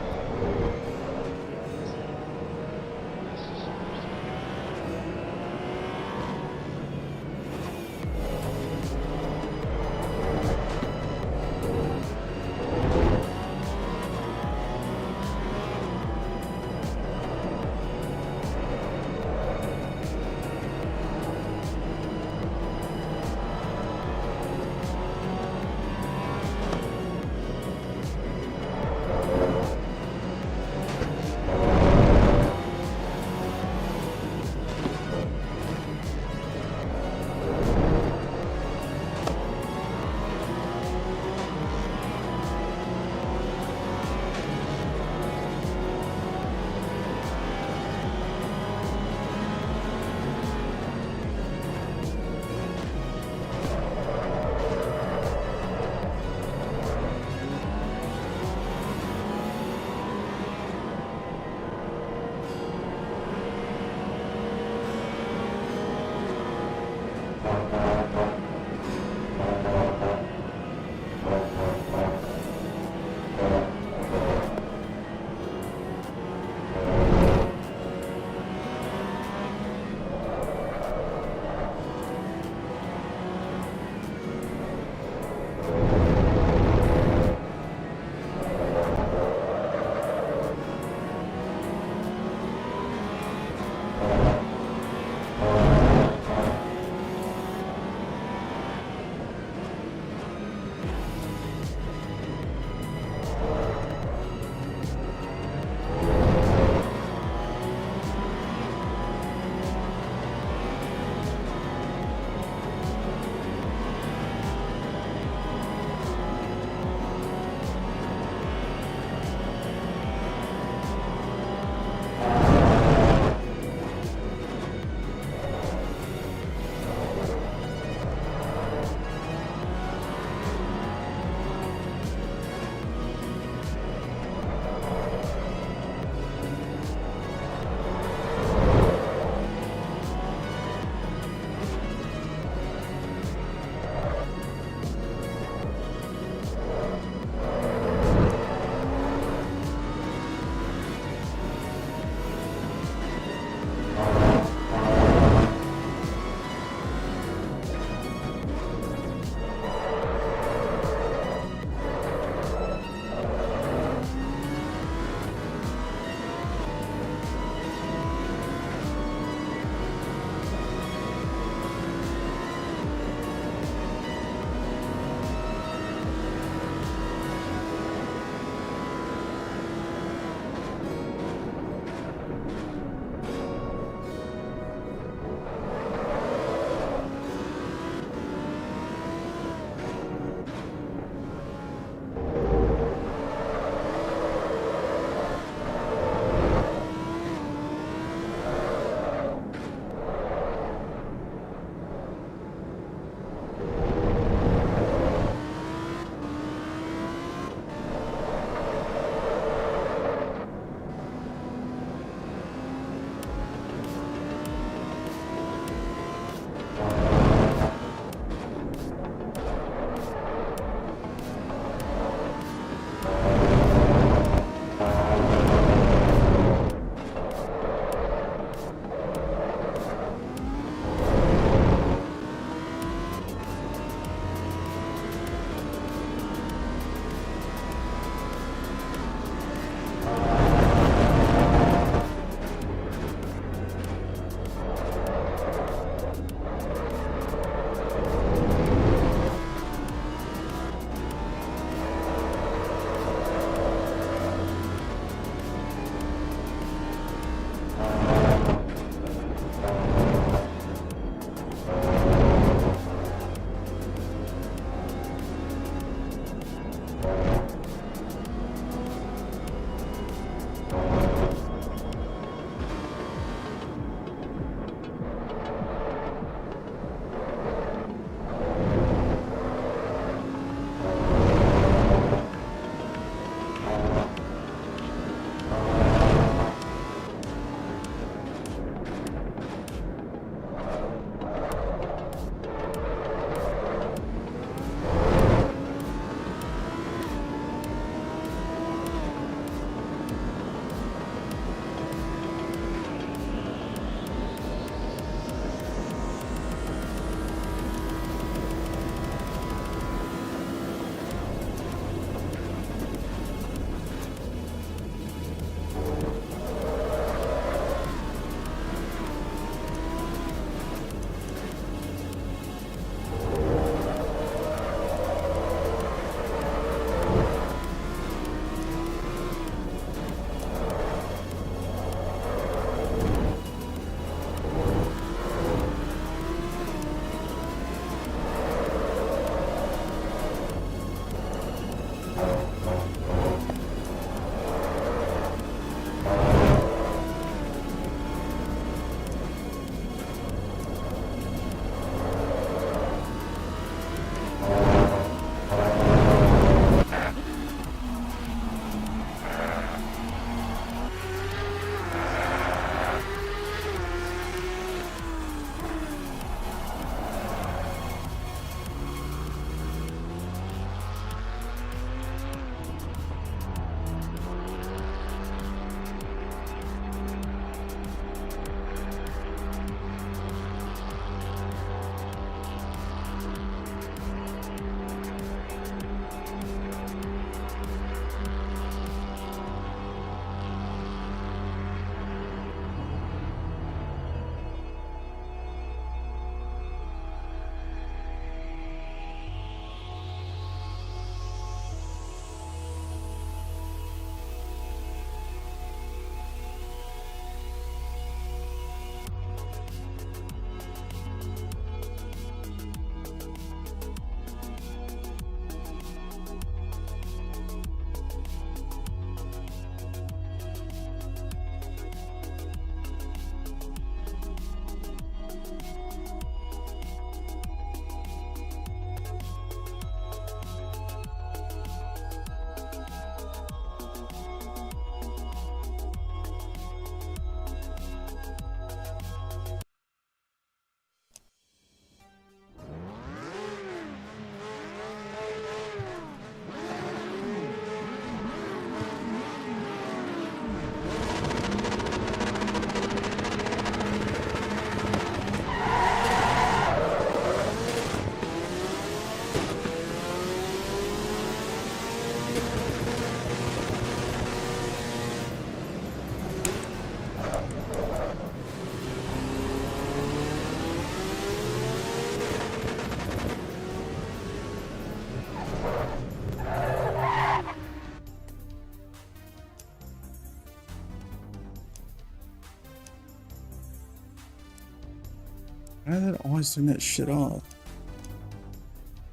Why did it always turn that shit off?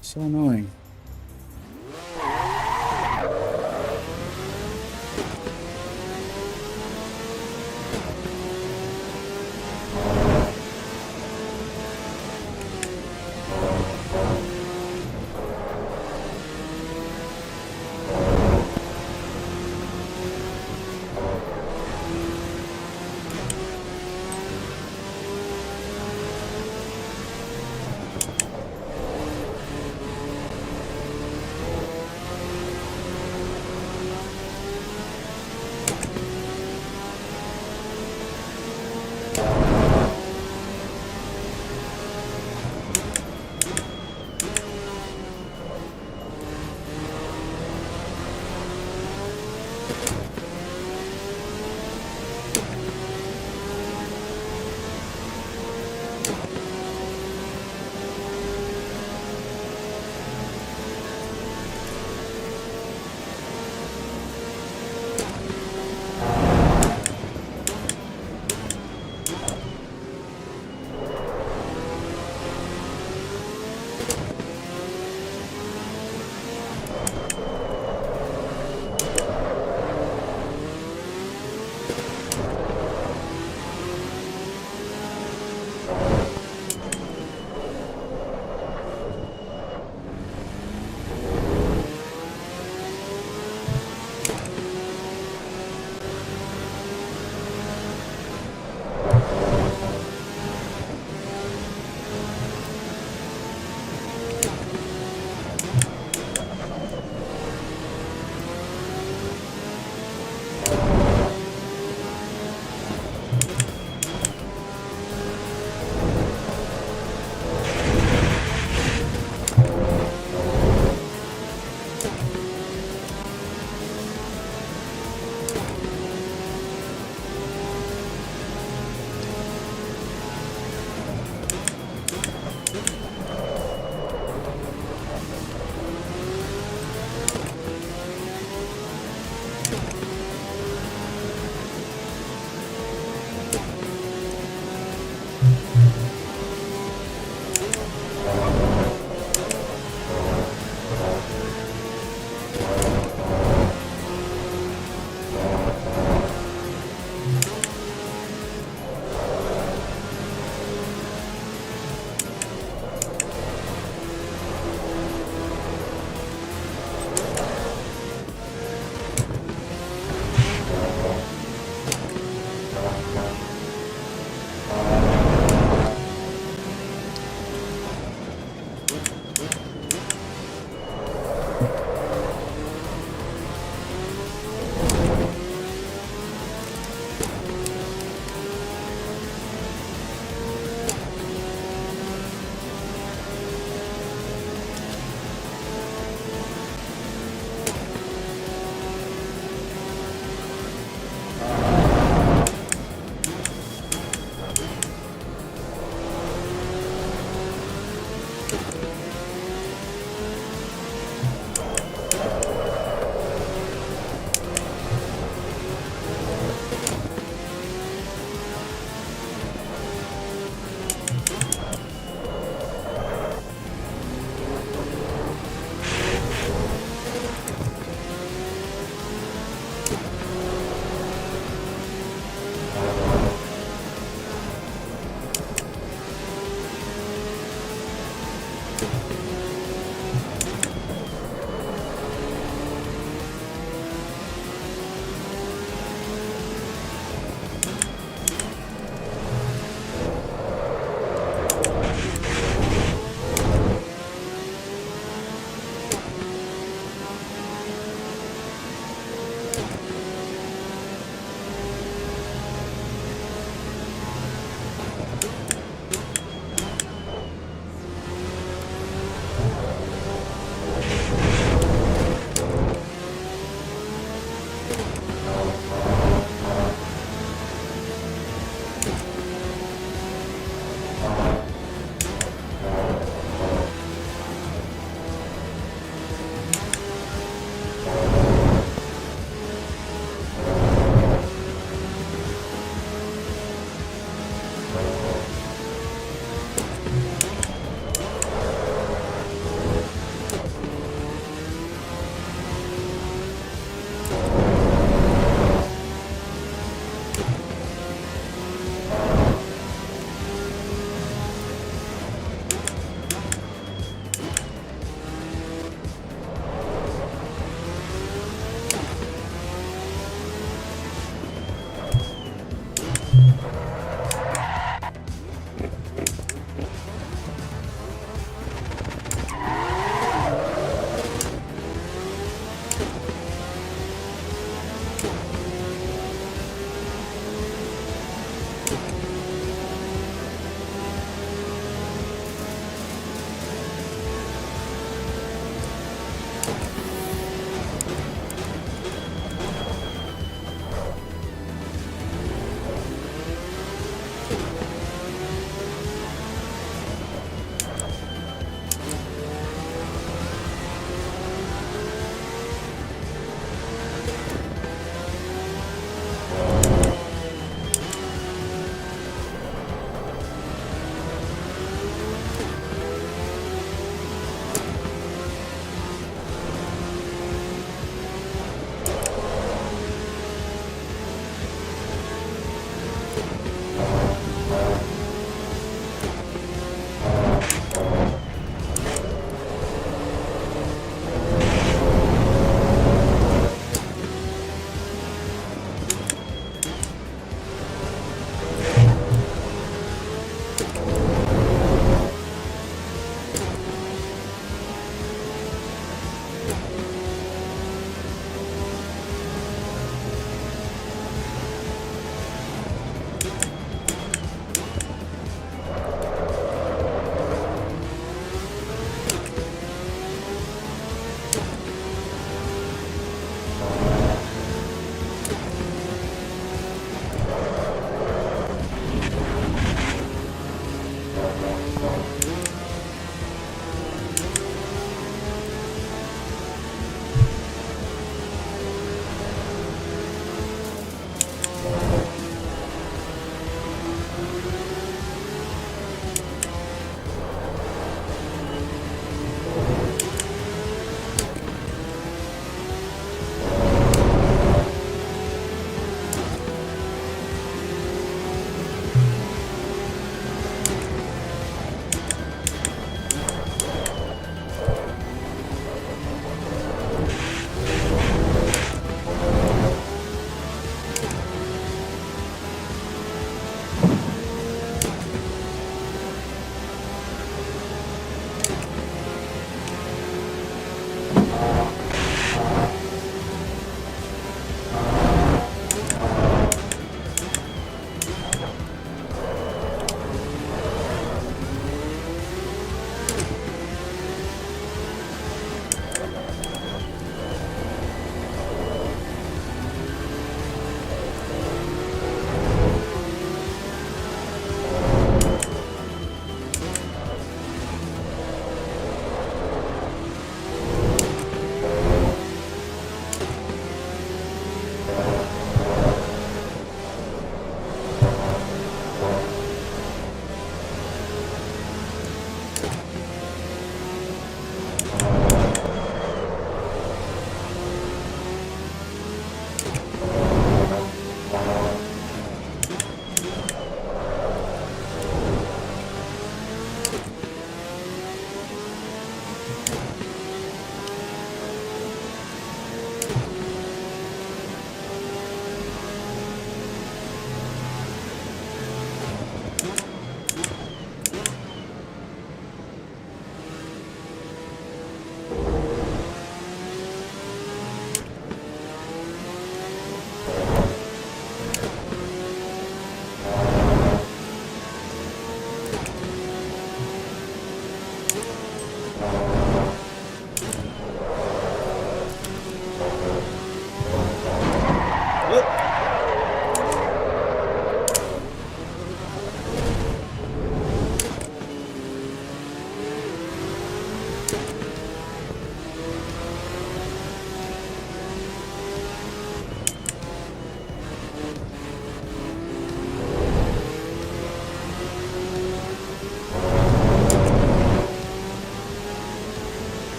So annoying.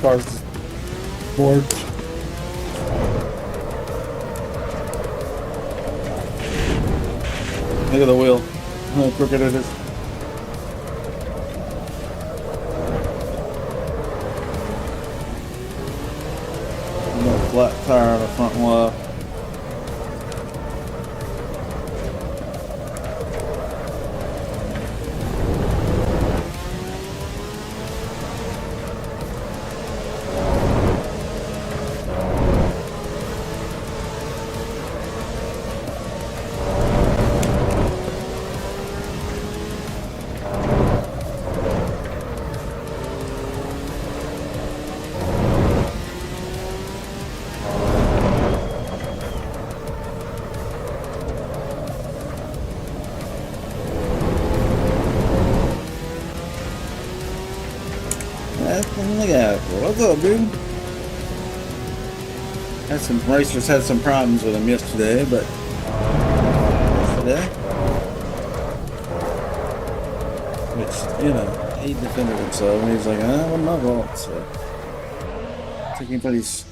car's board. Look at the wheel. How crooked it is. Got a flat tire on the front left. Look at it. What's up, dude? Had some racers had some problems with him yesterday, but today, which he defended himself, and he's like, "Ah, wasn't my fault." So taking place.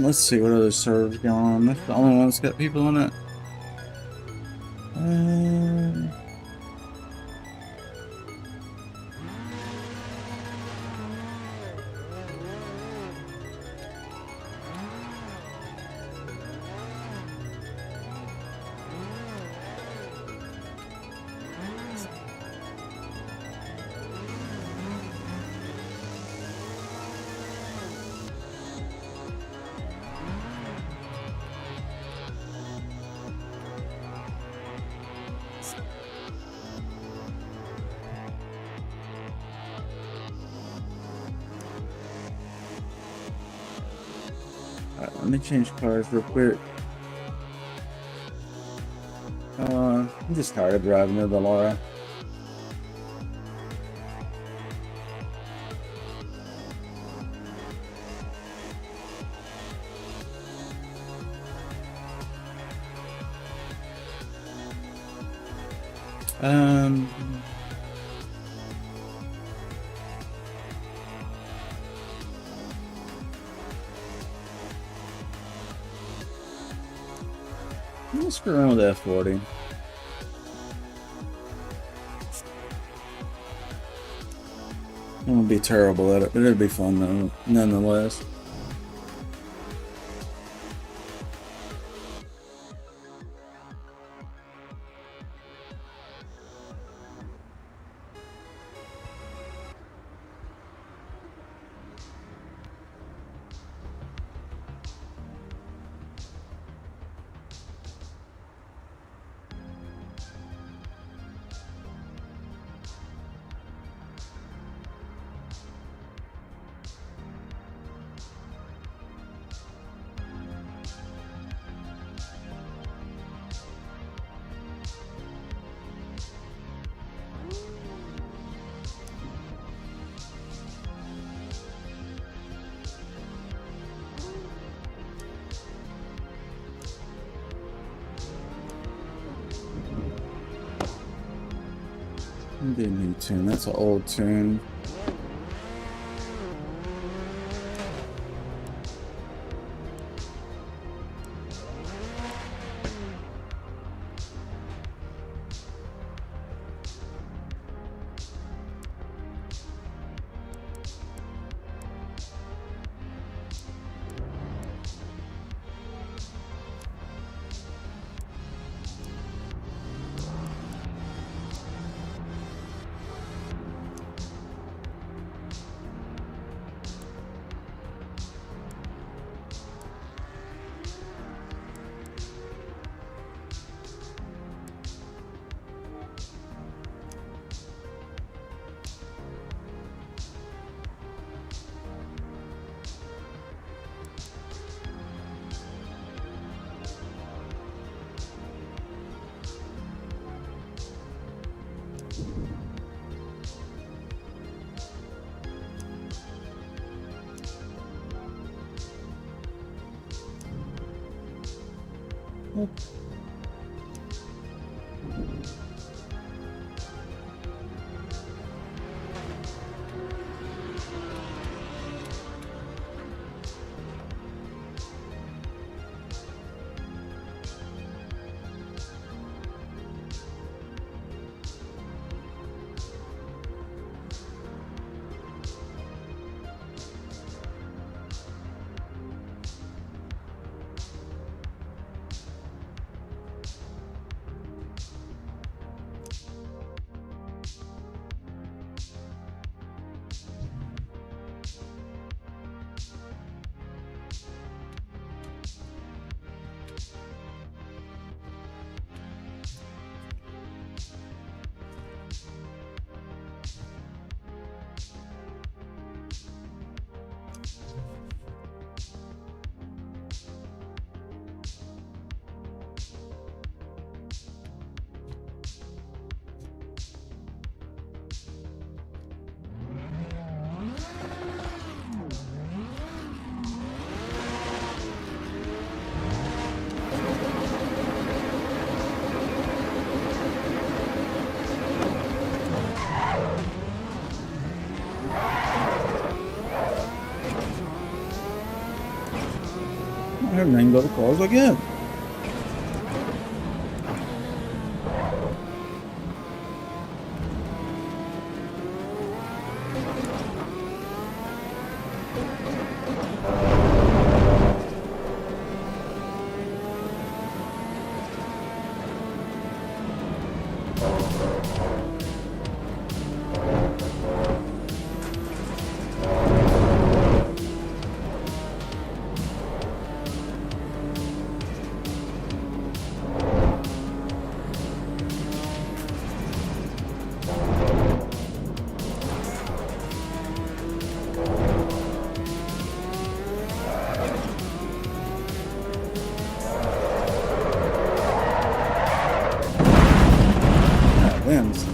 Let's see what other servers going on. That's the only one that's got people in it. Let me change cars real quick. I'm just tired of driving the Laura. Um, let's screw around with F40. I won't be terrible at it, but it'll be fun though, nonetheless. Maybe a new tune. That's an old tune. I have 9 little calls again. Wins.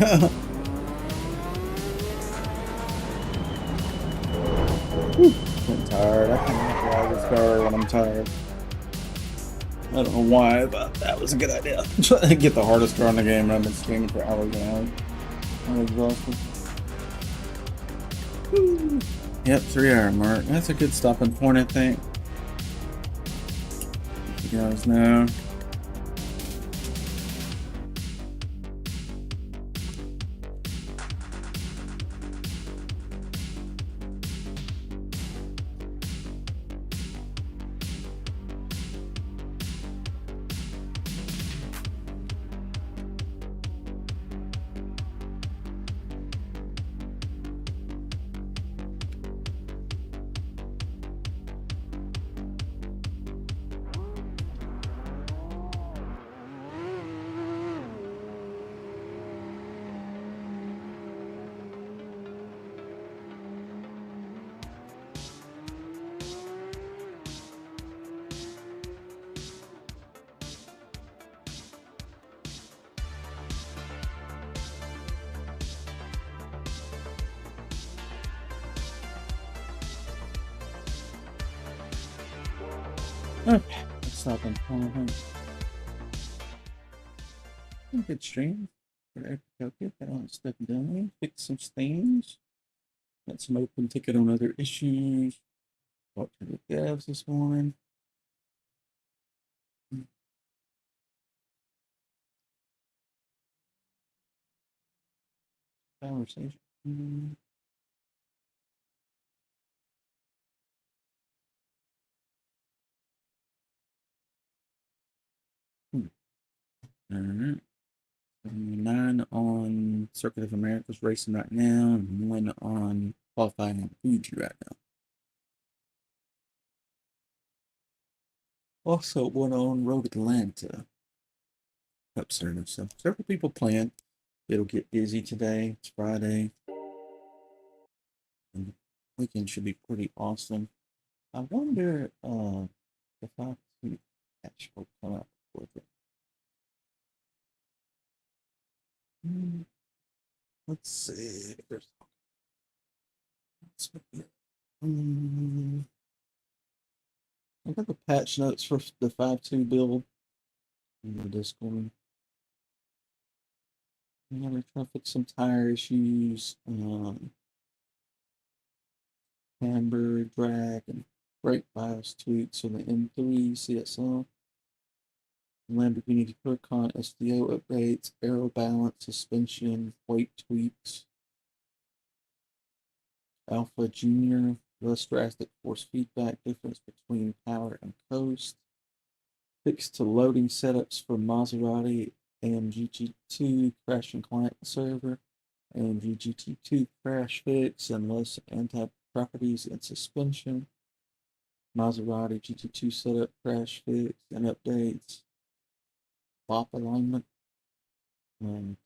I'm tired. I can't drive this car when I'm tired. I don't know why, but that was a good idea. Try to get the hardest car in the game. I've been streaming for hours and hours. I'm exhausted. Woo. Yep, 3 hour mark. That's a good stopping point, I think. You guys know. Okay, let's stop and good stream. Got on stuff done. Fix some things. Got some open ticket on other issues. Talked to the devs this morning. Conversation. All right. 9 on Circuit of America's racing right now, and 1 on qualifying on Fuji right now. Also, 1 on Road Atlanta. Cup Series. So several people playing. It'll get busy today. It's Friday. And the weekend should be pretty awesome. I wonder if I could actually come up with it. Let's see. I got the patch notes for the 5.2 build in the Discord. I'm gonna try to fix some tire issues, camber drag, and brake bias tweaks on the M3 CSL. Lamborghini Huracan SDO updates, aero balance, suspension, weight tweaks. Alpha Junior, less drastic force feedback difference between power and coast. Fix to loading setups for Maserati AMG GT2 crash and client server. AMG GT2 crash fix and less anti-properties and suspension. Maserati GT2 setup crash fix and updates. Bop alignment.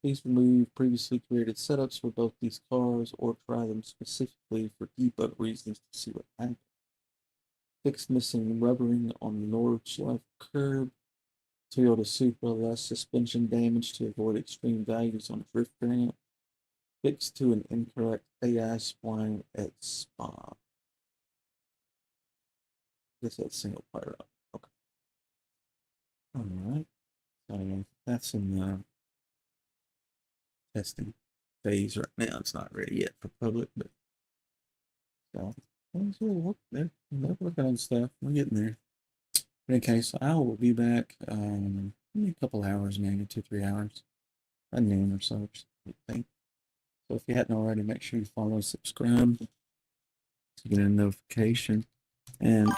Please remove previously created setups for both these cars or try them specifically for debug reasons to see what happens. Fix missing rubbering on the Nordschleife curb. Toyota Supra less suspension damage to avoid extreme values on drift ramp. Fix to an incorrect AI spline at Spa. I guess that's single player up. Okay. Alright. So that's in the testing phase right now. It's not ready yet for public, but so they're working on stuff. We're getting there. In any case, I will be back in a couple hours, maybe 2-3 hours. At noon or so, I think. So if you hadn't already, make sure you follow and subscribe to get a notification. And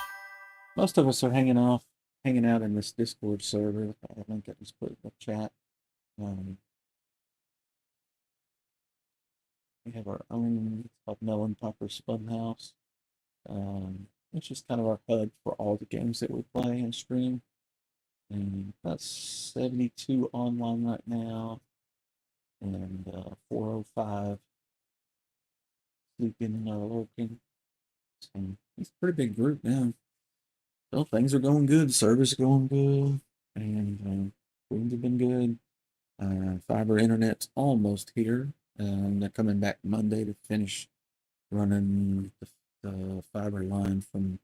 most of us are hanging out in this Discord server. I think I just put in the chat. We have our own, it's called Melon Popper's Funhouse. It's just kind of our hub for all the games that we play and stream. And that's 72 online right now. And 405 sleeping or lurking. So it's a pretty big group now. So things are going good. Service is going good. And things have been good. Fiber internet's almost here. They're coming back Monday to finish running the fiber line from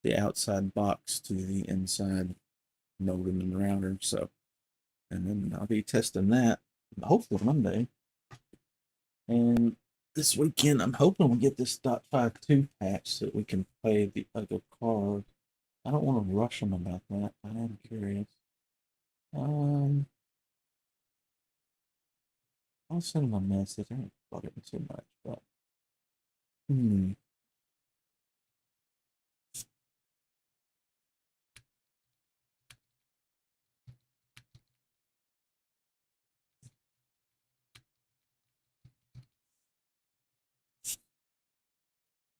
the outside box to the inside modem and router. So, and then I'll be testing that hopefully Monday. And this weekend, I'm hoping we get this .52 patch so that we can play the other card. I don't want to rush them about that. I am curious. I'll send them a message. I ain't bugging too much, but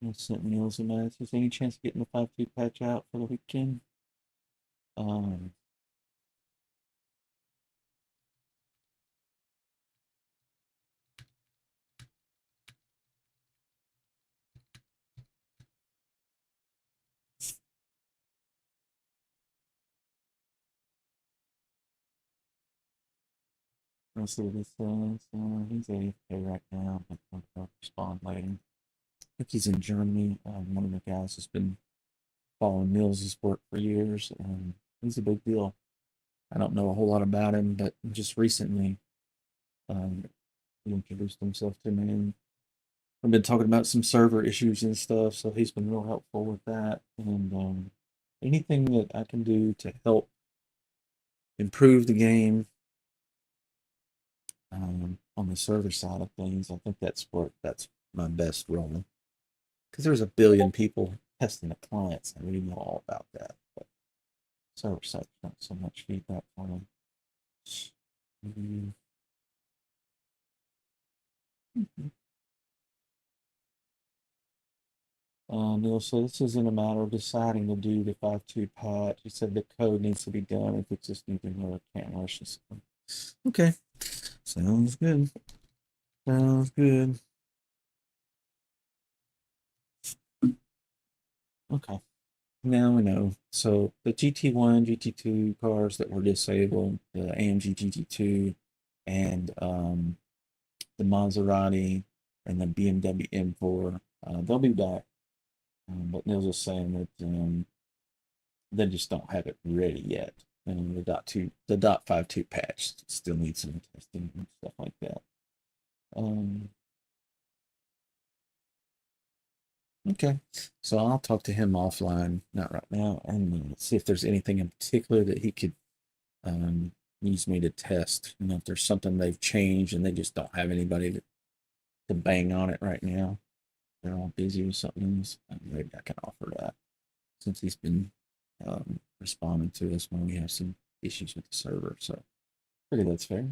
I sent Niels a message. Any chance of getting the 5.2 patch out for the weekend? Um, let's see what this says. He's AFK right now, but I'll respond later. I think he's in Germany. One of the guys has been following Niels' work for years. He's a big deal. I don't know a whole lot about him, but just recently um, he introduced himself to me. And I've been talking about some server issues and stuff, so he's been real helpful with that. And anything that I can do to help improve the game on the server side of things, I think that's my best role. Because there's a billion people testing the clients, and we know all about that. But server side's not so much feedback for them. Mm-hmm. Neil said this isn't a matter of deciding to do the 5.2 patch. He said the code needs to be done if it's just anything where it can't rush this. Okay. Sounds good. Sounds good. Okay. Now we know. So the GT1, GT2 cars that were disabled, the AMG GT2 and the Maserati and the BMW M4, they'll be back. But Neil's just saying that they just don't have it ready yet. And the .52 patch still needs some testing and stuff like that. Okay, so I'll talk to him offline, not right now, and see if there's anything in particular that he could um, use me to test. You know, if there's something they've changed and they just don't have anybody to bang on it right now. They're all busy with something else. Maybe I can offer that since he's been responding to us when we have some issues with the server. So, figure that's fair.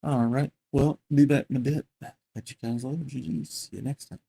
All right. Well, be back in a bit. Catch you guys later. GG. See you next time.